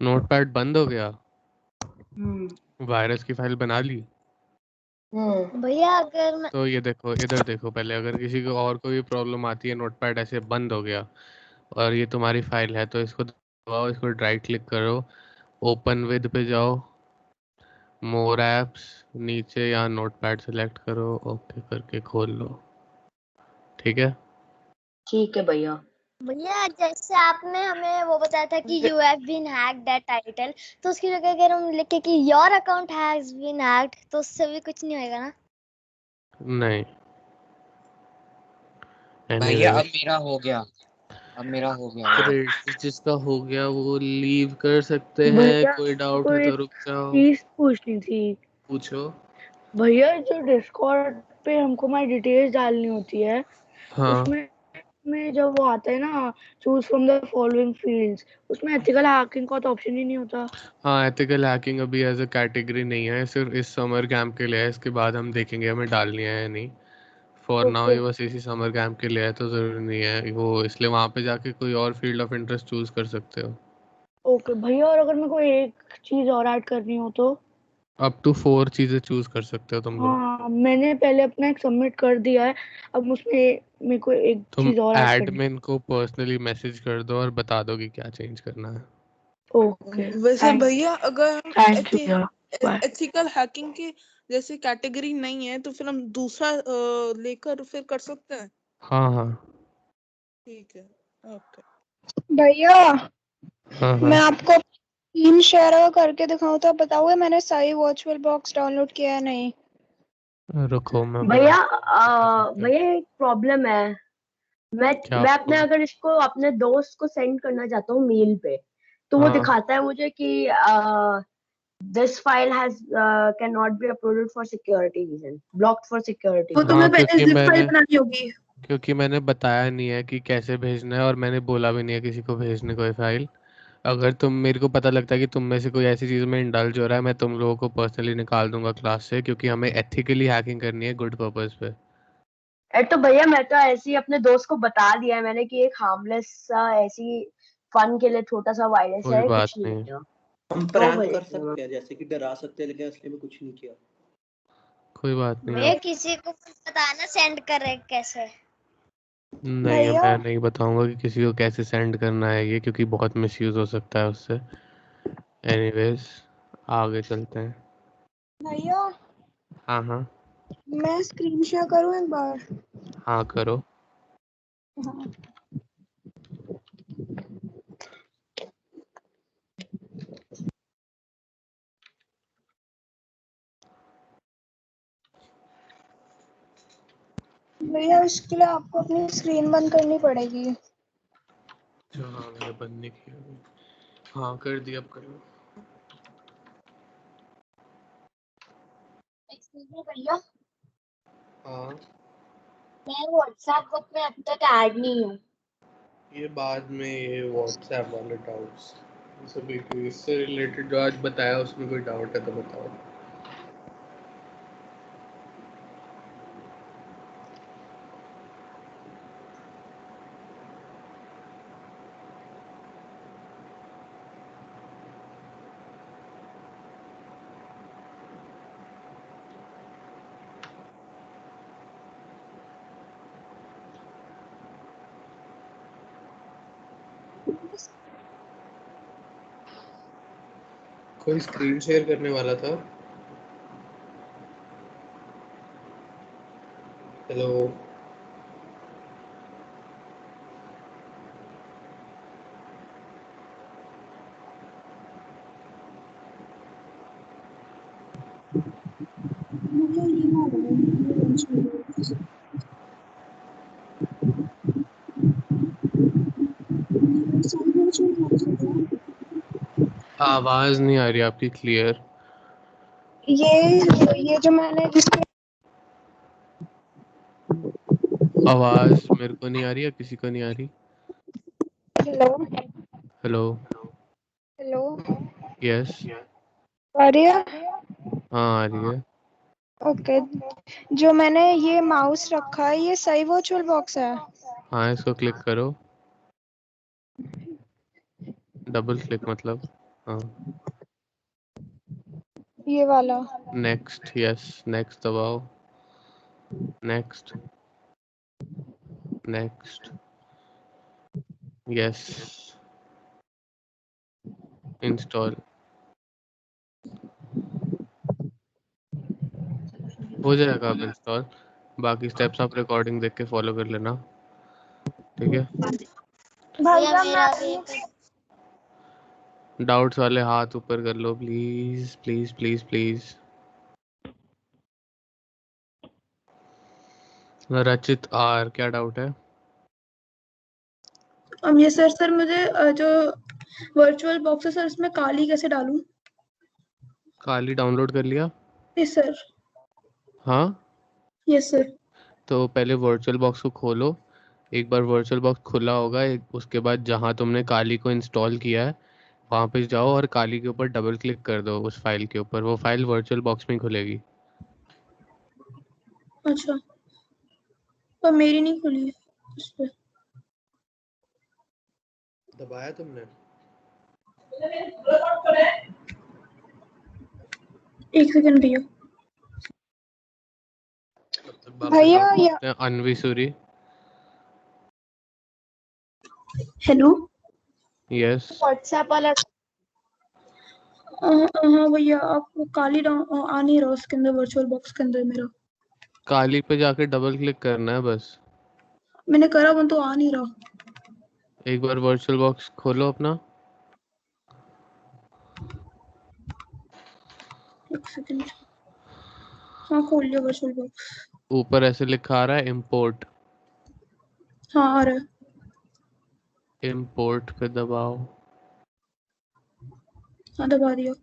नोटपैड बंद हो गया। वायरस की फाइल बना ली। भैया अगर मैं तो ये देखो, इधर देखो पहले, अगर किसी को और कोई प्रॉब्लम आती है, नोटपैड ऐसे बंद हो गया और ये तुम्हारी फाइल है, तो इसको दबाओ, इसको राइट क्लिक करो, ओपन विद पे जाओ, मोर ऐप्स, नीचे यहाँ नोटपैड सेलेक्ट करो, ओके करके खोल लो। ठीक है। ठीक है भैया। भैया जैसे आपने हमें वो बताया था कि you have been hacked that title, तो उसकी जगह अगर हम लिखे कि your account has been hacked, तो उससे भी कुछ नहीं होएगा ना? नहीं। भैया Anyways, अब मेरा हो गया, अब मेरा हो गया। great, जिसका हो गया वो लीव कर सकते हैं। भैया कोई डाउट को हो तो एक रुक जाओ, चीज पूछनी थी। पूछो। भैया जो डिस्कॉर्ड पे हमको हमारी डिटेल्स डालनी होती है, हाँ उसमें जब वो आता है ना, choose from the following fields, उसमें एथिकल हैकिंग का तो ऑप्शन ही नहीं होता। हाँ, एथिकल हैकिंग अभी एज अ कैटेगरी नहीं है, सिर्फ इस समर कैंप के लिए है। इसके बाद हम देखेंगे हमें डालनी है या नहीं। फॉर नाउ ये बस इसी समर कैंप के लिए है, तो ज़रूरी नहीं है वो, इसलिए वहाँ पे जाके कोई और फील्ड ऑफ इंटरेस्ट चूज कर सकते हो। ओके भैया, और अगर मेरे को एक चीज और ऐड करनी हो तो? अप टू 4 चीज़ें चूज कर सकते हो तुम लोग। हाँ, मैंने पहले अपना एक सबमिट कर दिया है, अब उसमें मेरे को एक तुम चीज और ऐड करनी। एडमिन को पर्सनली मैसेज कर दो और बता दो कि क्या चेंज करना है। ओके, वैसे भैया अगर हम थैंक यू भैया, बाय। एथिकल हैकिंग की जैसे कैटेगरी नहीं है, तो फिर हम दूसरा लेकर फिर कर सकते हैं। हाँ हाँ ठीक है, ओके। भैया हाँ मैं हाँ। आपको स्क्रीन शेयर अगर करके दिखाऊं तो आप बताओगे मैंने सही वर्चुअल बॉक्स डाउनलोड किया है नहीं? रुको मैं भैया सकते हैं। भैया एक प्रॉब्लम है। मैं क्या मैं अपने अगर इसको अपने दोस्त को सेंड करना चाहता हूँ मेल पे, तो वो हाँ दिखाता है मुझे कि this file has can not be uploaded for security reason, blocked for security वो रीजन। तुम्हें पहले जिप फाइल बनानी होगी। क्योंकि मैंने बताया नहीं है कि कैसे भेजना है, और मैंने बोला भी नहीं है किसी को भेजने कोई फाइल। अगर तुम, मेरे को पता लगता है कि तुम में से कोई ऐसी चीज़ में इंडल्ज हो रहा है, मैं तुम लोगों को पर्सनली निकाल दूंगा क्लास से, क्योंकि हमें एथिकली हैकिंग करनी है गुड पर्पस पे। तो भैया मैं तो ऐसे ही अपने दोस्त को बता दिया है मैंने कि एक हार्मलेस सा ऐसी फन के लिए छोटा सा वायरस कोई है, बात कुछ नहीं नहीं, है। हम तो प्रैंक भैया कर सकते हैं, जैसे कि डरा सकते हैं, लेकिन असली में कुछ नहीं किया। कोई बात नहीं। भैया आप किसी को कुछ बताना सेंड करे कैसे? नहीं है, भैया मैं नहीं बताऊंगा कि किसी को कैसे सेंड करना है ये, क्योंकि बहुत मिसयूज हो सकता है उससे। एनीवेज, आगे चलते हैं। भैया हाँ हाँ मैं स्क्रीन शेयर करूं एक बार? हाँ, करो। हाँ। भैया इसके लिए आपको अपनी स्क्रीन बंद करनी पड़ेगी। हाँ, मैंने बंद नहीं किया अभी। हाँ कर दिया, अब करो। एक्सक्यूज मी भैया, हाँ, मैं व्हाट्सएप ग्रुप में अब तक ऐड नहीं हूँ। ये बाद में ये व्हाट्सएप वाले डाउट्स, सभी कोई इससे रिलेटेड जो आज बताया उसमें कोई डाउट है तो बताओ। कोई स्क्रीन शेयर करने वाला था? हेलो? आवाज नहीं आ रही आपकी क्लियर। ये जो मैंने जिसके आवाज मेरे को नहीं आ रही है, किसी को नहीं आ रही। Hello hello? Hello yes. आ रही है? हाँ आ रही है। ओके, जो मैंने ये माउस रखा है ये सही वर्चुअल बॉक्स है? हाँ इसको क्लिक करो, डबल क्लिक मतलब। हाँ ये वाला? नेक्स्ट, यस नेक्स्ट दबाओ, नेक्स्ट नेक्स्ट, यस इंस्टॉल हो जाएगा अब इंस्टॉल। बाकी स्टेप्स आप रिकॉर्डिंग देख के फॉलो कर लेना, ठीक है। भैया मेरा भी डाउट्स वाले हाथ ऊपर कर लो प्लीज प्लीज प्लीज प्लीज। रचित आर, क्या डाउट है? ये सर मुझे जो वर्चुअल बॉक्स है सर इसमें काली कैसे डालूं? काली डाउनलोड कर लिया? Yes sir. हाँ यस सर। तो पहले वर्चुअल बॉक्स को खोलो, एक बार वर्चुअल बॉक्स खुला होगा, उसके बाद जहाँ तुमने काली को इंस्टॉल किया है वहाँ पे जाओ और काली के ऊपर डबल क्लिक कर दो उस फाइल के ऊपर, वो फाइल वर्चुअल बॉक्स में खुलेगी। अच्छा, पर मेरी नहीं खुली है उस पे। दबाया तुमने? एक सेकंड भैया। भैया अनवी सूरी। हेलो। यस व्हाट्सएप वाला हाँ भैया, आपको काली आ नहीं रहा उसके अंदर, वर्चुअल बॉक्स के अंदर मेरा। काली पे जाके डबल क्लिक करना है बस। मैंने करा वो तो आ नहीं रहा। एक बार वर्चुअल बॉक्स खोलो अपना। एक सेकंड। हाँ खोल लिया वर्चुअल बॉक्स। ऊपर ऐसे लिखा आ रहा है इम्पोर्ट, हाँ आ रहा है। इम्पोर्ट पे दबाओ। हाँ दबा दिया।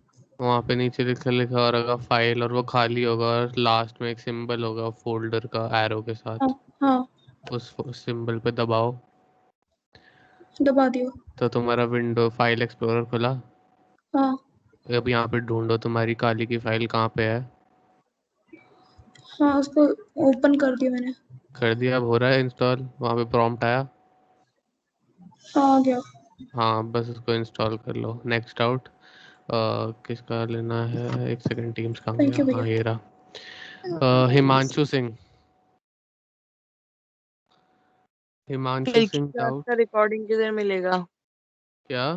वहाँ पे नीचे लिखा लिखा होगा फाइल, और वो खाली होगा और लास्ट में एक सिंबल होगा फोल्डर का एरो के हाँ साथ, हाँ उस सिंबल पे दबाओ। दबा दिया। तो तुम्हारा विंडो फाइल एक्सप्लोरर खुला। हाँ अब यहाँ पे ढूंढो तुम्हारी काली की फाइल कहाँ पे है। हाँ उसको ओपन कर दिया मैंने। कर दिया? अब हो रहा है इंस्टॉल? वहाँ पे प्रॉम्प्ट आया? हाँ आ गया। हाँ बस उसको इंस्टॉल कर लो। नेक्स्ट आउट किसका लेना है? एक सेकंड, टीम्स कहाँ थैंक गया? यू भैया। हाँ ये रहा। हिमांशु सिंह। हिमांशु कल की सिंह क्लास डाउट का रिकॉर्डिंग किधर मिलेगा? क्या?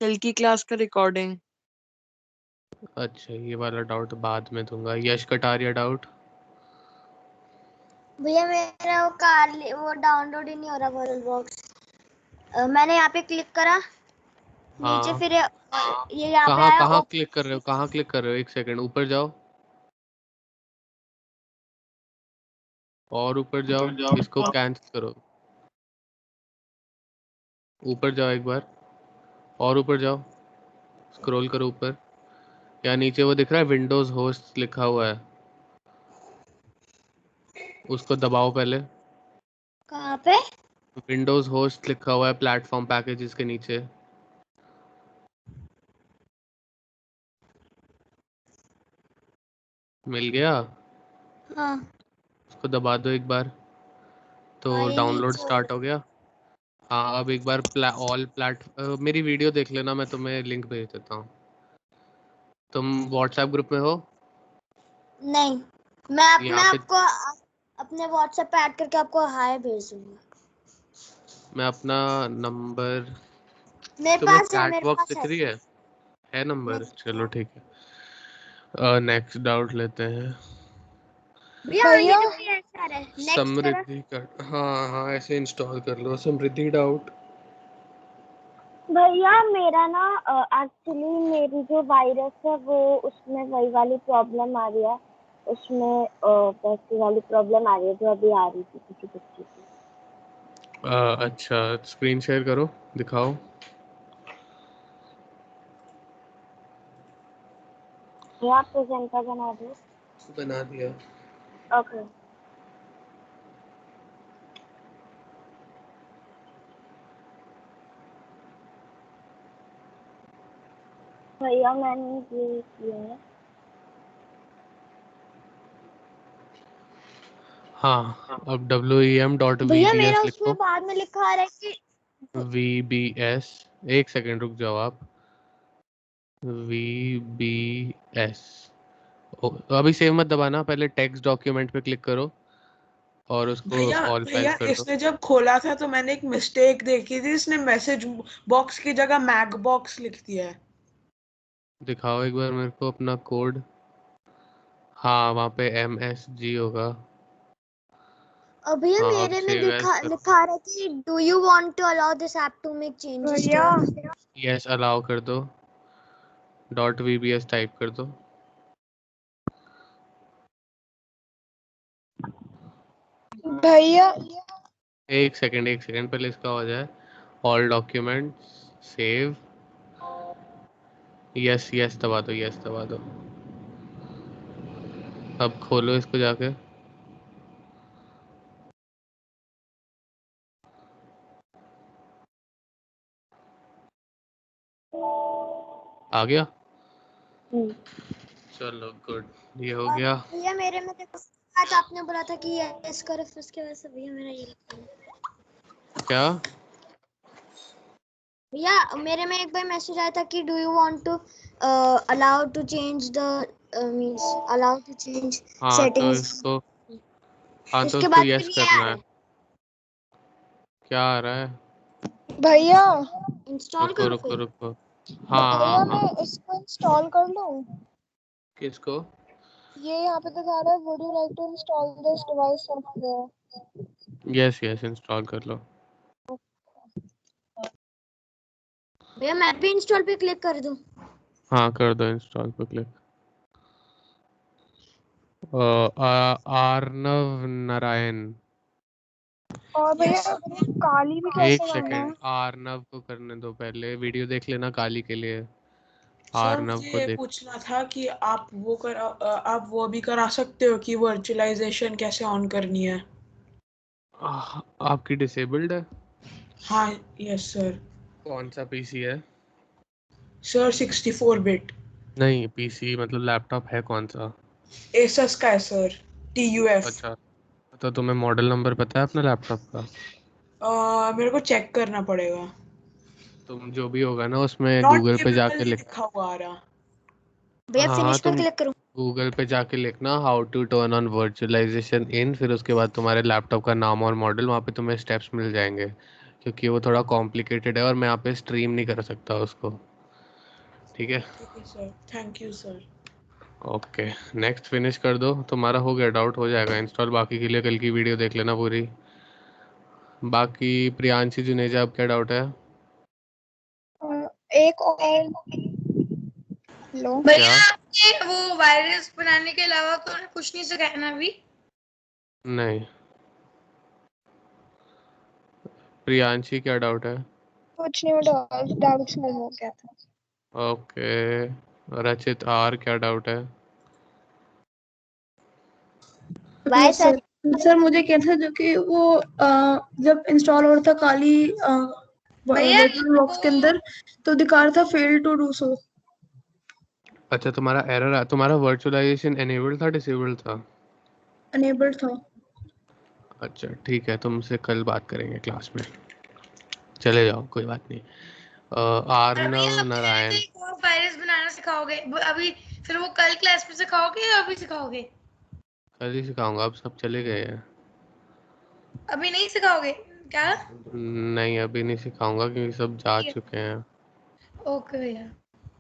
कल की क्लास का रिकॉर्डिंग। अच्छा ये वाला डाउट बाद में दूंगा। यश कटारिया डाउट। भैया मेरा वो डाउनलोड ही नहीं हो रहा वर्चुअल बॉक्स। मैंने यहाँ पे क्लिक करा, नीचे हाँ फिर ये यहाँ पे कहाँ आया कहाँ क्लिक कर रहे हो? कहाँ क्लिक कर रहे हो? एक सेकंड, ऊपर जाओ और ऊपर जाओ, इसको कैंसिल करो। ऊपर जाओ एक बार और ऊपर जाओ, स्क्रॉल करो ऊपर, या नीचे वो दिख रहा है विंडोज होस्ट लिखा हुआ है, उसको दबाओ पहले। कहाँ पे? विंडोज होस्ट लिखा हुआ है प्लेटफॉर्म पैकेजेस के नीचे। मिल गया? हाँ उसको दबा दो एक बार तो ये डाउनलोड नीचे। स्टार्ट हो गया। हाँ अब एक बार ऑल प्लेट मेरी वीडियो देख लेना, मैं तुम्हें लिंक भेज देता हूँ। तुम व्हाट्सएप ग्रुप में हो? नहीं, मैं यहाँ पे आपको अपने व्हाट्सएप पे ऐड करके आपको हाय भेज दूंगा। मैं अपना नंबर, मेरे तुम्हें पास है, चैट मेरे बॉक्स पास दिख है। रही है नंबर? नहीं चलो ठीक है। नेक्स्ट डाउट लेते हैं। भैया ये भैया देखो ये ऐसा आ रहा है, नेक्स्ट करा। समृद्धि का, हाँ हाँ ऐसे इंस्टॉल कर लो। समृद्धि डाउट। भैया मेरा ना एक्चुअली मेरी जो वायरस है वो उसमें वही वाली प्रॉब्लम आ रही है, उसमें वैसी वाली प्रॉब्लम आ रही है जो अभी आ रही थी किसी बच्चे की। अच्छा स्क्रीन शेयर करो, दिखाओ। ये आप प्रेजेंटर बना दो। बना दिया। ओके। भैया मैंने ये किया है। हाँ, अब wem.vbs भैया मेरा लिखो। उसमें बाद में लिखा आ रहा है कि VBS, एक सेकंड रुक जाओ आप। VBS अभी सेव मत दबाना, पहले टेक्स्ट डॉक्यूमेंट पे क्लिक करो और उसको भैया ऑल भैया पेज कर दो। इसने जब खोला था तो मैंने एक मिस्टेक देखी थी, इसने मैसेज बॉक्स की जगह मैक बॉक्स लिख दिया है। दिखाओ एक बार मेरे को अपना कोड। हाँ, वहाँ पे MSG होगा। भैया हाँ, अब मेरे में सेव एज करो। लिखा आ रहा है कि do you want to allow this app to make changes भैया यस अलाउ कर दो, .vbs टाइप कर दो। भैया एक सेकंड पहले इसका हो जाए। ऑल डॉक्यूमेंट्स सेव, यस दबा दो, यस दबा दो। अब खोलो इसको जाके। आ गया? चलो गुड, ये हो और गया। भैया मेरे में देखो आज आपने बोला था कि यस करो, फिर उसके वजह से भैया मेरा ये लिखा है। क्या? भैया मेरे में एक बार मैसेज आया था कि do you want to allow to change the means allow to change हाँ तो सेटिंग्स। इसको, हाँ तो इसके उसको बाद यस फिर ये आ करना रहा है। है क्या आ रहा है? भैया इंस्टॉल रुको करो रुको फिर। रुको। हाँ हाँ भैया हाँ। मैं इसको इंस्टॉल कर लूं? किसको? ये यहाँ पे दिखा रहा है would you like to install this device software. Yes install कर लो। भैया मैं भी इंस्टॉल पे क्लिक कर दूं? हाँ कर दो इंस्टॉल पे क्लिक। आर्नव नारायण। और भैया काली भी एक कैसे करना है? सेकंड, आर्नव को करने दो, पहले वीडियो देख लेना काली के लिए। सर आर्नव को मुझे देख। पूछना था कि आप वो भी करा सकते हो कि वर्चुअलाइजेशन कैसे ऑन करनी है? आपकी डिसेबल्ड है? हाँ यस सर। कौन सा पीसी है? Sir 64 bit. नहीं, पीसी मतलब लैपटॉप है कौन सा? एसस का है सर, TUF। अच्छा, तो तुम्हें मॉडल नंबर पता है अपना लैपटॉप का? मेरे को चेक करना पड़ेगा। तुम जो भी होगा ना उसमें नॉट गूगल पे केपेबल जाके लिख। लिखा हुआ आ रहा। भैया हाँ फिनिश पर तुम क्लिक करो। गूगल पे जाके लिखना how to turn on virtualization in, फिर उसके बाद तुम्हारे लैपटॉप का नाम और मॉडल, वहाँ पे तुम्हें स्टेप्स मिल जाएंगे, क्योंकि वो थोड़ा कॉम्प्लिकेटेड है और मैं यहाँ पे स्ट्रीम नहीं कर सकता उसको। ठीक है? ठीक है sir, thank you sir. Okay, next finish कर दो, तुम्हारा हो गया, डाउट हो जाएगा इंस्टॉल। बाकी के लिए कल की वीडियो देख लेना पूरी। बाकी प्रियांशी जुनेजा, अब क्या डाउट है? एक और लो। भैया आपने वो वायरस बनाने के अलावा तो कुछ नहीं सिखाया ना अभी? नहीं, प्रियांशी क्या डाउट है? कुछ नहीं, डाउट सॉल्व हो गया था। ओके, रचित आर क्या डाउट है? Bye sir. सर मुझे क्या था जो कि वो जब इंस्टॉल हो रहा था काली भैया वर्चुअल बॉक्स के अंदर तो दिखा रहा था फेल टू डू सो। अच्छा, तुम्हारा एरर है, तुम्हारा वर्चुअलाइजेशन एनेबल्ड था डिसेबल्ड था? अनेबल्ड था। अच्छा ठीक है, तुमसे कल बात करेंगे क्लास में, चले जाओ कोई बात नहीं। और भैया आर्नव आप कह रहे नारायण। थे कि वो वायरस बनाना सिखाओगे अभी, फिर वो कल क्लास में सिखाओगे या अभी सिखाओगे? कल ही सिखाऊंगा, अब सब चले गए हैं। अभी नहीं सिखाओगे क्या? नहीं अभी नहीं सिखाऊंगा क्योंकि सब जा चुके हैं। ओके भैया,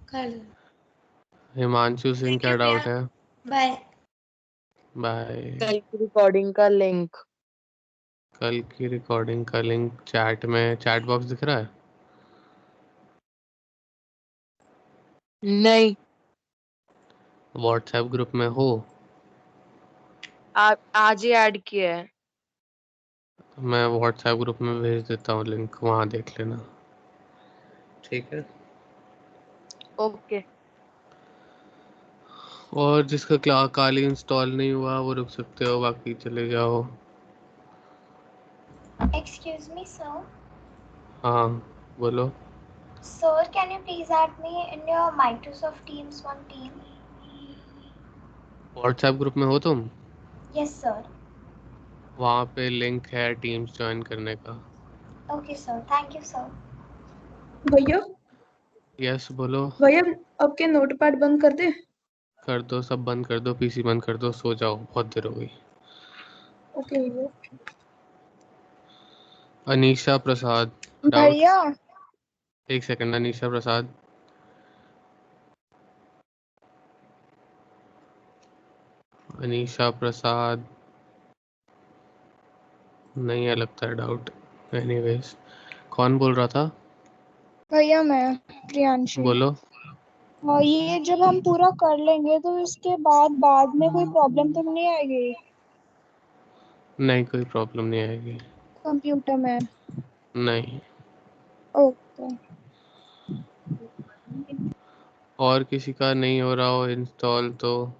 कल। हिमांशु सिंह क्या डाउट है? बाय। बाय। कल की रिकॉर्डिंग का लिंक। कल की रिकॉर्डिंग का लिंक चैट में, चैट बॉक्स दिख रहा है? नहीं, व्हाट्सएप ग्रुप में हो? आप आज ही ऐड किया है। मैं व्हाट्सएप ग्रुप में भेज देता हूँ लिंक, वहाँ देख लेना। ठीक है? ओके। और जिसका काली इंस्टॉल नहीं हुआ वो रुक सकते हो, बाकी चले जाओ। Excuse me sir. हाँ बोलो। Sir, can you please add me in your Microsoft Teams one team? WhatsApp group में हो तुम? Yes, sir. वहाँ पे लिंक है टीम्स ज्वाइन करने का। Okay, sir. Thank you, sir. भैया यस बोलो। भैया आपके नोटपैड बंद कर दे। कर दो, सब बंद कर दो, पीसी बंद कर दो, सो जाओ, बहुत देर हो गई। ओके भैया। अनीशा प्रसाद डाउट? भैया एक सेकंड, अनीशा प्रसाद। अनीशा प्रसाद नहीं है लगता है, डाउट। एनीवेज, कौन बोल रहा था? भैया मैं प्रियांशी। बोलो। हाँ, ये जब हम पूरा कर लेंगे तो इसके बाद में कोई प्रॉब्लम तो नहीं आएगी नहीं, कोई प्रॉब्लम नहीं आएगी। कंप्यूटर में? नहीं। ओके। और किसी का नहीं हो रहा हो इंस्टॉल तो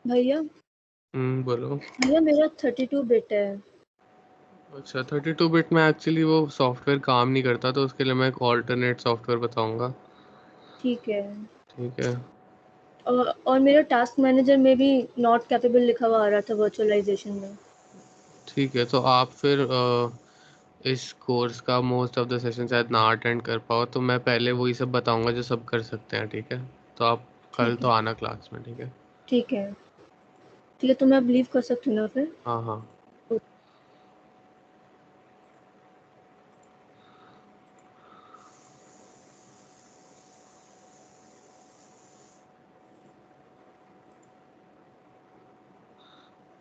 भैया बोलो। भैया मेरा 32 बिट है। अच्छा, 32 बिट में एक्चुअली वो सॉफ्टवेयर काम नहीं करता, तो उसके लिए मैं एक ऑल्टरनेट सॉफ्टवेयर बताऊंगा। ठीक है। ठीक है। और मेरा टास्क मैनेजर में भी नॉट कैपेबल लिखा हुआ आ रहा था वर्चुअलाइजेशन में। ठीक है, तो आप फिर इस कोर्स का मोस्ट ऑफ द सेशन शायद ना अटेंड कर पाओ, तो मैं पहले वही सब बताऊंगा जो सब कर सकते हैं। ठीक है, तो आप कल ठीक तो है। आना क्लास में। ठीक है। ठीक है ठीक है, तो मैं अब लीव कर सकती हूँ ना फिर? हाँ हाँ।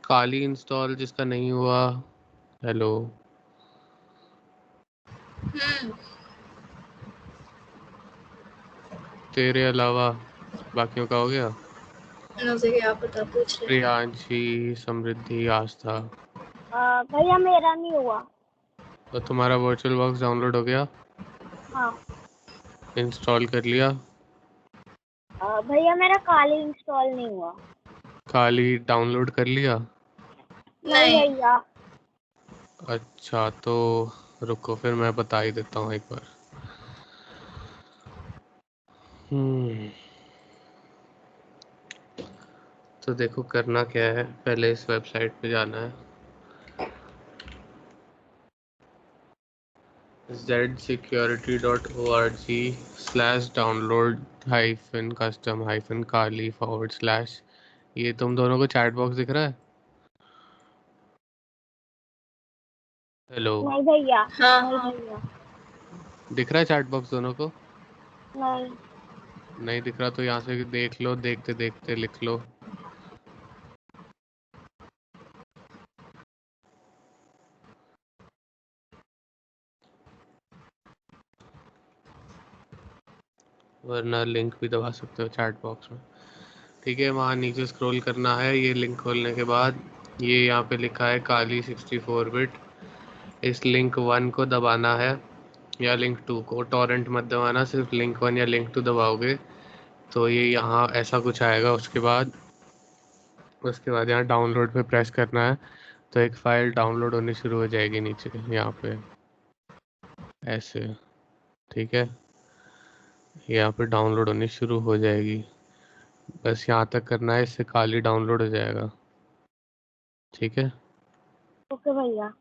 काली इंस्टॉल जिसका नहीं हुआ, हेलो। तेरे अलावा बाकियों का हो गया? आप बता, पूछ रहे। प्रियांशी, समृद्धि, आस्था। भैया मेरा नहीं हुआ। तो तुम्हारा वर्चुअल बॉक्स डाउनलोड हो गया? हाँ। इंस्टॉल कर लिया? भैया मेरा काली इंस्टॉल नहीं हुआ। काली डाउनलोड कर लिया? नहीं भैया। अच्छा, तो रुको, फिर मैं बता ही देता हूँ एक बार। तो देखो करना क्या है, पहले इस वेबसाइट पे जाना है, zsecurity.org/download-custom-kali/। ये तुम दोनों को चैट बॉक्स दिख रहा है? हेलो, नहीं भैया। हाँ नहीं हाँ। भैया। दिख रहा है चैट बॉक्स दोनों को? नहीं। नहीं दिख रहा तो यहाँ से देख लो, देखते देखते लिख लो। वरना लिंक भी दबा सकते हो चैट बॉक्स में। ठीक है, वहाँ नीचे स्क्रॉल करना है। ये लिंक खोलने के बाद ये यहाँ पे लिखा है काली 64 बिट। इस लिंक 1 को दबाना है या लिंक 2 को। टॉरेंट मत दबाना, सिर्फ लिंक 1 या लिंक 2 दबाओगे तो ये यहाँ ऐसा कुछ आएगा। उसके बाद यहाँ डाउनलोड पे प्रेस करना है, तो एक फ़ाइल डाउनलोड होनी शुरू हो जाएगी नीचे यहाँ पे ऐसे। ठीक है, यहाँ पे डाउनलोड होनी शुरू हो जाएगी, बस यहाँ तक करना है, इससे काली डाउनलोड हो जाएगा। ठीक है। ओके भैया।